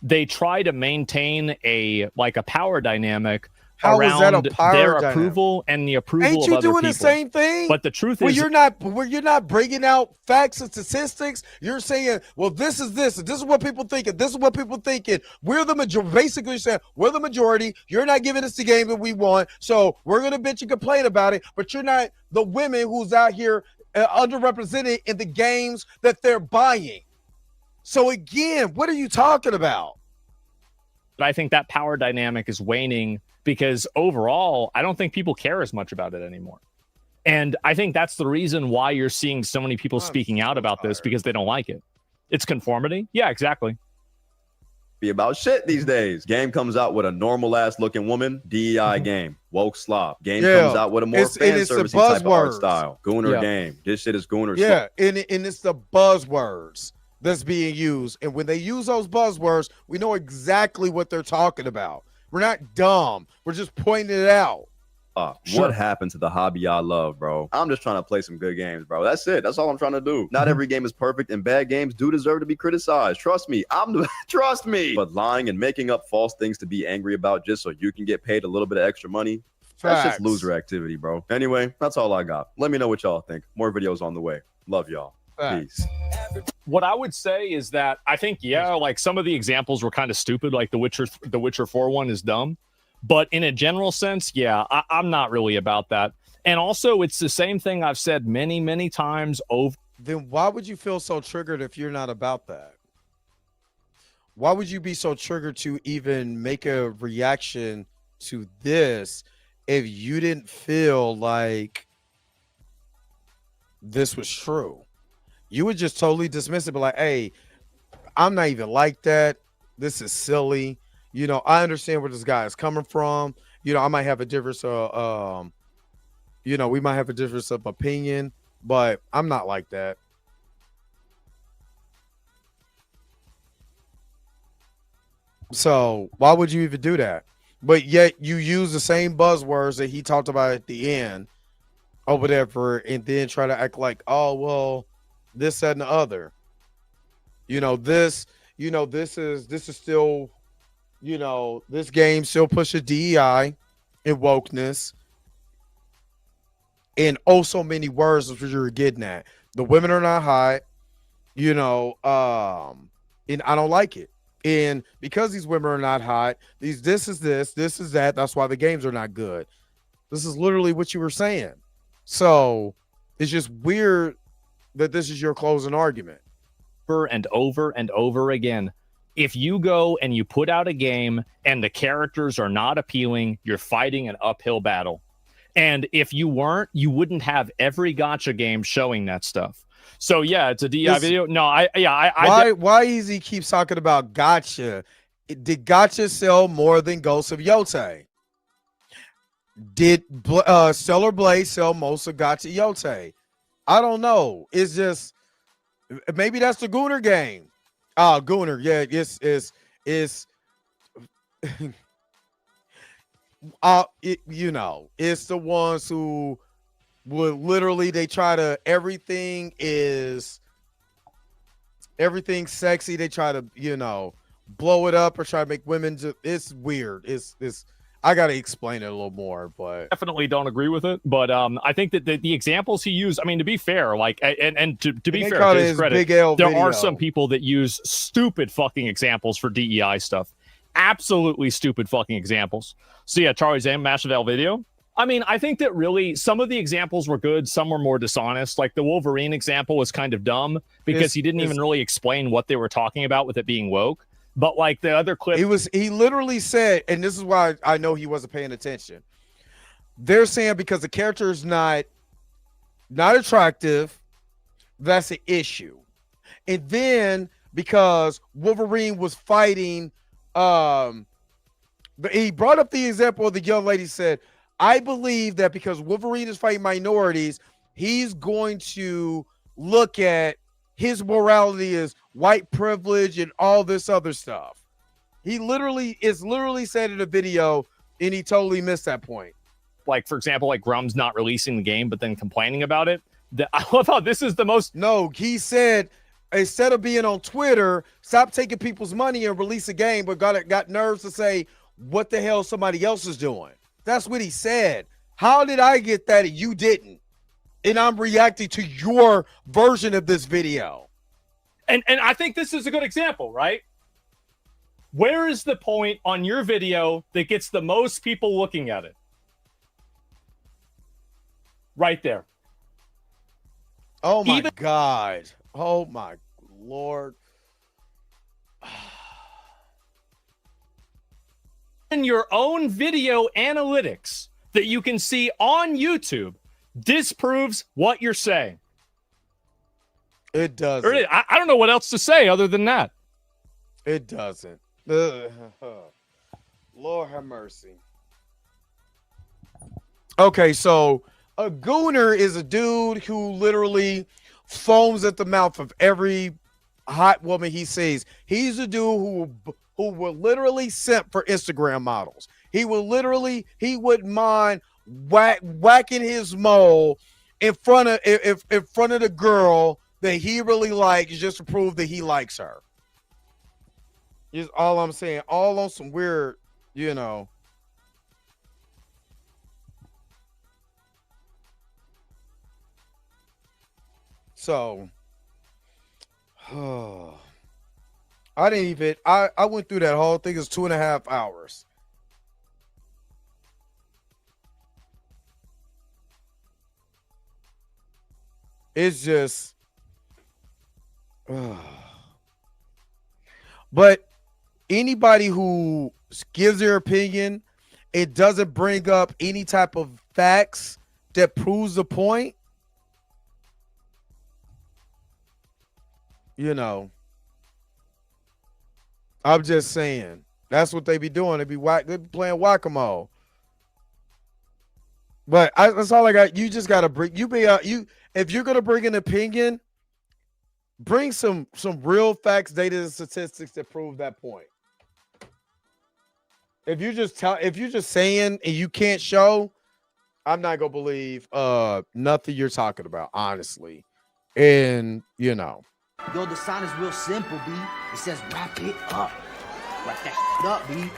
They try to maintain a power dynamic How is that a around power their dynamic? approval and the approval Ain't of you other doing people. the same thing? But the truth Well, is, you're not bringing out facts and statistics. You're saying, well, this is this, and this is what people think, and this is what people thinking. We're the majority. Basically, saying we're the majority. You're not giving us the game that we want, so we're gonna bitch and complain about it. But you're not the women who's out here underrepresented in the games that they're buying. So again, what are you talking about? But I think that power dynamic is waning because overall, I don't think people care as much about it anymore. And I think that's the reason why you're seeing so many people speaking out about this, because they don't like it. It's conformity. Yeah, exactly. Be about shit these days. Game comes out with a normal ass looking woman, DEI game, woke slop. Game comes out with a more fan servicey type of art style. Gooner game. This shit is gooner. Yeah, and it's the buzzwords that's being used. And when they use those buzzwords, we know exactly what they're talking about. We're not dumb. We're just pointing it out. What happened to the hobby I love, bro? I'm just trying to play some good games, bro. That's it. That's all I'm trying to do. Not every game is perfect, and bad games do deserve to be criticized. Trust me. Trust me. But lying and making up false things to be angry about just so you can get paid a little bit of extra money, that's just loser activity, bro. Anyway, that's all I got. Let me know what y'all think. More videos on the way. Love y'all. Peace. What I would say is that I think, like some of the examples were kind of stupid, like the Witcher 4 one is dumb. But in a general sense, I'm not really about that. And also, it's the same thing I've said many, many times over. Then why would you feel so triggered if you're not about that? Why would you be so triggered to even make a reaction to this if you didn't feel like this was true? You would just totally dismiss it, but like, hey, I'm not even like that. This is silly. You know, I understand where this guy is coming from. You know, I might have a difference of, we might have a difference of opinion, but I'm not like that. So why would you even do that? But yet you use the same buzzwords that he talked about at the end over there and then try to act like, oh, well, this, that, and the other. This is still, this game still pushes DEI and wokeness and so many words is what you're getting at. The women are not hot, and I don't like it. And because these women are not hot, this is that. That's why the games are not good. This is literally what you were saying. So it's just weird that this is your closing argument. And over and over again. If you go and you put out a game and the characters are not appealing, you're fighting an uphill battle. And if you weren't, you wouldn't have every gacha game showing that stuff. So yeah, it's a DEI video. No, Why Easy keeps talking about gotcha? Did gotcha sell more than Ghost of Yote? Did Stellar Blaze sell most of Gotcha Yote? I don't know. It's just maybe that's the Gooner game. Gooner, yeah, it's it's the ones who would literally they try to everything sexy. They try to blow it up or try to make women just. It's weird. It's I gotta explain it a little more, but definitely don't agree with it. But I think that the examples he used, I mean, to be fair, like and to be fair, to his credit, there are some people that use stupid fucking examples for DEI stuff. Absolutely stupid fucking examples. So yeah, Charlie's Machiavel video. I mean, I think that really some of the examples were good, some were more dishonest. Like the Wolverine example was kind of dumb because he didn't even really explain what they were talking about with it being woke. But like the other clip, he literally said, and this is why I know he wasn't paying attention. They're saying because the character is not attractive, that's an issue. And then because Wolverine was fighting, he brought up the example of the young lady said, I believe that because Wolverine is fighting minorities, he's going to look at his morality as white privilege and all this other stuff. He literally said in a video, and he totally missed that point. Like, for example, like Grum's not releasing the game, but then complaining about it. I love how this is the most. No, he said, instead of being on Twitter, stop taking people's money and release a game, but got nerves to say what the hell somebody else is doing. That's what he said. How did I get that and you didn't? And I'm reacting to your version of this video. And I think this is a good example, right? Where is the point on your video that gets the most people looking at it? Right there. Oh my God. Oh my Lord. In your own video analytics that you can see on YouTube disproves what you're saying. It doesn't. I don't know what else to say other than that. It doesn't. Lord have mercy. Okay, so a gooner is a dude who literally foams at the mouth of every hot woman he sees. He's a dude who will literally simp for Instagram models. He wouldn't mind whacking his mole in front of the girl that he really likes just to prove that he likes her. Is all I'm saying. All on some weird, So, I didn't even. I went through that whole thing. It's 2.5 hours. It's just. But anybody who gives their opinion, it doesn't bring up any type of facts that proves the point. I'm just saying that's what they be doing. They be playing whack-a-mole. But that's all I got. You just gotta bring. If you're gonna bring an opinion, bring some real facts, data, and statistics that prove that point. If you're just saying and you can't show, I'm not gonna believe nothing you're talking about, honestly. And Yo, the sign is real simple, B. It says wrap it up. Wrap that shit up, B.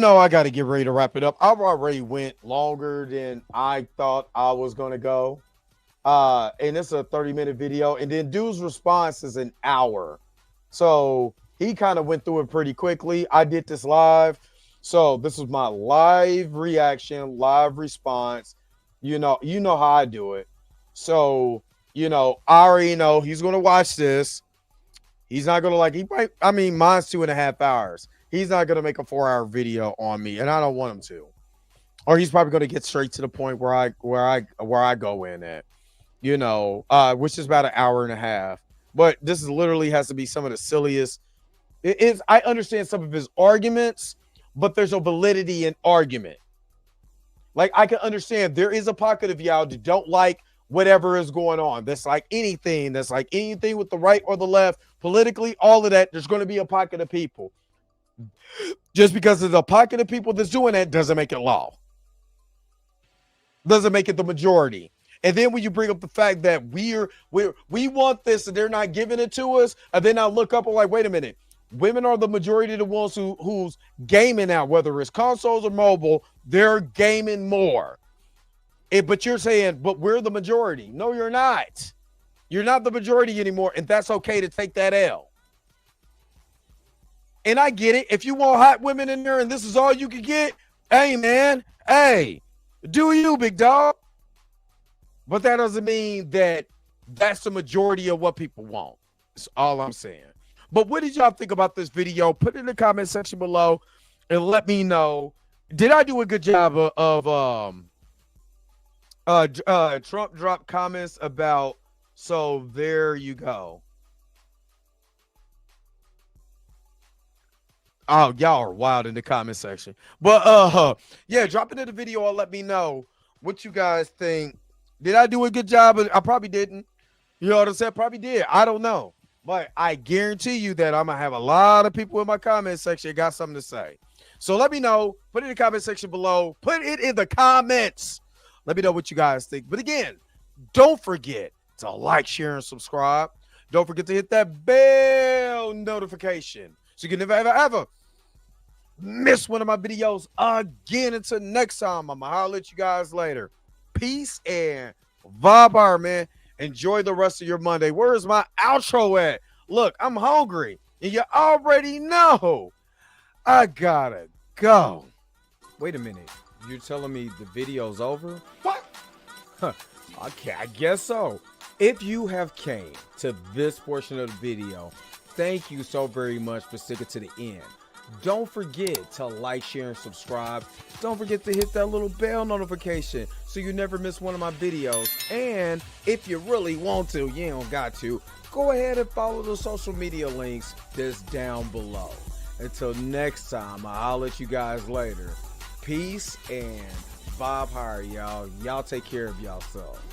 I got to get ready to wrap it up. I've already went longer than I thought I was going to go. And it's a 30-minute video. And then dude's response is an hour. So he kind of went through it pretty quickly. I did this live. So this is my live reaction, live response. You know how I do it. So, I already know he's going to watch this. He's not going to mine's 2.5 hours. He's not going to make a 4-hour video on me, and I don't want him to. Or he's probably going to get straight to the point where I go in at. you know, which is about an hour and a half. But this is literally has to be some of the silliest. It is. I understand some of his arguments, but there's a validity in argument. Like, I can understand there is a pocket of y'all that don't like whatever is going on. That's like anything. That's like anything with the right or the left, politically, all of that. There's going to be a pocket of people. Just because there's a pocket of people that's doing that doesn't make it law. Doesn't make it the majority. And then when you bring up the fact that we want this and they're not giving it to us, and then I look up and like, wait a minute. Women are the majority of the ones who's gaming now, whether it's consoles or mobile, they're gaming more. But you're saying, but we're the majority. No, you're not. You're not the majority anymore, and that's okay to take that L. And I get it. If you want hot women in there and this is all you can get, hey, man, hey, do you, big dog? But that doesn't mean that that's the majority of what people want. That's all I'm saying. But what did y'all think about this video? Put it in the comment section below and let me know. Did I do a good job of Trump dropped comments about, so there you go. Oh, y'all are wild in the comment section. But yeah, drop it in the video or let me know what you guys think. Did I do a good job? I probably didn't. You know what I'm saying? Probably did. I don't know. But I guarantee you that I'm going to have a lot of people in my comment section got something to say. So let me know. Put it in the comment section below. Put it in the comments. Let me know what you guys think. But again, don't forget to like, share, and subscribe. Don't forget to hit that bell notification so you can never, ever miss one of my videos again. Until next time, I'm going to holler at you guys later. Peace and vibe, man. Enjoy the rest of your Monday. Where is my outro at? Look, I'm hungry, and you already know I gotta go. Wait a minute. You're telling me the video's over? What? Huh. Okay, I guess so. If you have came to this portion of the video, thank you so very much for sticking to the end. Don't forget to like, share, and subscribe. Don't forget to hit that little bell notification so you never miss one of my videos. And if you really want to, you don't got to, go ahead and follow the social media links that's down below. Until next time, I'll let you guys later. Peace and vibe higher, y'all. Y'all take care of yourself.